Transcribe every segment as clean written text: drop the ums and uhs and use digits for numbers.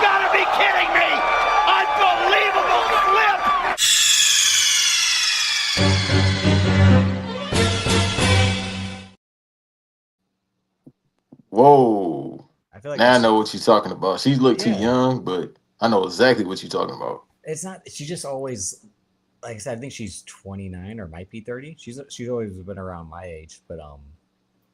gotta be kidding me! Unbelievable flip! Whoa. I feel like Now I know what you're talking about. She looked too Yeah. young, but I know exactly what you're talking about. it's not. She just always, like I said, I think she's 29 or might be 30. She's always been around my age, but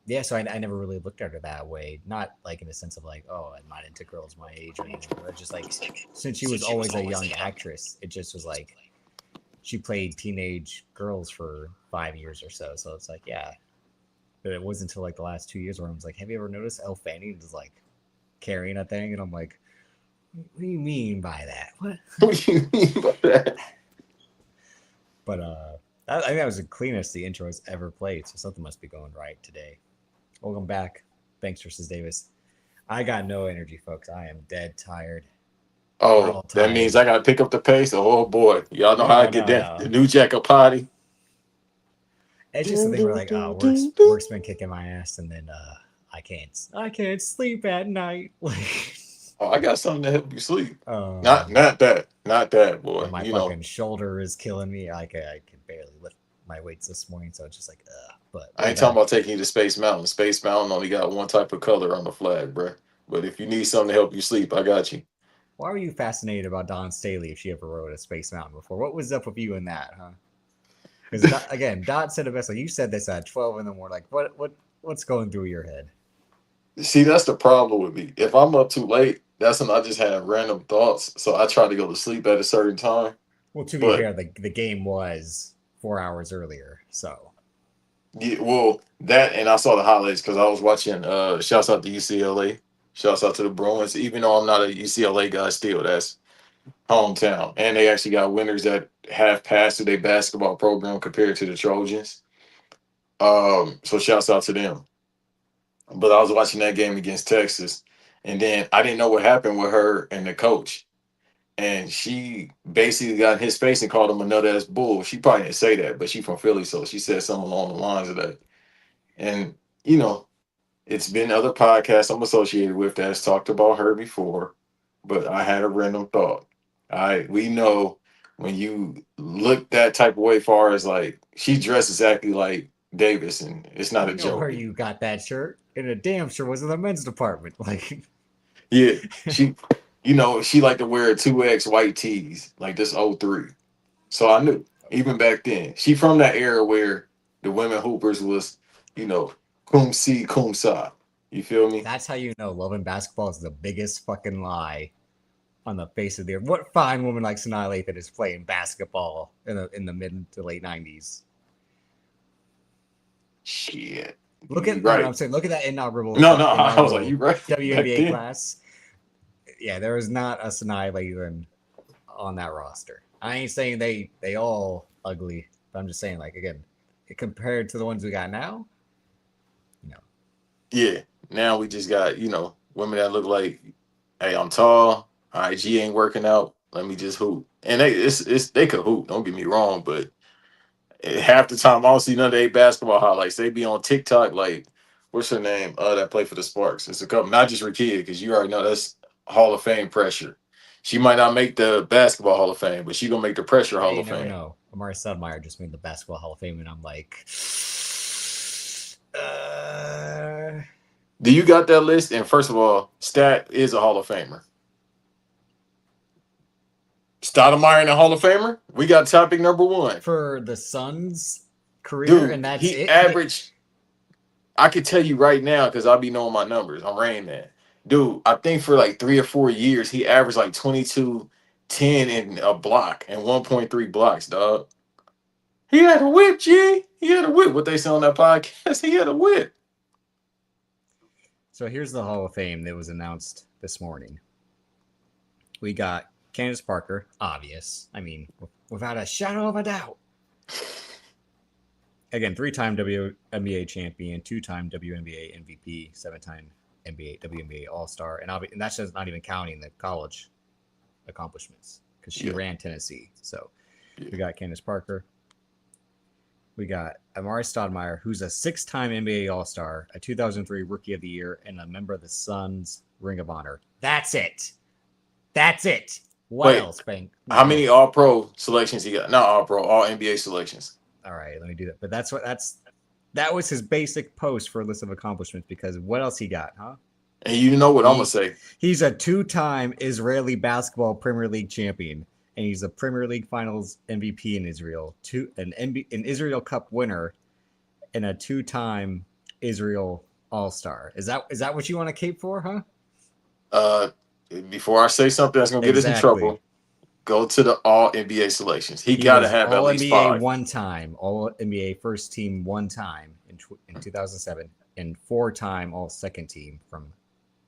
yeah. So I never really looked at her that way. Not like in the sense of like, oh, I'm not into girls my age or anything. But just like since she was always a young actress, it just was like she played teenage girls for 5 years or so. So it's like, yeah. But it wasn't until like the last 2 years where I was like, have you ever noticed Elle Fanning is like carrying a thing? And I'm like, what do you mean by that? What? What do you mean by that? But I think that was the cleanest the intro has ever played. So something must be going right today. Welcome back. Thanks, versus Davis. I got no energy, folks. I am dead tired. We're Oh, all that tired. means I gotta pick up the pace. Oh boy. Y'all know how I No, get no, that. The no. new Jack of Potty. It's just something where like, oh, work's been kicking my ass, and then I can't sleep at night. Like, Oh, I got something to help you sleep. um, Not that, and boy. my You know, fucking shoulder is killing me. I can barely lift my weights this morning, so it's just like, But I we're ain't talking back. about taking you to Space Mountain. Space Mountain only got one type of color on the flag, bruh. But if you need something to help you sleep, I got you. Why were you fascinated about Don Staley if she ever rode a Space Mountain before? What was up with you in that, huh? Because again, Dot said it best. Like you said this at 12 in the morning. Like what's going through your head? See, that's the problem with me. If I'm up too late, that's when I just have random thoughts. So I try to go to sleep at a certain time. Well, to be But fair, the game was 4 hours earlier, so yeah, well, that and I saw the highlights because I was watching. Shouts out to UCLA. Shouts out to the Bruins. Even though I'm not a UCLA guy, still that's hometown. And they actually got winners that have passed through their basketball program compared to the Trojans. So shouts out to them. But I was watching that game against Texas, and then I didn't know what happened with her and the coach. And she basically got in his face and called him a nut ass bull. She probably didn't say that, but she from Philly, so she said something along the lines of that. And you know, it's been other podcasts I'm associated with that's talked about her before, but I had a random thought. We know when you look that type of way, far as like she dressed exactly like Davis, and it's not we a know where joke. you got that shirt, and it damn sure was in the men's department. Like, Yeah, she liked to wear 2X white tees, like this '03. So I knew even back then. She from that era where the women hoopers was, you know, cum si cum sa. You feel me? that's how you know loving basketball is the biggest fucking lie on the face of the earth. What fine woman like Sanaa Lathan is playing basketball in the mid to late '90s? Shit. Look You at no, right. I'm saying look at that No, I was like, you right. Back WNBA then. class. Yeah, there was not a Sanaa Lathan on that roster. I ain't saying they all ugly, but I'm just saying like again, compared to the ones we got now, you know, Yeah. Now we just got, women that look like, hey, I'm tall. IG ain't working out. Let me just hoop. And they could hoop, don't get me wrong, but half the time I don't see none of their basketball highlights. They be on TikTok like, what's her name? That play for the Sparks. It's a couple, not just Rakia, because you already know that's Hall of Fame pressure. She might not make the basketball Hall of Fame, but she gonna make the pressure hey, Hall you of never Fame. know. Amari Stoudemire just made the Basketball Hall of Fame, and I'm like, Do you got that list? And first of all, Stat is a Hall of Famer. Stoudemire in the Hall of Famer? We got topic number one. for the Suns' career, Dude, and that's he it. averaged, I could tell you right now because I'll be knowing my numbers. I'm Rain Man. Dude, I think for like 3 or 4 years, he averaged like 22, 10 in a block and 1.3 blocks, dog. He had a whip, G. He had a whip. What they say on that podcast, he had a whip. So here's the Hall of Fame that was announced this morning. We got Candace Parker, obvious. I mean, without a shadow of a doubt. Again, three-time WNBA champion, two-time WNBA MVP, seven-time WNBA All-Star, and that's just not even counting the college accomplishments. because she ran Tennessee. So we got Candace Parker. We got Amari Stoudemire, who's a 6-time NBA All-Star, a 2003 Rookie of the Year, and a member of the Suns Ring of Honor. That's it. What else, Bank? How many All-Pro selections he got? Not All-Pro, All NBA selections. All right, let me do that. But that was his basic post for a list of accomplishments, because what else he got, huh? And you know what I'm going to say. He's a 2-time Israeli basketball Premier League champion, and he's a Premier League Finals MVP in Israel, an Israel Cup winner, and a 2-time Israel All-Star. Is that what you want to cape for, huh? Before I say something that's going to get us in trouble, go to the All NBA selections. He got to have at least 5. All NBA 1 time, All NBA first team 1 time in 2007, and 4-time All Second Team from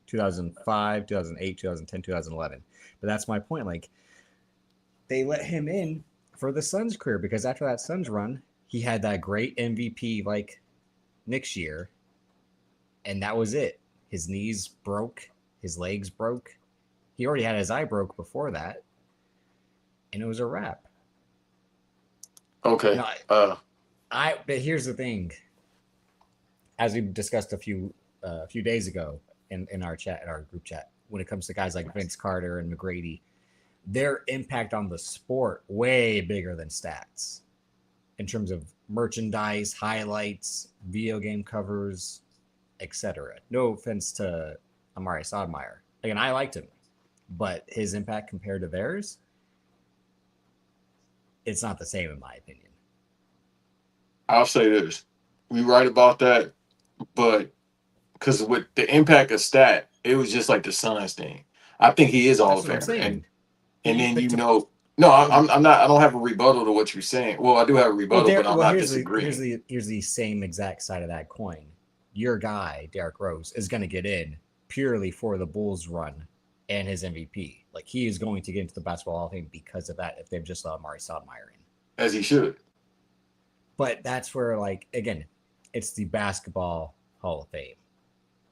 2005, 2008, 2010, 2011. But that's my point. Like, they let him in for the Suns career, because after that Suns run, he had that great MVP like next year, and that was it. His knees broke, his legs broke. He already had his eye broke before that, and it was a wrap. Okay. But here's the thing. As we discussed a few days ago in our group chat, when it comes to guys like Vince Carter and McGrady, their impact on the sport way bigger than stats in terms of merchandise, highlights, video game covers, etc. No offense to Amari Stoudemire. Again, I liked him, but his impact compared to theirs, it's not the same in my opinion. I'll say this. We right about that, but because with the impact of stat, it was just like the Suns thing. I think he is all of Famer. And then no, I'm not. I don't have a rebuttal to what you're saying. Well, I do have a rebuttal, but I'm not disagreeing. Here's the same exact side of that coin. Your guy, Derrick Rose, is going to get in purely for the Bulls run and his MVP. Like, he is going to get into the Basketball Hall of Fame because of that, if they've just let Amari Stoudemire in. As he should. But that's where, like, again, it's the Basketball Hall of Fame,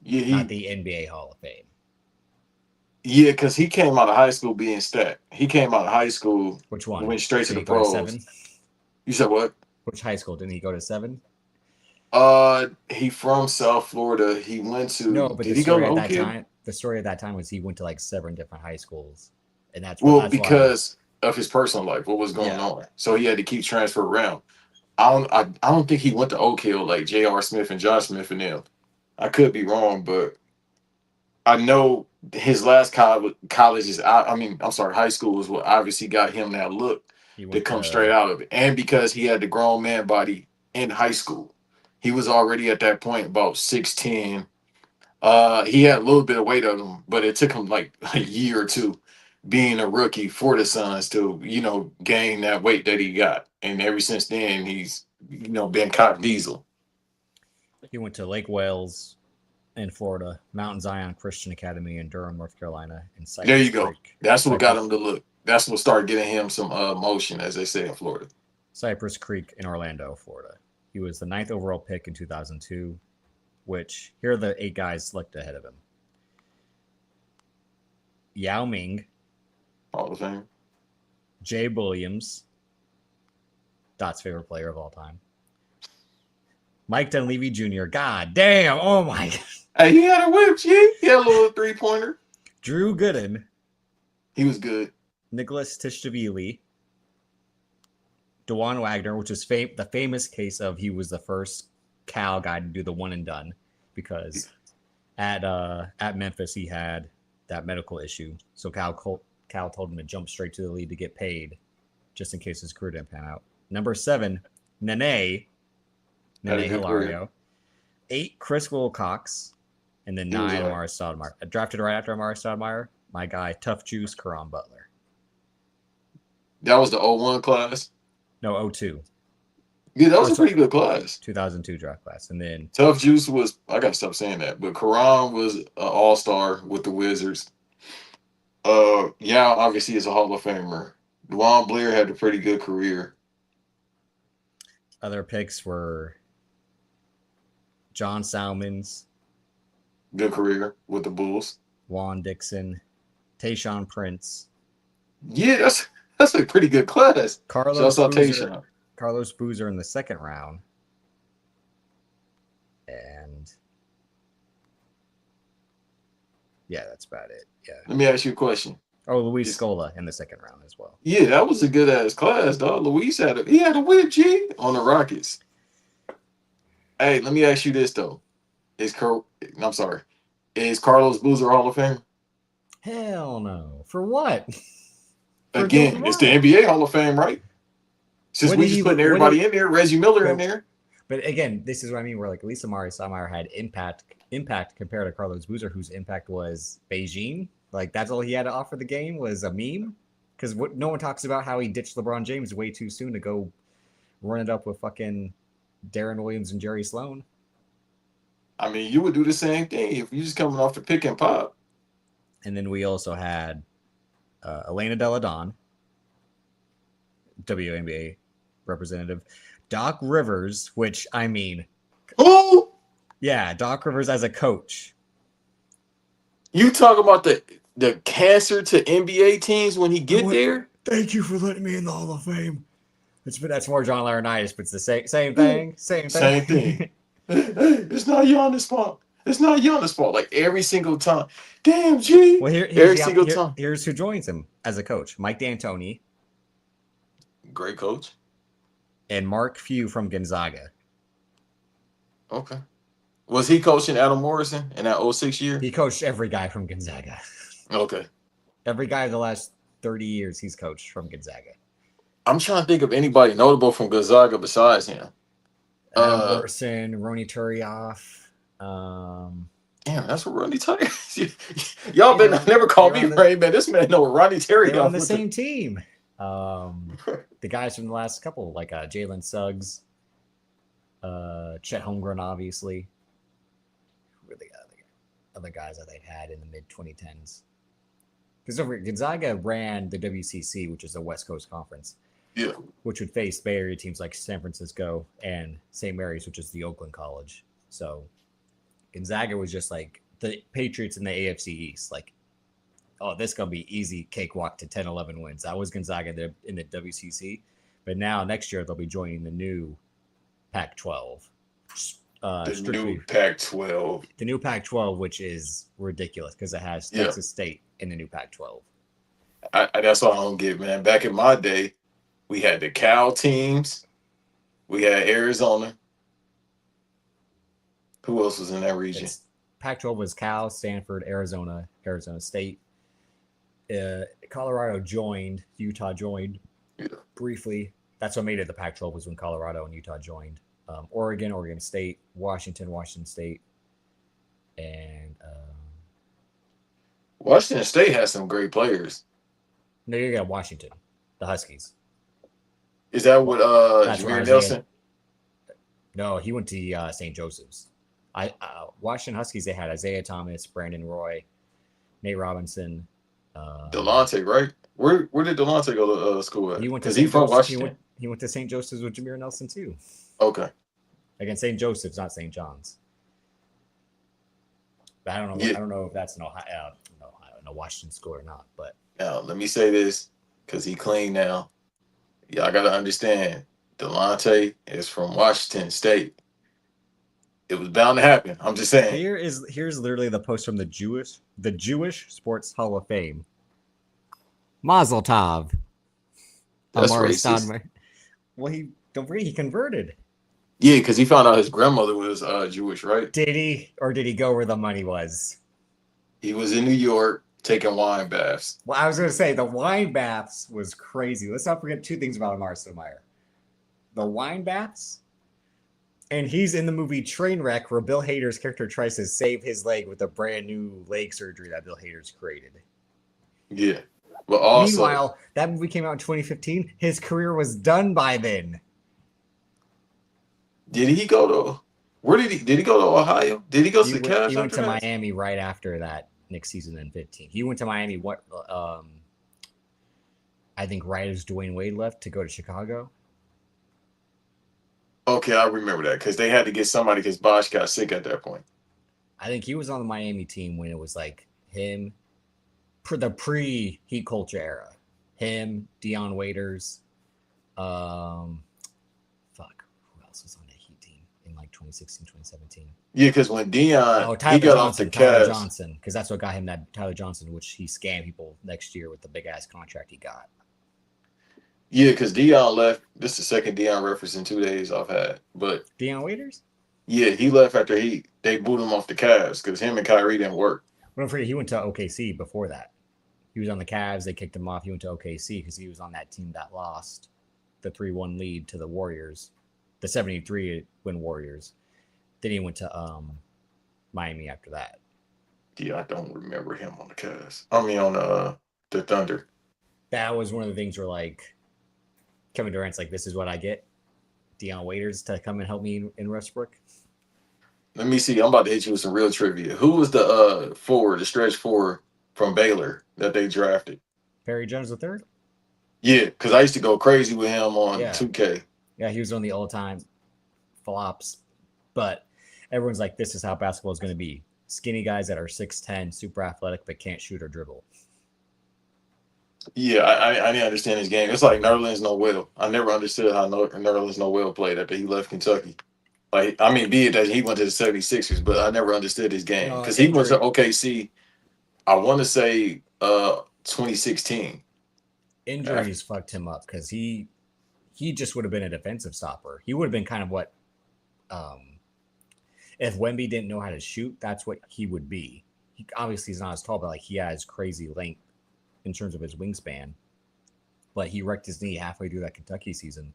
not the NBA Hall of Fame. Yeah, because he came out of high school being stat. He came out of high school. Which one? Went straight to the pros. 7? You said what? Which high school? Didn't he go to 7? He from South Florida. He went to. No, but did he go to that time? The story at that time was he went to like 7 different high schools, and that's because of his personal life, what was going on. So he had to keep transfer around. I don't think he went to Oak Hill like J.R. Smith and Josh Smith and them. I could be wrong, but I know his last college is high school is what obviously got him that look to come straight out of it. And because he had the grown man body in high school. He was already at that point about 6'10". He had a little bit of weight on him, but it took him like a year or two being a rookie for the Suns to, gain that weight that he got. And ever since then, he's, been caught diesel. He went to Lake Wales in Florida, Mount Zion Christian Academy in Durham, North Carolina, and Cypress There you go. Creek. That's what got him to look. That's what started getting him some motion, as they say in Florida. Cypress Creek in Orlando, Florida. He was the 9th overall pick in 2002, which here are the 8 guys selected ahead of him. Yao Ming. Hall of Fame. Jay Williams. Dot's favorite player of all time. Mike Dunleavy Jr. God damn. Oh, my God. Hey, he had a whip, G. He had a little 3-pointer. Drew Gooden. He was good. Nicholas Tishdavili. DeJuan Wagner, which is the famous case of he was the first Cal guy to do the one and done, because at Memphis he had that medical issue. So Cal told him to jump straight to the league to get paid, just in case his career didn't pan out. Number 7, Nene Hilario. 8, Chris Wilcox, and then 9, Amari Stoudemire. Drafted right after Amari Stoudemire, my guy, Tough Juice Caron Butler. That was the 01 class. No, 02. Yeah, that was a pretty good class. 2002 draft class. And then Tough Juice was, I got to stop saying that, but Caron was an all-star with the Wizards. Yao obviously is a Hall of Famer. Dwan Blair had a pretty good career. Other picks were John Salmons. Good career with the Bulls. Juan Dixon. Tayshaun Prince. Yeah, That's a pretty good class. Carlos Shouts out Boozer. Tayshaun. Carlos Boozer in the second round. And yeah, that's about it. Yeah. Let me ask you a question. Oh, Luis Is- Scola in the second round as well. Yeah, that was a good ass class, dog. Luis had a whip, G, on the Rockets. Hey, let me ask you this though. I'm sorry. Is Carlos Boozer Hall of Fame? Hell no. For what? For Again, doing it's the what? NBA Hall of Fame, right? Since What we did just he- putting what everybody did- in there, Reggie Miller in but- there. But again, this is what I mean. Where like Lisa Mari Stoudemire had impact compared to Carlos Boozer, whose impact was Beijing. Like that's all he had to offer the game was a meme. Because what no one talks about how he ditched LeBron James way too soon to go run it up with fucking Darren Williams and Jerry Sloan. I mean, you would do the same thing if you just coming off the pick and pop. And then we also had Elena Delle Donne, WNBA representative, Doc Rivers, which I mean, Who? yeah, Doc Rivers as a coach. You talk about the cancer to NBA teams when he get there? Thank you for letting me in the Hall of Fame. That's more John Laurinaitis, but it's the same thing. Same thing. Hey, it's not Giannis' fault. It's not Giannis' fault. Like every single time. Damn, G. Well, every single time. Here's who joins him as a coach: Mike D'Antoni Great coach. and Mark Few from Gonzaga. Okay. Was he coaching Adam Morrison in that 06 year? He coached every guy from Gonzaga. Okay. Every guy in the last 30 years he's coached from Gonzaga. I'm trying to think of anybody notable from Gonzaga besides him. Adam Morrison, Roni Turioff. Damn, that's what Ronnie Terry. Y'all better never call me Ray, man. This man know what Ronnie Terry They're on the same team. The guys from the last couple, like Jalen Suggs, Chet Holmgren, obviously. Who were the other guys that they had in the mid 2010s? Because Gonzaga ran the WCC, which is the West Coast Conference. Yeah. Which would face Bay Area teams like San Francisco and St. Mary's, which is the Oakland College. So Gonzaga was just like the Patriots in the AFC East. Like, oh, this is going to be easy cakewalk to 10, 11 wins. That was Gonzaga in the WCC. But now next year they'll be joining the new Pac-12. The new Pac-12. The new Pac-12, which is ridiculous because it has Texas State in the new Pac-12. That's all I don't get, man. Back in my day, we had the Cal teams. We had Arizona. Who else was in that region? Pac-12 was Cal, Stanford, Arizona, Arizona State. Colorado joined. Utah joined briefly. That's what made it the Pac-12 was when Colorado and Utah joined. Oregon, Oregon State, Washington, Washington State, and Washington State has some great players. no, you got Washington, the Huskies. Is that what Jameer Nelson? No, he went to St. Joseph's. Washington Huskies, they had Isaiah Thomas, Brandon Roy, Nate Robinson. Delonte, right? Where did Delonte go to school at? He went to he from Washington? He went to St. Joseph's with Jameer Nelson too. Okay. Again, St. Joseph's, not St. John's. But I don't know. I don't know if that's an Ohio, Washington school or not. But now let me say this because he clean now. Y'all gotta understand. Delonte is from Washington State. It was bound to happen. I'm just saying. Here's literally the post from the Jewish Sports Hall of Fame. Mazel tov. That's Amari racist. Stoudemire. Well, don't forget he converted. Yeah, because he found out his grandmother was Jewish, right? Did he, or did he go where the money was? He was in New York taking wine baths. Well, I was going to say the wine baths was crazy. Let's not forget two things about Amari Stoudemire. The wine baths, and he's in the movie Trainwreck, where Bill Hader's character tries to save his leg with a brand new leg surgery that Bill Hader's created. Yeah. But also, meanwhile, that movie came out in 2015. His career was done by then. did he go to where did he go to Ohio? Did he go to the Cavs? He went to Miami right after that next season in 15. He went to Miami I think right as Dwayne Wade left to go to Chicago. Okay, I remember that because they had to get somebody because Bosch got sick at that point. I think he was on the Miami team when it was like him, the pre-Heat culture era. Him, Dion Waiters, fuck, who else was on the Heat team in like 2016, 2017? Yeah, because when Dion Oh, he Tyler got off the Johnson, Tyler Cavs, Johnson, because that's what got him that Tyler Johnson, which he scammed people next year with the big ass contract he got. yeah, because Dion left. This is the second Dion reference in 2 days I've had, but Dion Waiters? yeah, he left after they booed him off the Cavs because him and Kyrie didn't work. But don't forget, he went to OKC before that. He was on the Cavs. They kicked him off. He went to OKC because he was on that team that lost the 3-1 lead to the Warriors, the 73 win Warriors. Then he went to Miami after that. Yeah, I don't remember him on the Cavs. I mean, on the Thunder. That was one of the things where like Kevin Durant's like, this is what I get. Dion Waiters to come and help me in Westbrook. Let me see. I'm about to hit you with some real trivia. Who was the forward, the stretch forward from Baylor that they drafted? Perry Jones III? Yeah, because I used to go crazy with him on Yeah. 2K. Yeah, he was on the all-time flops. But everyone's like, this is how basketball is going to be. Skinny guys that are 6'10", super athletic, but can't shoot or dribble. Yeah, I didn't understand his game. It's like Nerlens Noel. I never understood how Nerlens Noel played after he left Kentucky. Like, I mean, be it that he went to the 76ers, but I never understood his game. Because he went to OKC, I want to say 2016. Injuries fucked him up because he just would have been a defensive stopper. He would have been kind of what if Wemby didn't know how to shoot, that's what he would be. He obviously he's not as tall, but like he has crazy length in terms of his wingspan. But he wrecked his knee halfway through that Kentucky season.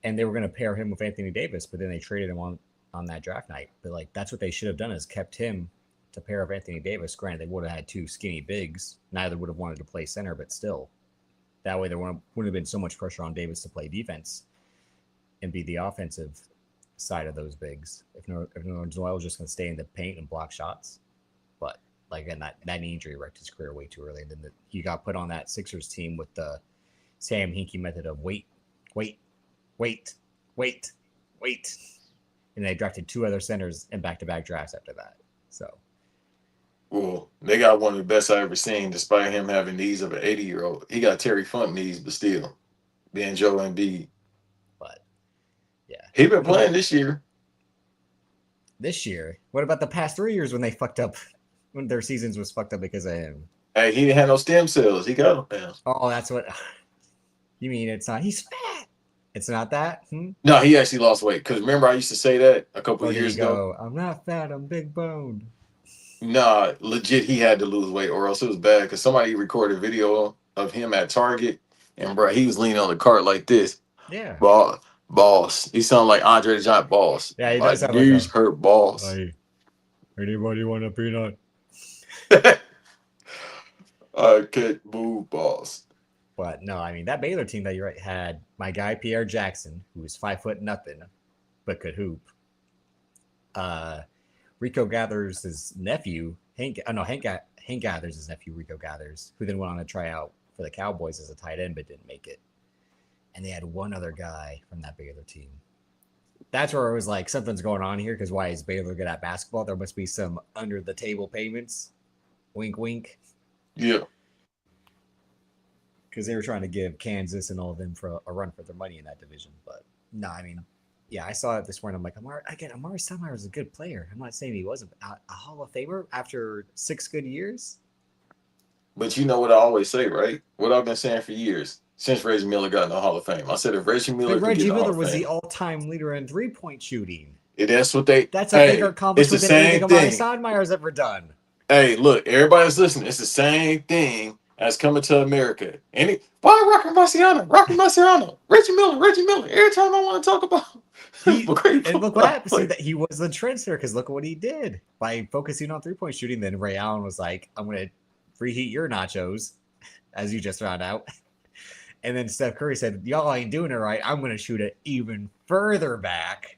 And they were going to pair him with Anthony Davis, but then they traded him on that draft night. But like that's what they should have done is kept him to pair of Anthony Davis. Granted, they would have had two skinny bigs. Neither would have wanted to play center, but still. That way there wouldn't have been so much pressure on Davis to play defense and be the offensive side of those bigs. If Noel was just going to stay in the paint and block shots. But like again, that knee injury wrecked his career way too early. And then he got put on that Sixers team with the Sam Hinkie method of wait. And they drafted two other centers in back-to-back drafts after that. So. Well, they got one of the best I ever seen, despite him having knees of an 80-year-old. He got Terry Funk knees, but still, being Joe Embiid. But, yeah. He been playing this year. This year? What about the past 3 years when they fucked up, when their seasons was fucked up because of him? Hey, he didn't have no stem cells. He got them now. Oh, that's what... You mean it's not... He's fat. It's not that? No, he actually lost weight. Because remember I used to say that a couple of years ago? I'm not fat, I'm big boned. Nah, legit, he had to lose weight or else it was bad. Because somebody recorded a video of him at Target. And, bro, he was leaning on the cart like this. Yeah. Boss. He sounded like Andre the Giant Boss. Yeah, he does like, sound like these hurt boss. Hey, anybody want a peanut? I can't move, boss. But no, I mean that Baylor team that you had my guy Pierre Jackson, who was 5'0", but could hoop. Rico Gathers' nephew, Hank Gathers' nephew, Rico Gathers, who then went on to try out for the Cowboys as a tight end, but didn't make it. And they had one other guy from that Baylor team. That's where it was like something's going on here because why is Baylor good at basketball? There must be some under the table payments. Wink, wink. Yeah. Because they were trying to give Kansas and all of them for a run for their money in that division. But no, I mean, yeah, I saw it this morning. I'm like, Amari Stoudemire is a good player. I'm not saying he wasn't a Hall of Famer after 6 good years. But you know what I always say, right? What I've been saying for years since Reggie Miller got in the Hall of Fame. I said if Reggie Miller was the all-time leader in 3-point shooting. That's a bigger accomplishment than anything Amari Stoudemire's ever done. Hey, look, everybody's listening. It's the same thing as coming to America. Why Rocky Marciano? Reggie Miller. Every time I want to talk about and look what happened. See, that he was the trendsetter because look what he did by focusing on 3-point shooting. Then Ray Allen was like, "I'm going to reheat your nachos," as you just found out. And then Steph Curry said, "Y'all ain't doing it right. I'm going to shoot it even further back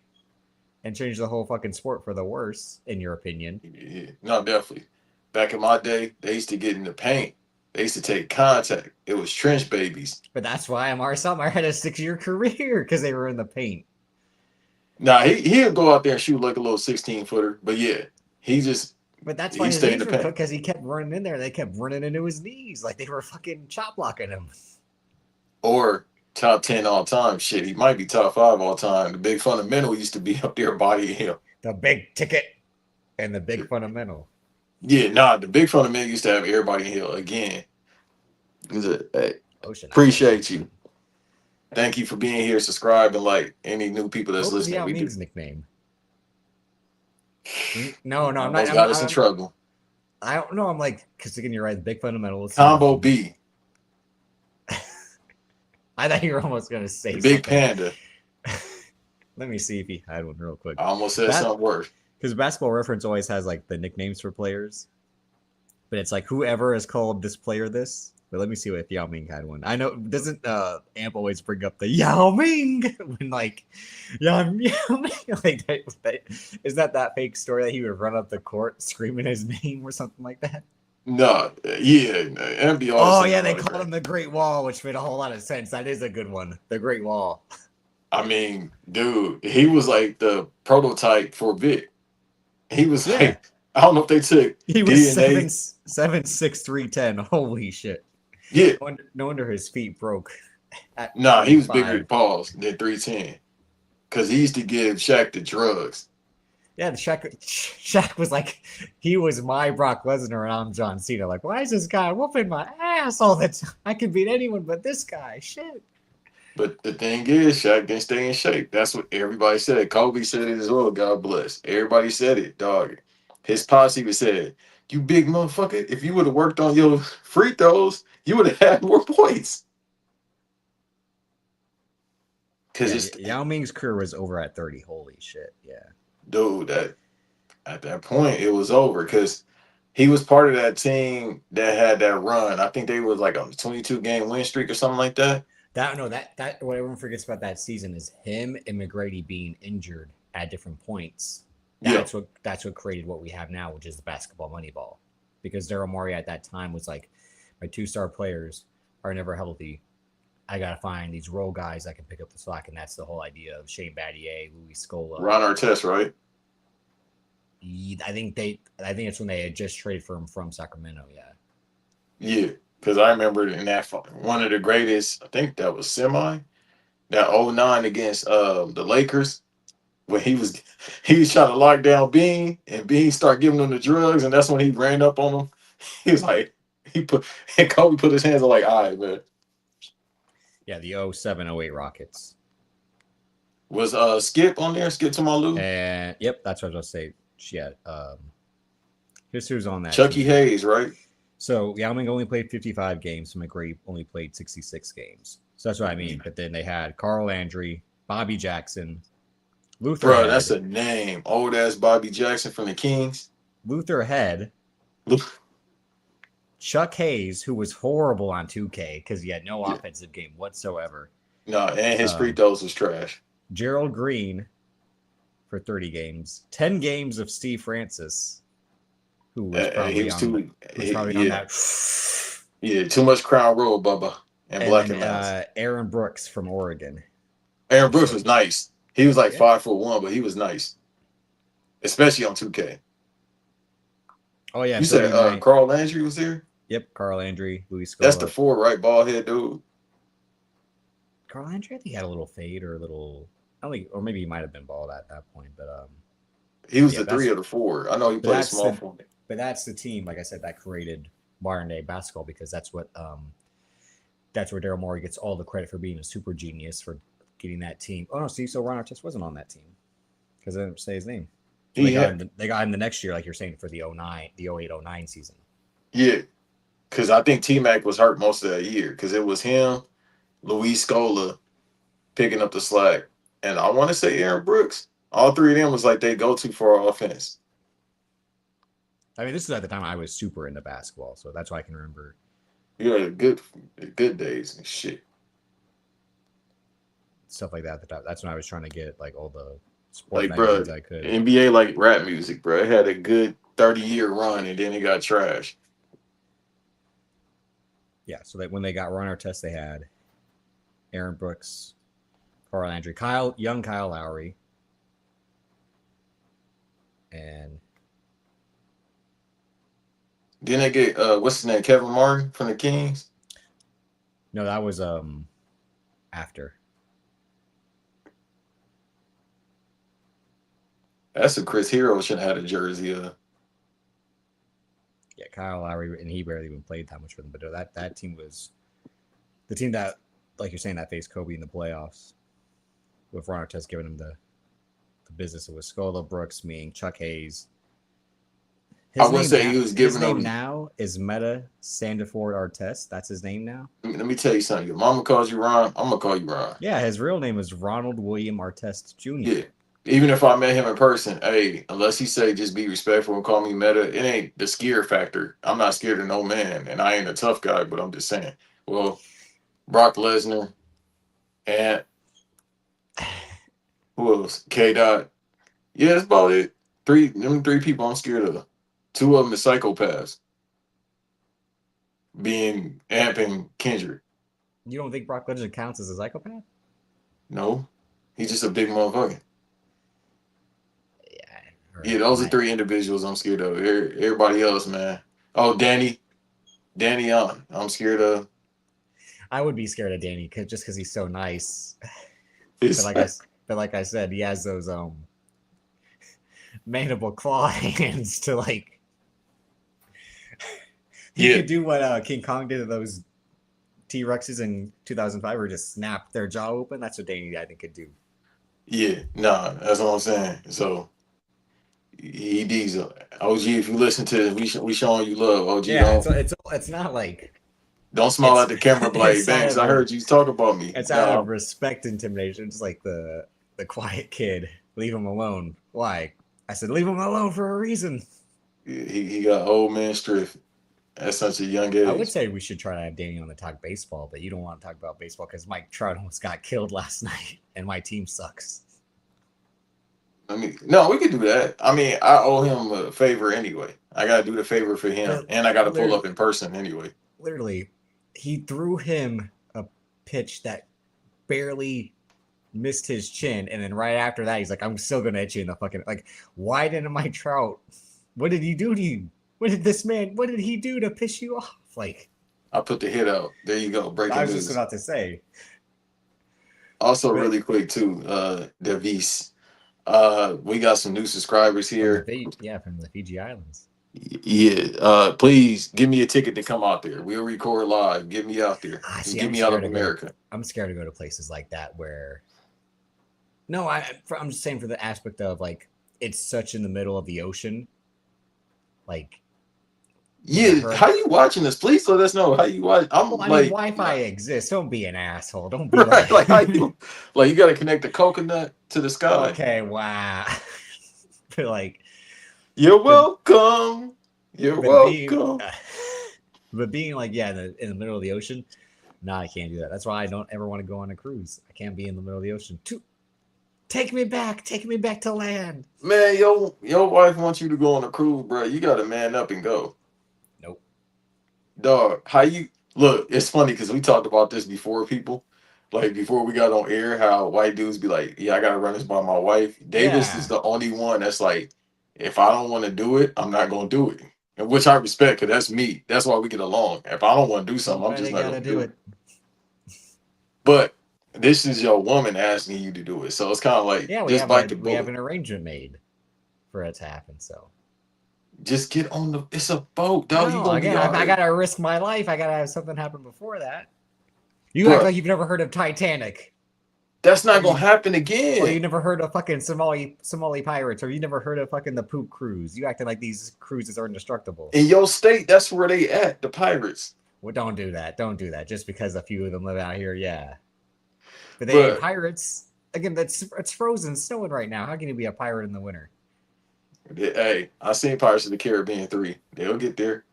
and change the whole fucking sport for the worse." In your opinion? Yeah, no, definitely. Back in my day, they used to get in the paint. They used to take contact. It was trench babies. But that's why Amari Stoudemire had a 6-year career because they were in the paint. Nah, he'll go out there and shoot like a little 16-footer. But yeah, he just But that's He why his stayed in knees the were paint. cooked because he kept running in there. They kept running into his knees like they were fucking chop blocking him. Or top 10 all time. Shit, he might be top 5 all time. The big fundamental used to be up there bodying him. The big ticket and the big fundamental. Yeah, nah, the big fundamental used to have everybody in here again. Hey, Ocean. appreciate you. Thank you for being here. Subscribe and like any new people that's What was listening. Yao We do. Ming's nickname? No, I'm not. Almost got us in trouble. I don't know. I'm like, because again, you're right. Big fundamental. Combo B. I thought you were almost going to say The Big something. Panda. Let me see if he had one real quick. I almost said something worse. Because Basketball Reference always has like the nicknames for players, but it's like whoever has called this player this. But let me see if Yao Ming had one. I know doesn't Amp always bring up the Yao Ming when like Yao Ming like is that fake story that he would run up the court screaming his name or something like that? No, yeah, MB. Oh yeah, they called him the Great Wall, which made a whole lot of sense. That is a good one, the Great Wall. I mean, dude, he was like the prototype for Vic. He was like, I don't know if they took he was DNA. 7'6", 310. Holy shit. Yeah. No wonder his feet broke. Nah, he was bigger balls than 310. Because he used to give Shaq the drugs. Yeah, Shaq was like, he was my Brock Lesnar and I'm John Cena. Like, why is this guy whooping my ass all the time? I can beat anyone but this guy. Shit. But the thing is, Shaq didn't stay in shape. That's what everybody said. Kobe said it as well. God bless. Everybody said it, dog. His posse even said, "You big motherfucker, if you would have worked on your free throws, you would have had more points." Because Yao Ming's career was over at 30. Holy shit. Yeah. Dude, that at that point it was over because he was part of that team that had that run. I think they was like on a 22-game win streak or something like that. That what everyone forgets about that season is him and McGrady being injured at different points. That's what created what we have now, which is the basketball Moneyball. Because Daryl Morey at that time was like, my 2-star players are never healthy. I gotta find these role guys that can pick up the slack, and that's the whole idea of Shane Battier, Louis Scola, Ron Artest, right? I think it's when they had just traded for him from Sacramento. Yeah, because I remember in that one of the greatest. I think that was that 09 against the Lakers when he was trying to lock down Bean and Bean started giving him the drugs, and that's when he ran up on him. He was like and Kobe put his hands on like, all right, man. Yeah, the 07-08 Rockets. Was Skip on there? Skip Tumalu? And yep, that's what I was going to say. Yeah. Here's who's on that Chucky team. Hayes, right? So Yao Ming only played 55 games. So McGrady only played 66 games. So that's what I mean. But then they had Carl Landry, Bobby Jackson, Luther Bro, Head. that's a name. Old ass Bobby Jackson from the Kings. Luther Head. Chuck Hayes, who was horrible on 2K because he had no offensive game whatsoever. No, and his free throws was trash. Gerald Green for 30 games. 10 games of Steve Francis, who was probably on that. Yeah, too much Crown Royal, Bubba. And Black and Mouse. Aaron Brooks from Oregon. Aaron Brooks was nice. He was like 5'1", but he was nice. Especially on 2K. Oh, yeah. You said Carl Landry was there? Yep, Carl Landry, Louis Scola. That's the 4, right? Bald head dude. Carl Landry, I think he had a little fade or a little... I don't think, or maybe he might have been bald at that point, but he was the 3 or the 4. I know he played small for me. But that's the team, like I said, that created modern day basketball because that's where Daryl Morey gets all the credit for being a super genius for getting that team. Oh no, see, so Ron Artest wasn't on that team because I didn't say his name. So they got him the next year, like you're saying, for the 08-09 season. Yeah, because I think T-Mac was hurt most of that year because it was him, Luis Scola picking up the slack, and I want to say Aaron Brooks. All 3 of them was like they go-to for our offense. I mean, this is at the time I was super into basketball, so that's why I can remember. Yeah, good days and shit. Stuff like that. That's when I was trying to get like all the sport like, bro, I could. NBA like rap music, bro. It had a good 30-year run, and then it got trash. Yeah, so that when they got Ron Artest, they had Aaron Brooks, Carl Landry, young Kyle Lowry, and Didn't they get what's his name, Kevin Martin from the Kings? No, that was after. That's a Chris Hero should have had a jersey. Yeah, Kyle Lowry, and he barely even played that much for them. But that team was the team that, like you're saying, that faced Kobe in the playoffs, with Ron Artest giving him the business. It was Scola, Brooks, Ming, Chuck Hayes. I wouldn't say he was His giving name them. now is Meta Sandiford Artest. That's his name now. Let me tell you something. Your mama calls you Ron. I'm gonna call you Ron. Yeah, his real name is Ronald William Artest Jr. Yeah. Even if I met him in person, hey, unless he say just be respectful and call me Meta, it ain't the scare factor. I'm not scared of no man, and I ain't a tough guy, but I'm just saying. Well, Brock Lesnar and who else? K Dot. Yeah, that's about it. Them three people I'm scared of. Two of them is psychopaths. Being Amp and Kendrick. You don't think Brock Lesnar counts as a psychopath? No. He's just a big motherfucker. Yeah. Yeah, those are three individuals I'm scared of. Everybody else, man. Oh, Danny. Danny, I'm scared of. I would be scared of Danny just because he's so nice. It's, But like I said, he has those mandible claw hands to like. He could do what King Kong did to those T-Rexes in 2005, where just snap their jaw open. That's what Danny, I think, could do. Yeah, nah, that's what I'm saying. So he diesel. OG, if you listen to this, we showing you love. OG, Yeah, it's not like. Don't smile at the camera, Blade Banks. I heard you talk about me. It's out of respect, intimidation. It's like the quiet kid. Leave him alone. Why? I said, leave him alone for a reason. He got old man strength at such a young age. I would say we should try to have Danny on to talk baseball, but you don't want to talk about baseball because Mike Trout almost got killed last night, and my team sucks. No, we could do that. I mean, I owe him a favor anyway. I gotta do the favor for him, and I gotta pull up in person anyway. Literally, he threw him a pitch that barely missed his chin, and then right after that, he's like, "I'm still gonna hit you in the fucking like." Why didn't Mike Trout? What did he do to you? What did he do to piss you off? Like, I put the hit out. There you go. Breaking news. I was just about to say. Also, really quick too, Davis. We got some new subscribers here. From the Fiji Islands. Yeah. Please give me a ticket to come out there. We'll record live. Get me out there. Get me out of America. I'm scared to go to places like that where. No, I'm just saying for the aspect of like it's such in the middle of the ocean. Like. Yeah, how you watching this? Please let us know how you watch. I mean, Wi-Fi exists. Don't be an asshole. Don't be like how you like. You got to connect the coconut to the sky. Okay, wow. But like, you're welcome. You're welcome. But being like, yeah, in the middle of the ocean, no, I can't do that. That's why I don't ever want to go on a cruise. I can't be in the middle of the ocean. Take me back to land. Man, your wife wants you to go on a cruise, bro. You got to man up and go. Dog, how you look? It's funny because we talked about this before, people. Like before we got on air, how white dudes be like, "Yeah, I gotta run this by my wife." Davis is the only one that's like, if I don't want to do it, I'm not gonna do it, and which I respect because that's me. That's why we get along. If I don't want to do something, I'm just not gonna do it. But this is your woman asking you to do it, so it's kind of like, we have an arrangement made for it to happen. So. Just get on the. It's a boat, dog. No, again, I gotta risk my life. I gotta have something happen before that. You act like you've never heard of Titanic. That's not gonna happen again. Or you never heard of fucking Somali pirates, or you never heard of fucking the poop cruise. You acting like these cruises are indestructible. In your state, that's where they at. The pirates. Well, don't do that. Don't do that. Just because a few of them live out here, yeah. But they ain't pirates. Again, it's frozen, snowing right now. How can you be a pirate in the winter? Hey, I seen Pirates of the Caribbean 3. They'll get there.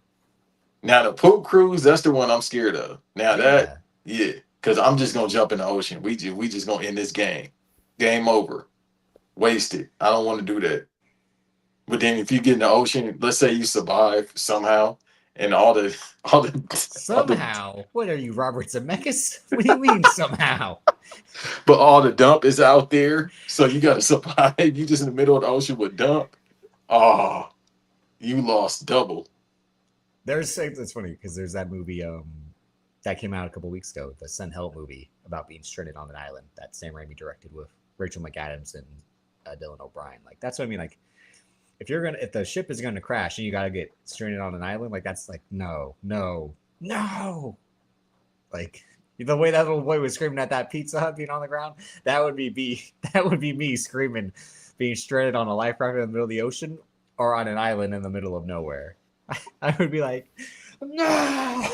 Now the poop cruise, that's the one I'm scared of. Now because I'm just gonna jump in the ocean. We just gonna end this game. Game over. Wasted. I don't want to do that. But then if you get in the ocean, let's say you survive somehow, and all the somehow. What are you, Robert Zemeckis? What do you mean somehow? But all the dump is out there, so you gotta survive. You just in the middle of the ocean with dump. Oh, you lost double. It's funny because there's that movie that came out a couple weeks ago, the Sun Hell movie about being stranded on an island that Sam Raimi directed with Rachel McAdams and Dylan O'Brien. Like that's what I mean. Like if the ship is gonna crash and you gotta get stranded on an island, like that's like no. Like the way that little boy was screaming at that Pizza Hut being on the ground, that would be me screaming, being stranded on a life raft in the middle of the ocean or on an island in the middle of nowhere. I would be like, no.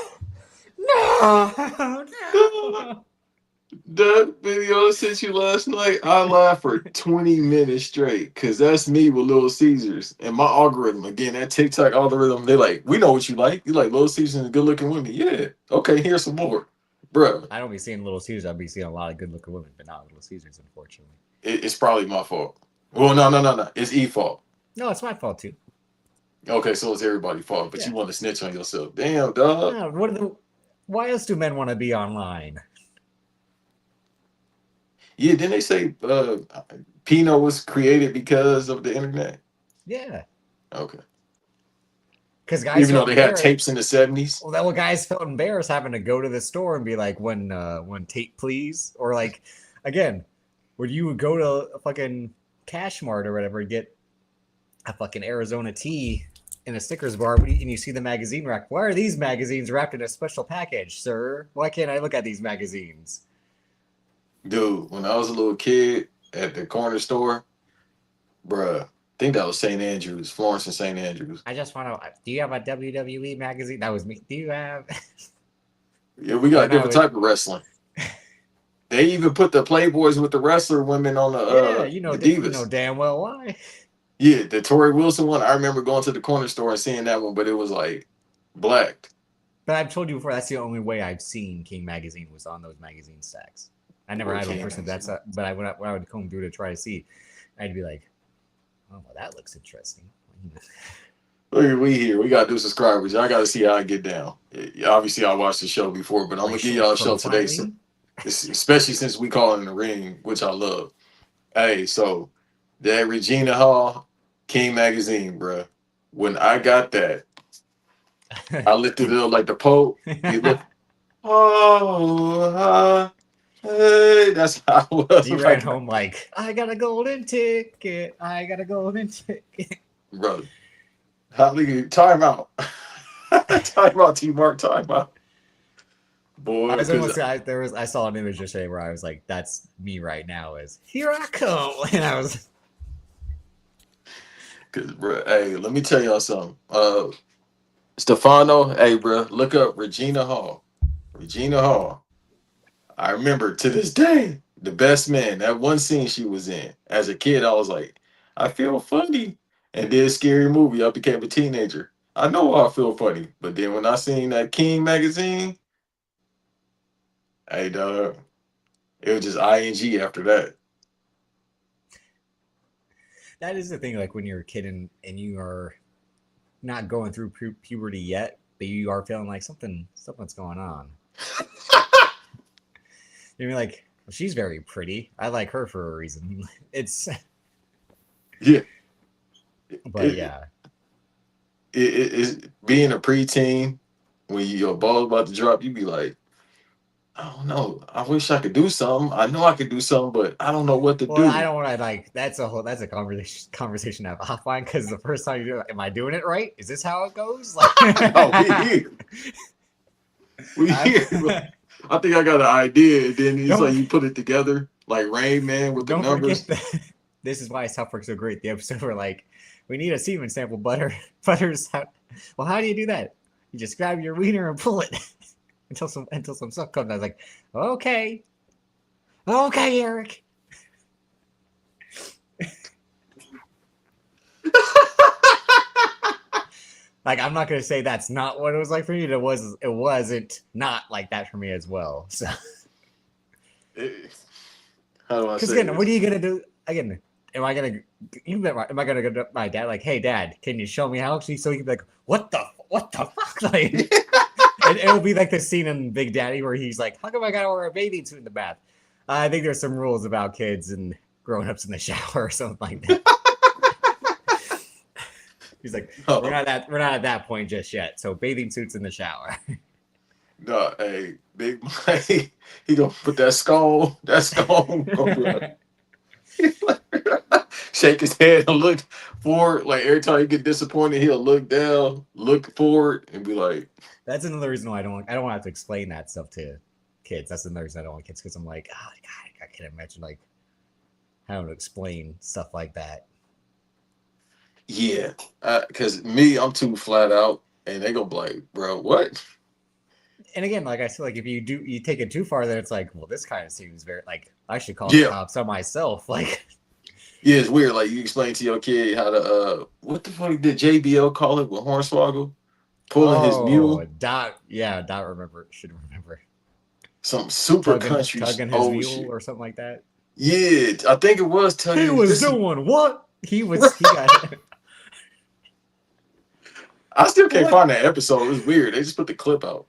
That video I sent you last night, I laughed for 20 minutes straight because that's me with Little Caesars. And my algorithm, again, that TikTok algorithm, they like, we know what you like. You like Little Caesars and good looking women. Yeah. Okay, here's some more. Bruh. I don't be seeing Little Caesars. I'll be seeing a lot of good looking women, but not Little Caesars, unfortunately. It's probably my fault. Well, no. It's E fault. No, it's my fault too. Okay, so it's everybody's fault, but you want to snitch on yourself. Damn, dog. Yeah, why else do men want to be online? Yeah, didn't they say Pinot was created because of the internet? Yeah. Okay. Because guys, even though they had tapes in the 70s. Well, that what guys felt embarrassed having to go to the store and be like, "One tape, please," or like, again, when you would go to a fucking Cash Mart or whatever and get a fucking Arizona tea in a Snickers bar, and you see the magazine rack. Why are these magazines wrapped in a special package, sir? Why can't I look at these magazines? Dude, when I was a little kid at the corner store, bruh, I think that was St. Andrews, Florence and St. Andrews. I just want to. Do you have a WWE magazine? That was me. Do you have? Yeah, we got a different type of wrestling. They even put the Playboys with the wrestler women on the the Divas. You know damn well why. Yeah, the Tori Wilson one. I remember going to the corner store and seeing that one, but it was like blacked. But I've told you before, that's the only way I've seen King Magazine was on those magazine stacks. I never had one person but when I would comb through to try to see, I'd be like, oh, well, that looks interesting. Look at we here. We got new subscribers. Y'all got to see how I get down. Obviously, I watched the show before, but I'm going to give y'all a show today. So, especially since we call it in the ring, which I love. Hey, so that Regina Hall King Magazine, bro. When I got that, I lifted it up like the Pope. Hey, that's how I was. You ran home like, I got a golden ticket. I got a golden ticket. Brother, time out. Time out, T-Mark, time out. Boy, I saw an image yesterday where I was like, that's me right now, is here I come. And I was... Because, bro, hey, let me tell y'all something. Stefano, hey, bro, look up Regina Hall. Regina Hall. I remember to this day, The Best Man, that one scene she was in. As a kid, I was like, I feel funny. And did a scary movie. I became a teenager. I know I feel funny. But then when I seen that King magazine, hey, dog, it was just ING after that. That is the thing, like when you're a kid and you are not going through puberty yet, but you are feeling like something's going on. You're like, well, she's very pretty. I like her for a reason. It's yeah, but yeah, it's being a preteen when your ball's about to drop. You be like, I don't know. I wish I could do something. I know I could do something, but I don't know what to do. I don't want to like. That's a conversation to have offline because the first time you do it, am I doing it right? Is this how it goes? Like, no, we here. We here. I think I got an idea, and then it's like you put it together, like Rain Man with the numbers. This is why South Park's so great. The episode where like we need a semen sample, butters. Well, how do you do that? You just grab your wiener and pull it until some stuff comes. I was like, okay, Eric. Like, I'm not gonna say that's not what it was like for you. It wasn't not like that for me as well. So, how do I say? Because again, what are you gonna do? Again, am I gonna go to my dad like, hey, Dad, can you show me how? So he can be like, what the fuck? Like, and it'll be like the scene in Big Daddy where he's like, how come I gotta wear a bathing suit in the bath? I think there's some rules about kids and grown-ups in the shower or something like that. He's like, Oh, we're not at that point just yet. So bathing suits in the shower. no, hey, Big Mike, he gonna put that skull gonna be like, shake his head and look forward. Like every time he get disappointed, he'll look down, look forward, and be like, That's another reason why I don't want to have to explain that stuff to kids. That's another reason I don't want kids because I'm like, oh God, I can't imagine like having to explain stuff like that. yeah, because me, I'm too flat out, and they go be like, bro, what? And again, like I feel like if you take it too far, then it's like, well, this kind of seems very like I should call the Yeah, cops on myself. Like, yeah, it's weird. Like you explain to your kid how to what the fuck did JBL call it with Hornswoggle pulling his oh, mule, Dot should remember some super country tugging his old mule shit. or something like that. Yeah, I think it was He tugging. was This is doing what? He got I still can't what? find that episode. It was weird. They just put the clip out.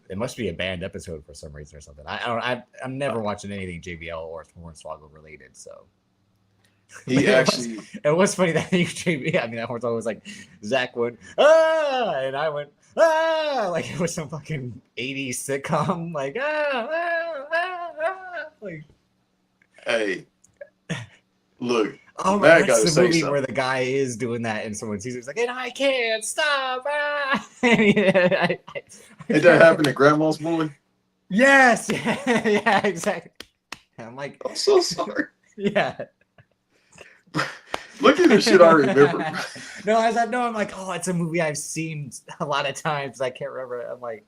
It must be a banned episode for some reason or something. I don't. I'm never watching anything JBL or Hornswoggle related. So, but He actually, it was funny that you JBL. I mean, that Hornswoggle was like Zach went and I went like it was some fucking '80s sitcom. Like like hey, look, oh my, Matt got that's to the say movie where something. the guy is doing that and someone sees it. He's like, and I can't stop. I Ain't that can't happened to Grandma's Boy? Yes, yeah, exactly. I'm like, I'm so sorry. yeah. Look at the shit I remember. No, I said no. I'm like, oh, it's a movie I've seen a lot of times. I can't remember it. I'm like,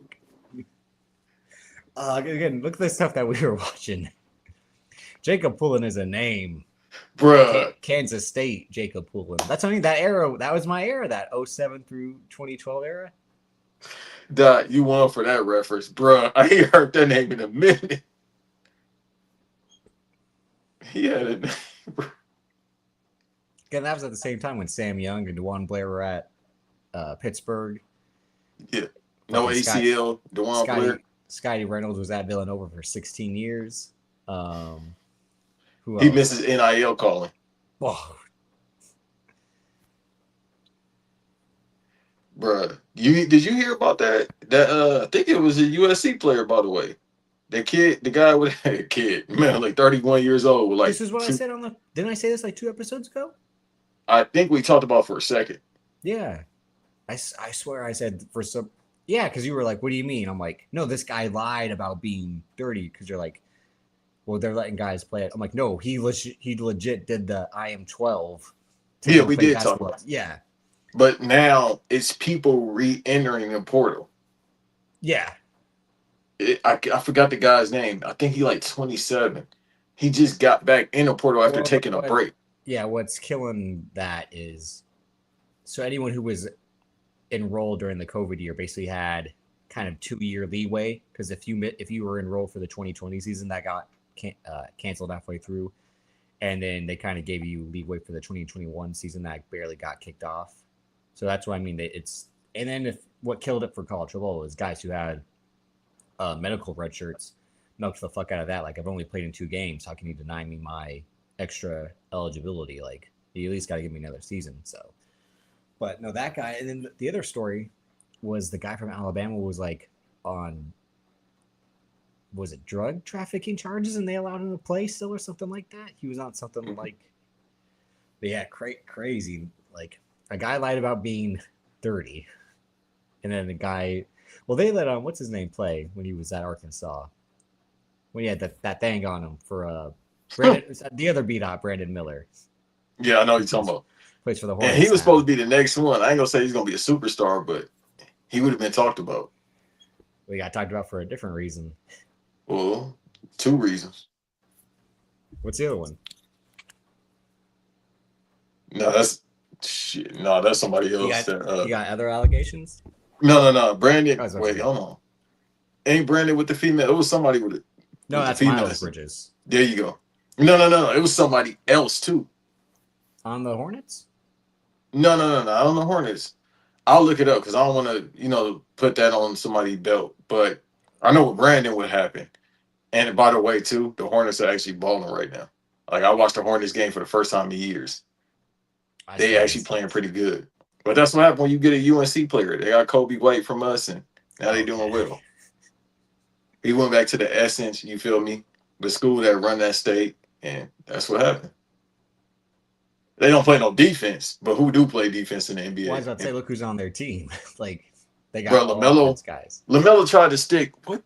again, look at the stuff that we were watching. Jacob Pullen is a name. Bruh. Kansas State, Jacob Pullen. That's only that era. That was my era. That 07 through 2012 era. Dot, you won for that reference, bruh. I ain't heard that name in a minute. He had it. Again, that was at the same time when Sam Young and DeJuan Blair were at Pittsburgh. Yeah. No Fucking ACL, DeJuan Blair. Scotty Reynolds was at Villanova for 16 years. Who He else? misses NIL calling. Oh, Bruh. Did you hear about that? I think it was a USC player, by the way. The guy with a kid, man, like 31 years old. Like this is what I said on the. Didn't I say this like 2 episodes ago? I think we talked about for a second. Yeah, I swear I said for some. Yeah, because you were like, "What do you mean?" I'm like, "No, this guy lied about being 30." Because you're like, "Well, they're letting guys play it." I'm like, "No, he legit did the I am 12." Yeah, we did talk about it. Yeah, But now it's people re-entering the portal. yeah. I forgot the guy's name. I think he like 27. He just got back in the portal after taking a break. Yeah, what's killing that is so anyone who was enrolled during the COVID year basically had kind of 2-year leeway because if you were enrolled for the 2020 season that got canceled halfway through, and then they kind of gave you leeway for the 2021 season that barely got kicked off. So that's what I mean. And then what killed it for college football was guys who had medical red shirts milked the fuck out of that. Like, I've only played in 2 games. How can you deny me my extra eligibility? Like, you at least got to give me another season. So, but no, that guy. And then the other story was the guy from Alabama was like on, was it drug trafficking charges and they allowed him to play still or something like that? He was on something like, yeah, crazy. Like, a guy lied about being 30. And then the guy, well, they let what's his name play when he was at Arkansas. When he had that thing on him for the other beat-out, Brandon Miller. Yeah, I know what you're talking about. Plays for the Hornets. And he was now. supposed to be the next one. I ain't gonna say he's gonna be a superstar, but he would have been talked about. We got talked about for a different reason. Well, 2 reasons. What's the other one? No, that's shit. No, that's somebody else. You got other allegations? No. Brandon. Oh, Wait, hold on. Ain't Brandon with the female? It was somebody with it. No, that's Miles Bridges. There you go. No. It was somebody else too. On the Hornets? No. I don't know Hornets. I'll look it up because I don't want to, put that on somebody's belt. But I know what Brandon would happen. And by the way, too, the Hornets are actually balling right now. Like, I watched the Hornets game for the first time in years. They actually playing pretty good. But that's what happened when you get a UNC player. They got Kobe White from us, and now they doing well. He went back to the essence, you feel me? The school that run that state, and that's what happened. They don't play no defense, but who do play defense in the NBA? Well, I was about to say, look who's on their team. Like, they got Bro, all offense guys. LaMelo tried to stick. What?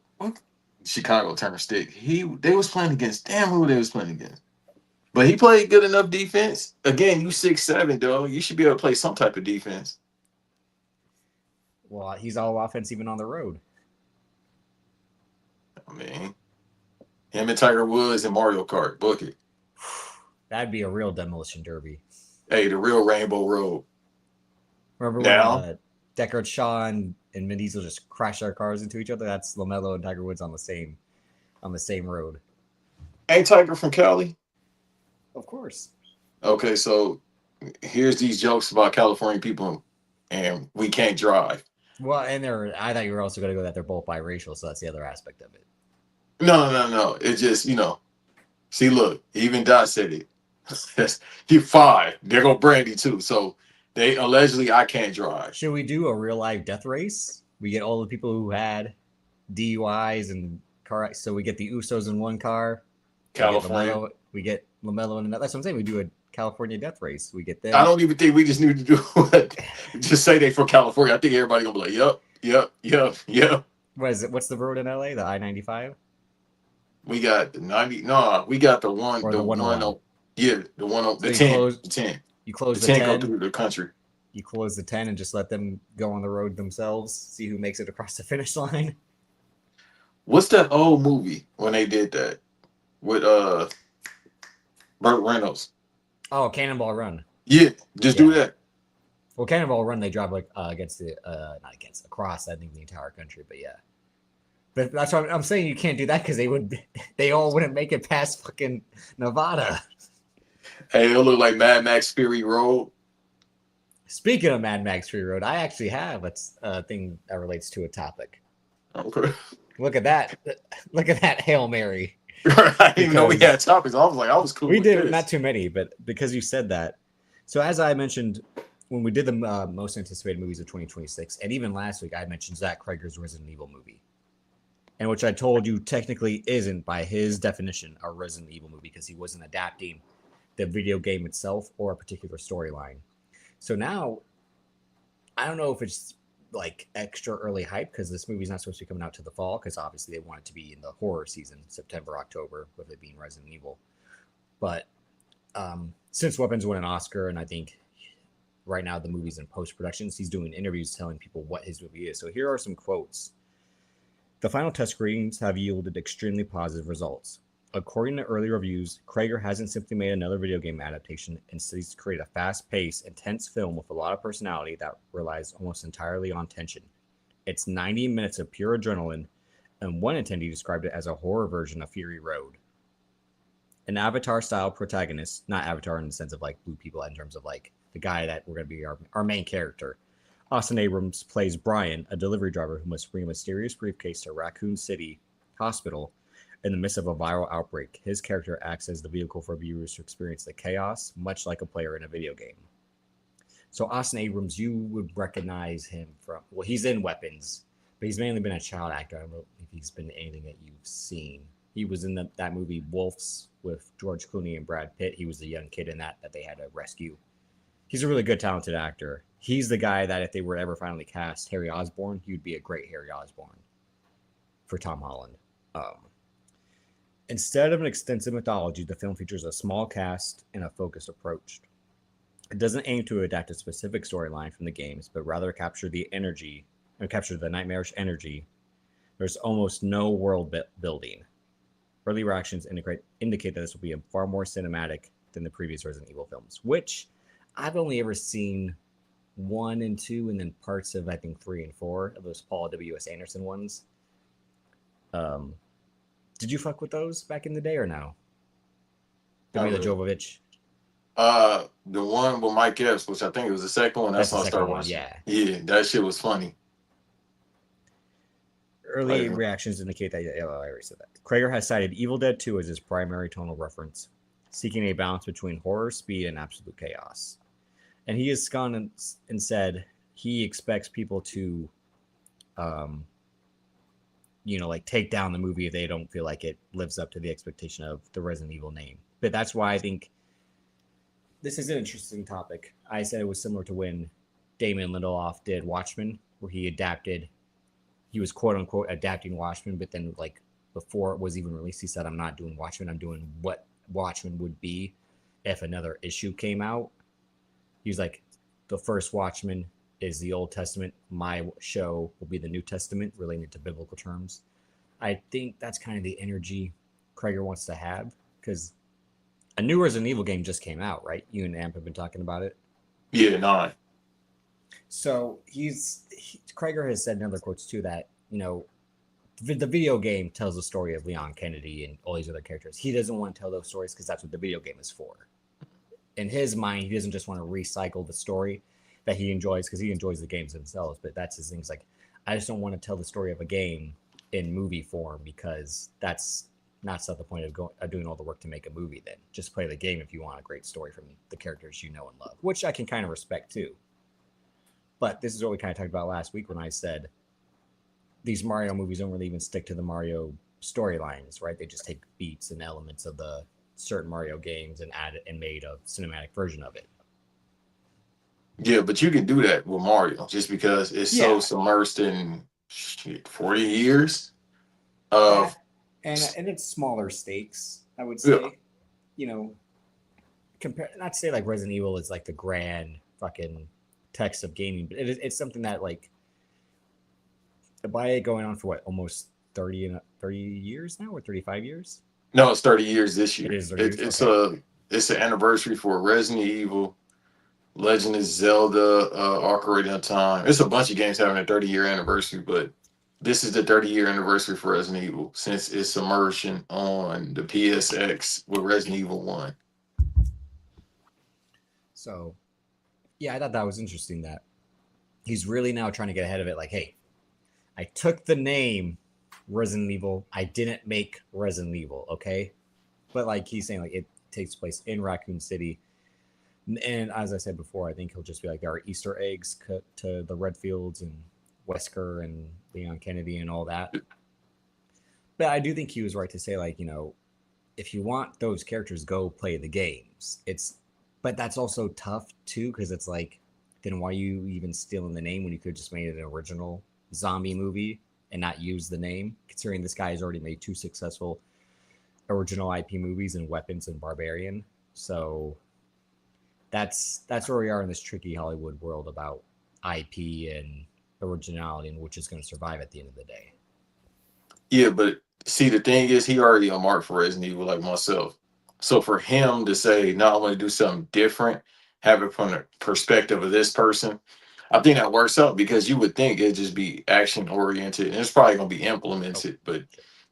Chicago turned stick. They was playing against. Damn, who they was playing against? But he played good enough defense. Again, you 6'7", though. You should be able to play some type of defense. Well, he's all offense even on the road. I mean, him and Tiger Woods and Mario Kart, book it. That'd be a real demolition derby. Hey, the real Rainbow Road. Remember when Deckard Shaw and Vin Diesel just crashed their cars into each other? That's LaMelo and Tiger Woods on the same road. Ain't Tiger from Cali? Of course. Okay, so here's these jokes about California people, and we can't drive. Well, and I thought you were also going to go that they're both biracial, so that's the other aspect of it. No. It's just, see, look, even Dot said it. You're 5. There go Brandy, too. So they allegedly, I can't drive. Should we do a real life death race? We get all the people who had DUIs and car. So we get the Usos in one car. California. We get LaMelo in another. That's what I'm saying. We do a California death race. We get them. I don't even think we just need to do it. Just say they from California. I think everybody gonna be like, yep. What is it? What's the road in LA? The I-95? We got the 90. No, we got the one. Or the 101. The one on the 10. The 10. You close the the 10. 10. Go through the country. You close the 10 and just let them go on the road themselves. See who makes it across the finish line. What's that old movie when they did that with Burt Reynolds? Oh, Cannonball Run. Yeah, do that. Well, Cannonball Run, they drive like across, I think, the entire country, but yeah. But that's what I'm saying. You can't do that because they all wouldn't make it past fucking Nevada. Hey, it'll look like Mad Max Fury Road. Speaking of Mad Max Fury Road, I actually have a thing that relates to a topic. Okay. Look at that. Look at that Hail Mary. I didn't even know we had topics. I was like, I was cool. We did not too many, but because you said that. So as I mentioned, when we did the most anticipated movies of 2026, and even last week, I mentioned Zach Krieger's Resident Evil movie, and which I told you technically isn't, by his definition, a Resident Evil movie because he wasn't adapting the video game itself or a particular storyline. So now, I don't know if it's like extra early hype because this movie's not supposed to be coming out to the fall because obviously they want it to be in the horror season, September, October, with it being Resident Evil. But since Weapons won an Oscar, and I think right now the movie's in post-production, he's doing interviews telling people what his movie is. So here are some quotes. The final test screenings have yielded extremely positive results. According to early reviews, Krieger hasn't simply made another video game adaptation. Instead, he's created a fast-paced, intense film with a lot of personality that relies almost entirely on tension. It's 90 minutes of pure adrenaline, and one attendee described it as a horror version of Fury Road. An Avatar-style protagonist, not Avatar in the sense of like blue people, in terms of like the guy that we're going to be our main character. Austin Abrams plays Brian, a delivery driver who must bring a mysterious briefcase to Raccoon City Hospital in the midst of a viral outbreak. His character acts as the vehicle for viewers to experience the chaos, much like a player in a video game. So Austin Abrams, you would recognize him from, well, he's in Weapons, but he's mainly been a child actor. I don't know if he's been in anything that you've seen. He was in that movie Wolves with George Clooney and Brad Pitt. He was the young kid in that they had to rescue. He's a really good, talented actor. He's the guy that if they were ever finally cast Harry Osborn, he would be a great Harry Osborn for Tom Holland. Instead of an extensive mythology, the film features a small cast and a focused approach. It doesn't aim to adapt a specific storyline from the games, but rather capture the nightmarish energy. There's almost no world building. Early reactions indicate that this will be far more cinematic than the previous Resident Evil films, which I've only ever seen 1 and 2, and then parts of, I think, 3 and 4 of those Paul W.S. Anderson ones. Did you fuck with those back in the day or no? Milla Jovovich. The one with Mike Epps, which I think it was the second one. That's when I started watching. Yeah, that shit was funny. Early reactions indicate that. I already said that. Krieger has cited Evil Dead 2 as his primary tonal reference, seeking a balance between horror, speed, and absolute chaos. And he has gone and said he expects people to, um, like take down the movie if they don't feel like it lives up to the expectation of the Resident Evil name. But that's why I think this is an interesting topic. I said it was similar to when Damon Lindelof did Watchmen, where he was quote unquote adapting Watchmen, but then like before it was even released, he said, "I'm not doing Watchmen. I'm doing what Watchmen would be if another issue came out." He was like, "The first Watchmen is the Old Testament. My show will be the New Testament, related to biblical terms." I think that's kind of the energy Krager wants to have, because a new Resident Evil game just came out, right? You and Amp have been talking about it. Yeah, 9. So Krager has said in other quotes too that, the video game tells the story of Leon Kennedy and all these other characters. He doesn't want to tell those stories because that's what the video game is for. In his mind, he doesn't just want to recycle the story that he enjoys, because he enjoys the games themselves, but that's his thing. It's like, I just don't want to tell the story of a game in movie form, because that's not the point of doing all the work to make a movie. Then just play the game if you want a great story from the characters you know and love, which I can kind of respect too. But this is what we kind of talked about last week when I said these Mario movies don't really even stick to the Mario storylines, right? They just take beats and elements of the certain Mario games and add it and made a cinematic version of it. Yeah, but you can do that with Mario just because it's so Yeah. submersed in 40 years of and it's smaller stakes, I would yeah. say. Compare, not to say like Resident Evil is like the grand fucking text of gaming, but it's something that, like, by it going on for what, almost 30 years now, or 35 years? No, it's 30 years this year. It is 30 years? It's an anniversary for Resident Evil, Legend of Zelda, Ocarina of Time. It's a bunch of games having a 30-year anniversary, but this is the 30-year anniversary for Resident Evil since its immersion on the PSX with Resident Evil 1. So, yeah, I thought that was interesting that he's really now trying to get ahead of it. Like, hey, I took the name Resident Evil. I didn't make Resident Evil, okay? But like he's saying, like, it takes place in Raccoon City. And as I said before, I think he'll just be like, there are Easter eggs cut to the Redfields and Wesker and Leon Kennedy and all that. But I do think he was right to say, like, if you want those characters, go play the games. But that's also tough too, because it's like, then why are you even stealing the name when you could have just made an original zombie movie and not use the name, considering this guy has already made 2 successful original IP movies in Weapons and Barbarian. So that's where we are in this tricky Hollywood world about IP and originality and which is going to survive at the end of the day. Yeah, but see, the thing is, he already a mark for Resident Evil like myself. So for him to say, no, I want to do something different, have it from the perspective of this person, I think that works out, because you would think it'd just be action oriented, and it's probably going to be implemented, but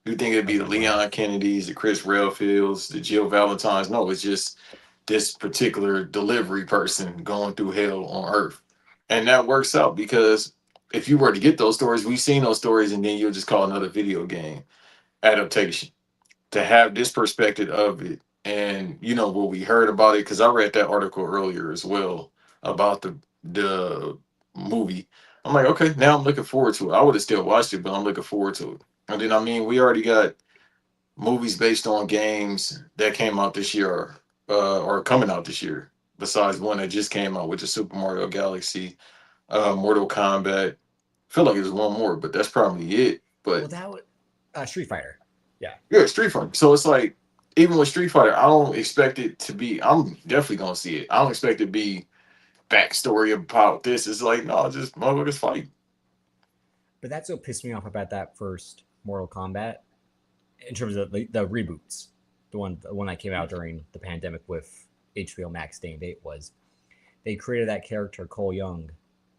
you think it'd be the Leon Kennedys, the Chris Redfields, the Jill Valentines. No, it's just this particular delivery person going through hell on Earth. And that works out, because if you were to get those stories, we've seen those stories, and then you'll just call another video game adaptation. To have this perspective of it, and what we heard about it, because I read that article earlier as well about the movie. I'm like, okay, now I'm looking forward to it. I would have still watched it, but I'm looking forward to it. And then, I mean, we already got movies based on games that came out this year, or coming out this year, besides one that just came out, which is Super Mario Galaxy, Mortal Kombat. I feel like there's one more, but that's probably it. But that was Street Fighter. Yeah, Street Fighter. So it's like, even with Street Fighter, I don't expect it to be. I'm definitely gonna see it. I don't expect it to be backstory about this. It's like, no, just motherfuckers fight. But that's what pissed me off about that first Mortal Kombat, in terms of the reboots. The one that came out during the pandemic with HBO Max Day and Date, was they created that character Cole Young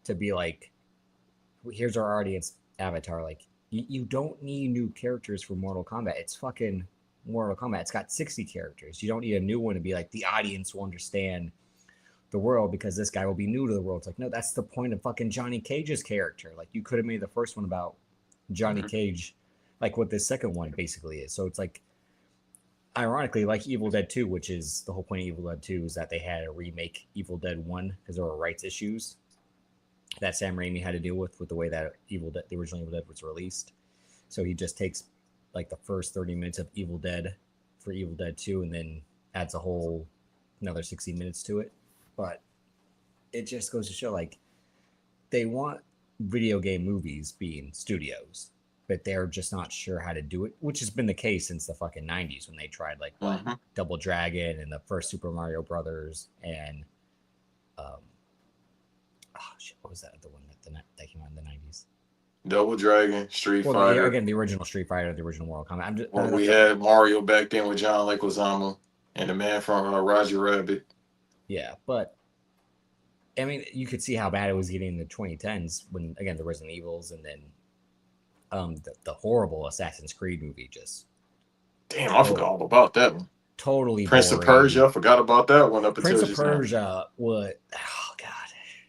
to be like, here's our audience avatar. Like, you don't need new characters for Mortal Kombat. It's fucking Mortal Kombat. It's got 60 characters. You don't need a new one to be like, the audience will understand the world because this guy will be new to the world. It's like, no, that's the point of fucking Johnny Cage's character. Like, you could have made the first one about Johnny Cage, like what this second one basically is. So it's like, ironically, like Evil Dead 2, which is the whole point of Evil Dead 2, is that they had to remake Evil Dead 1 because there were rights issues that Sam Raimi had to deal with the way that the original Evil Dead was released. So he just takes like the first 30 minutes of Evil Dead for Evil Dead 2 and then adds a whole another 60 minutes to it. But it just goes to show like they want video game movies being studios, but they're just not sure how to do it, which has been the case since the fucking 90s when they tried like Double Dragon and the first Super Mario Brothers and what was that, the one that came out in the 90s? Double Dragon, Street Fighter. Again, the original Street Fighter, the original Mortal Kombat. We had Mario back then with John Leguizamo and the man from Roger Rabbit. Yeah, but I mean, you could see how bad it was getting in the 2010s when, again, the Resident Evils and then the horrible Assassin's Creed movie just. Damn, I forgot all about that one. Totally Prince boring. of Persia, I forgot about that one up until Prince of Persia, what? Oh, God.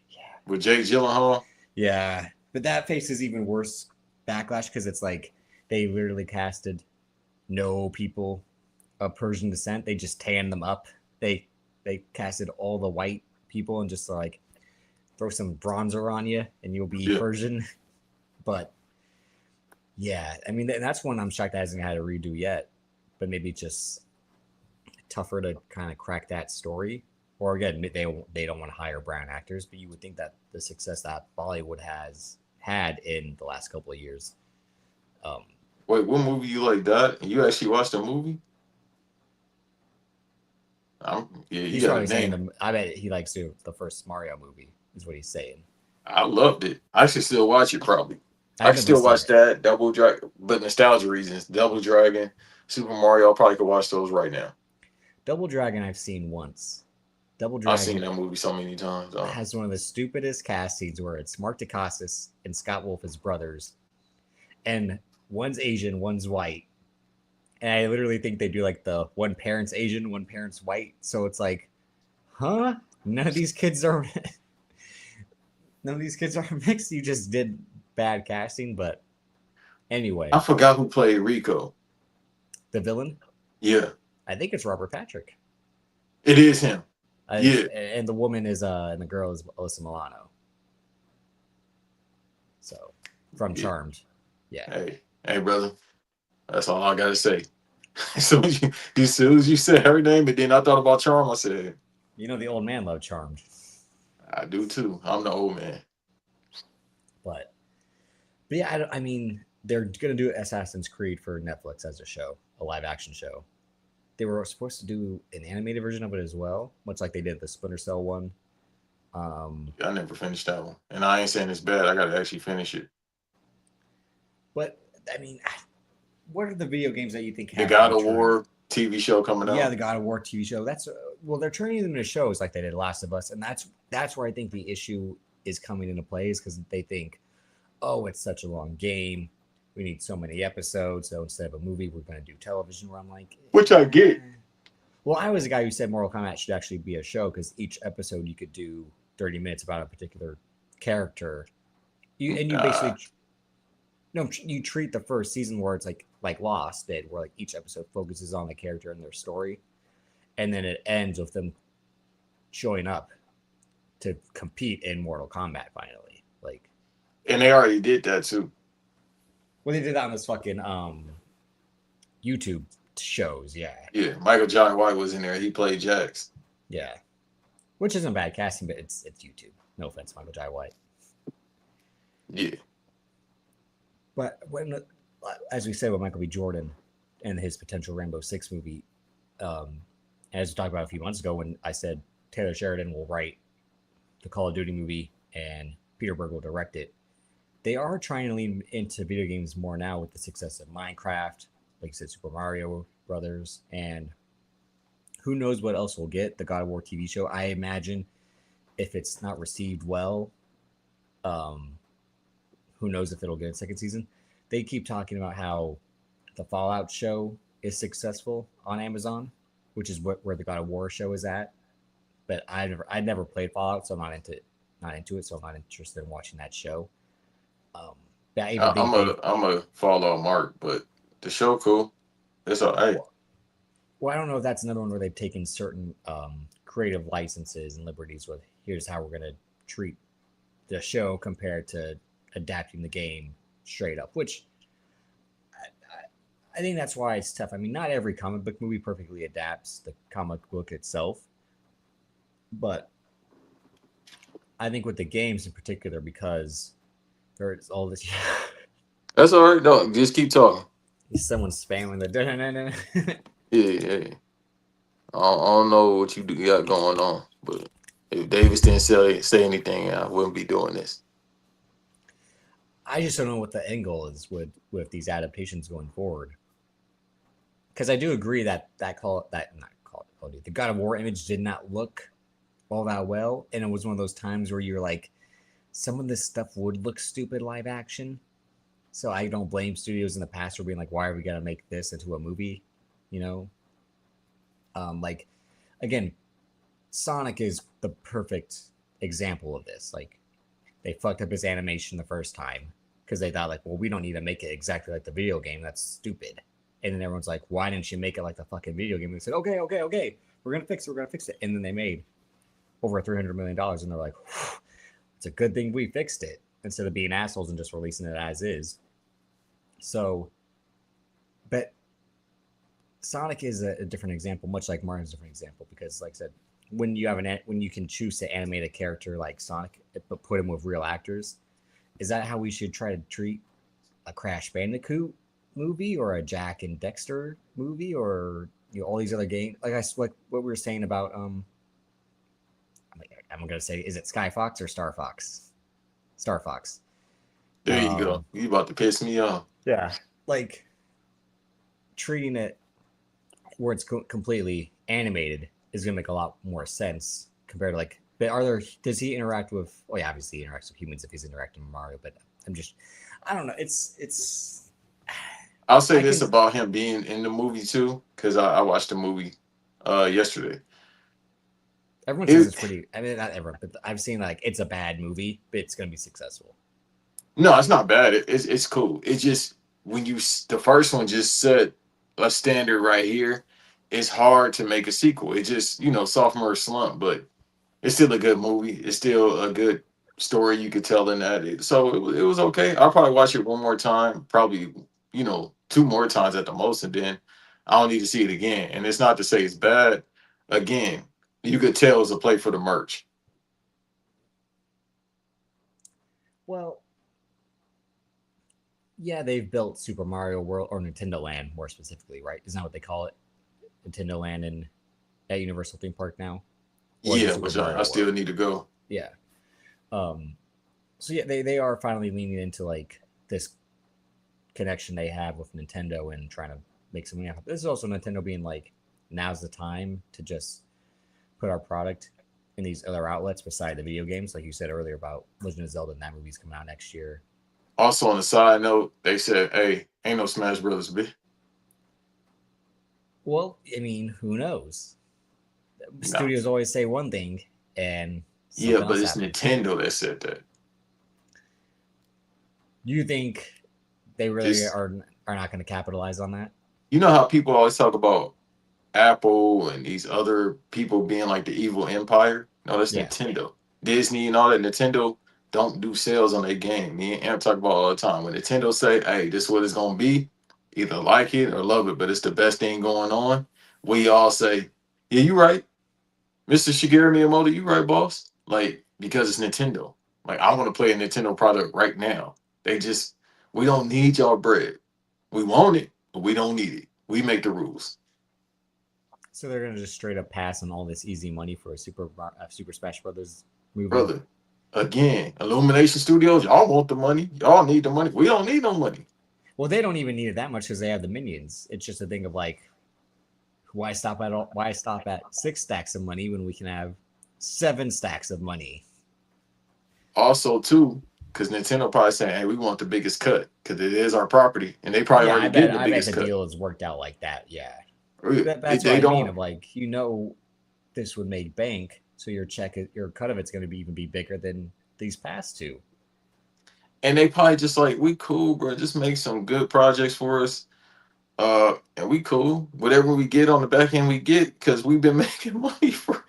Yeah. With Jake Gyllenhaal? Yeah. But that faces even worse backlash because it's like they literally casted no people of Persian descent. They just tanned them up. They casted all the white people and just like throw some bronzer on you and you'll be Persian. But yeah, I mean, that's one I'm shocked that hasn't had a redo yet. But maybe it's just tougher to kind of crack that story. Or again, they don't want to hire brown actors, but you would think that the success that Bollywood has had in the last couple of years. Wait, what movie you like that? You actually watched the movie? He's probably saying I bet he likes the first Mario movie, is what he's saying. I loved it. I should still watch it probably. I can still watch that, Double Dragon, but nostalgia reasons. Double Dragon, Super Mario, I probably could watch those right now. Double Dragon I've seen once. Double Dragon. I've seen that movie so many times. It has one of the stupidest cast scenes where it's Mark Dacascos and Scott Wolf as brothers. And one's Asian, one's white. And I literally think they do like the one parent's Asian, one parent's white. So it's like, huh? None of these kids are mixed. You just did bad casting, but anyway. I forgot who played Rico. The villain? Yeah. I think it's Robert Patrick. It is him. Yeah. And the woman is and the girl is Alyssa Milano. So from Charmed. Yeah. Hey brother. That's all I gotta say. So as soon as you said her name, and then I thought about Charmed, I said, you know, the old man loved Charmed. I do too. I'm the old man. But yeah, I mean, they're gonna do Assassin's Creed for Netflix as a show, a live action show. They were supposed to do an animated version of it as well, much like they did the Splinter Cell one. I never finished that one, and I ain't saying it's bad. I gotta actually finish it. But I mean, what are the video games that you think have the God of War TV show coming out? Yeah, the God of War TV show. That's they're turning them into shows like they did Last of Us, and that's where I think the issue is coming into play, is because they think, oh, it's such a long game. We need so many episodes. So instead of a movie, we're going to do television. Where I'm like, which I get. Well, I was a guy who said Mortal Kombat should actually be a show because each episode you could do 30 minutes about a particular character. You basically you treat the first season where it's like Lost did, where like each episode focuses on the character and their story, and then it ends with them showing up to compete in Mortal Kombat finally. Like, and they already did that too. Well, they did that on this fucking YouTube shows, yeah. Yeah, Michael Jai White was in there. He played Jax. Yeah, which isn't bad casting, but it's YouTube. No offense, Michael Jai White. Yeah. But as we said with Michael B. Jordan and his potential Rainbow Six movie, as we talked about a few months ago when I said Taylor Sheridan will write the Call of Duty movie and Peter Berg will direct it, they are trying to lean into video games more now with the success of Minecraft, like you said, Super Mario Brothers, and who knows what else we'll get, the God of War TV show. I imagine if it's not received well, who knows if it'll get a second season. They keep talking about how the Fallout show is successful on Amazon, which is where the God of War show is at. But I'd never played Fallout, so I'm not into it, so I'm not interested in watching that show. I'm a Fallout mark, but the show cool. It's all right. Well, I don't know if that's another one where they've taken certain creative licenses and liberties with here's how we're going to treat the show compared to adapting the game straight up, which I think that's why it's tough. I mean, not every comic book movie perfectly adapts the comic book itself, but I think with the games in particular, because there's all this. That's all right. No, just keep talking. Someone spamming the. Yeah, yeah. I don't know what you got going on, but if Davis didn't say anything, I wouldn't be doing this. I just don't know what the end goal is with these adaptations going forward. Because I do agree that the God of War image did not look all that well, and it was one of those times where you're like, some of this stuff would look stupid live action. So I don't blame studios in the past for being like, why are we gonna make this into a movie? You know, like again, Sonic is the perfect example of this. Like they fucked up his animation the first time because they thought like, well, we don't need to make it exactly like the video game. That's stupid. And then everyone's like, why didn't you make it like the fucking video game? And they said, okay, we're gonna fix it. And then they made over $300 million, and they're like, it's a good thing we fixed it instead of being assholes and just releasing it as is. So, but Sonic is a different example, much like Mario's a different example, because like I said, when you can choose to animate a character like Sonic but put him with real actors, is that how we should try to treat a Crash Bandicoot movie or a Jack and Dexter movie or all these other games? Like what we were saying about I'm gonna say, is it Sky Fox or Star Fox? Star Fox. There you go. You about to piss me off. Yeah, like treating it where it's completely animated is gonna make a lot more sense compared to like. But does he interact with? Oh yeah, obviously he interacts with humans if he's interacting with Mario. But I don't know. It's. I'll say this about him being in the movie too, because I watched the movie yesterday. Everyone says it's pretty. I mean, not everyone, but I've seen like it's a bad movie, but it's gonna be successful. No, it's not bad. It's cool. It's just when the first one just set a standard right here, it's hard to make a sequel. It just sophomore slump, but it's still a good movie. It's still a good story you could tell in that. So it was okay. I'll probably watch it one more time, probably two more times at the most, and then I don't need to see it again. And it's not to say it's bad. Again, you could tell it's a play for the merch. Well, yeah, they've built Super Mario World or Nintendo Land more specifically, right? Isn't that what they call it? Nintendo Land at Universal Theme Park now. Yeah, which I still need to go. Yeah. So yeah, they are finally leaning into like this connection they have with Nintendo and trying to make some money off. This is also Nintendo being like, now's the time to just put our product in these other outlets beside the video games, like you said earlier about Legend of Zelda, and that movie's coming out next year. Also, on the side note, they said, "Hey, ain't no Smash Brothers, bitch." Well, I mean, who knows? Studios always say one thing, and yeah, but it's Nintendo that said that. Do you think they really are not going to capitalize on that? You know how people always talk about Apple and these other people being like the evil empire? No, that's Nintendo. Disney and all that. Nintendo don't do sales on their game. Me and Amp talk about all the time. When Nintendo say, hey, this is what it's going to be, either like it or love it, but it's the best thing going on, we all say, yeah, you right. Mr. Shigeru Miyamoto, you right, boss. Like, because it's Nintendo. Like, I want to play a Nintendo product right now. We don't need y'all bread. We want it, but we don't need it. We make the rules. So they're gonna just straight up pass on all this easy money for a Super Smash Brothers movie. Brother, again, Illumination Studios, y'all want the money. Y'all need the money. We don't need no money. Well, they don't even need it that much because they have the minions. It's just a thing of like, why stop at 6 stacks of money when we can have 7 stacks of money? Also, too, because Nintendo probably saying, "Hey, we want the biggest cut because it is our property," and they probably already get the biggest cut. I bet the deal is worked out like that. Yeah, that's what I mean. Of like, this would make bank, so your cut of it's going to even be bigger than these past two. And they probably just like, we cool, bro. Just make some good projects for us, and we cool. Whatever we get on the back end, we get because we've been making money for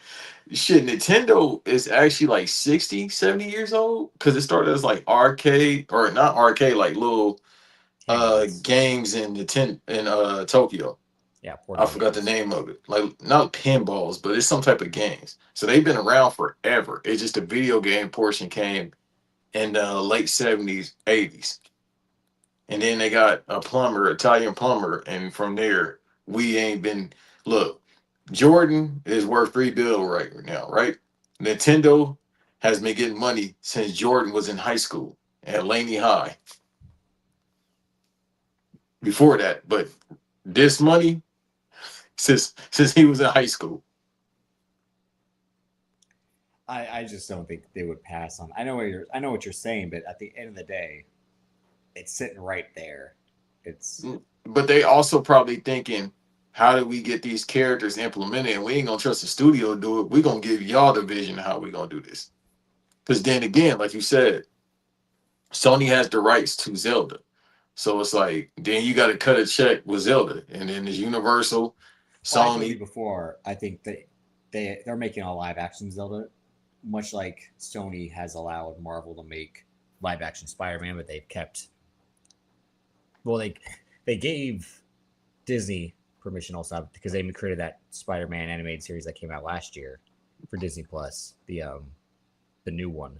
shit. Nintendo is actually like 60, 70 years old because it started as like arcade or not arcade, like little Handhelds. games in Tokyo. Yeah, I portable forgot the games. name of it. Like not pinballs, but it's some type of games. So they've been around forever. It's just the video game portion came in the late 70s, 80s. And then they got a plumber, Italian plumber, and from there we ain't been. Look, Jordan is worth $3 billion right now, right? Nintendo has been getting money since Jordan was in high school at Laney High. Before that, but this money since he was in high school. I just don't think they would pass on. I know what you're saying, but at the end of the day, it's sitting right there. It's But they also probably thinking, how do we get these characters implemented? And we ain't gonna trust the studio to do it. We gonna give y'all the vision of how we gonna do this. Because then again, like you said, Sony has the rights to Zelda. So it's like then you got to cut a check with Zelda, and then there's Universal, well, I told you Sony. before. I think they're making a live action Zelda, much like Sony has allowed Marvel to make live action Spider Man, but they've kept. Well, they gave Disney permission also because they created that Spider Man animated series that came out last year for Disney Plus, the new one,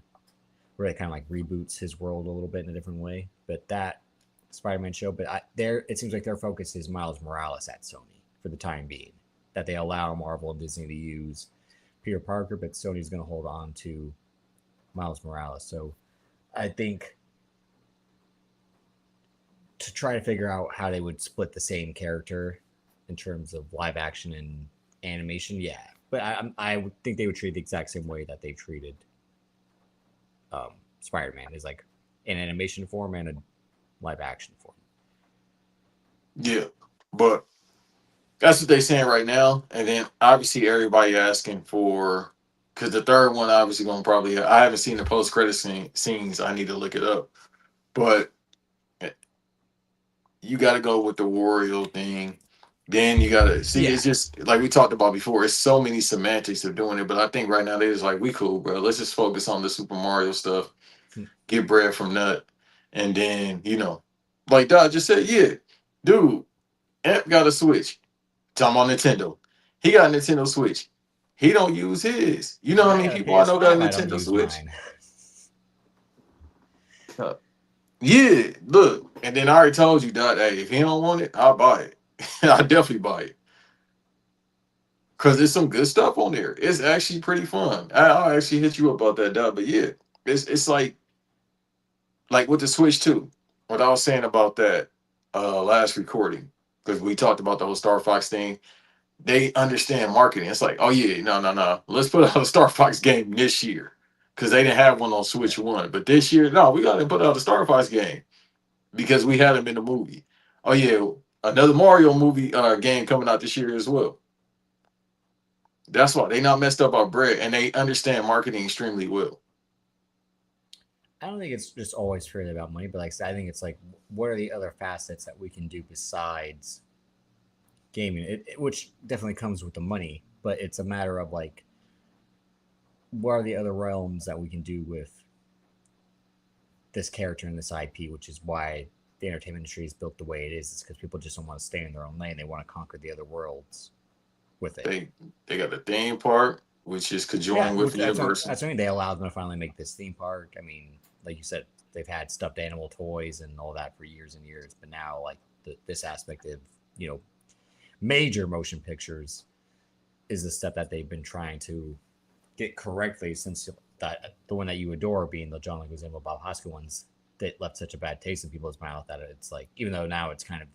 where it kind of like reboots his world a little bit in a different way. But that Spider-Man show, but it seems like their focus is Miles Morales at Sony for the time being. That they allow Marvel and Disney to use Peter Parker, but Sony's going to hold on to Miles Morales. So I think to try to figure out how they would split the same character in terms of live action and animation, yeah. But I would think they would treat it the exact same way that they've treated Spider-Man, is like an animation form and a live action form. Yeah, but that's what they're saying right now. And then obviously everybody asking for because the third one obviously gonna probably. I haven't seen the post credit scenes. I need to look it up, but you got to go with the Wario thing. Then you got to see. Yeah. It's just like we talked about before. It's so many semantics of doing it, but I think right now they're just like, we cool, bro. Let's just focus on the Super Mario stuff. Get bread from Nut, and then like Dad just said, yeah, dude, Amp got a Switch. Talking about Nintendo, he got a Nintendo Switch. He don't use his. You know how I many got a people I know got a PS5. I don't Nintendo use Switch? mine. Yeah, look, and then I already told you, Dad. Hey, if he don't want it, I'll buy it. I'll definitely buy it. Cause there's some good stuff on there. It's actually pretty fun. I'll actually hit you up about that, Dad. But yeah, it's like with the Switch too. What I was saying about that last recording, because we talked about the whole Star Fox thing. They understand marketing. It's like, oh yeah, no. Let's put out a Star Fox game this year. Because they didn't have one on Switch One. But this year, no, we gotta put out a Star Fox game. Because we had them in the movie. Oh yeah, another Mario movie game coming out this year as well. That's why they not messed up our bread and they understand marketing extremely well. I don't think it's just always purely about money, but like I said, I think it's like, what are the other facets that we can do besides gaming? Which definitely comes with the money, but it's a matter of like, what are the other realms that we can do with this character and this IP, which is why the entertainment industry is built the way it is. It's because people just don't want to stay in their own lane. They want to conquer the other worlds with it. They got the theme park, which is conjoined with Universal. That's what I mean. They allowed them to finally make this theme park. I mean, like you said, they've had stuffed animal toys and all that for years and years, but now like this aspect of major motion pictures is the step that they've been trying to get correctly since that the one that you adore being the John Leguizamo, Bob Hoskins ones that left such a bad taste in people's mouth that it's like, even though now it's kind of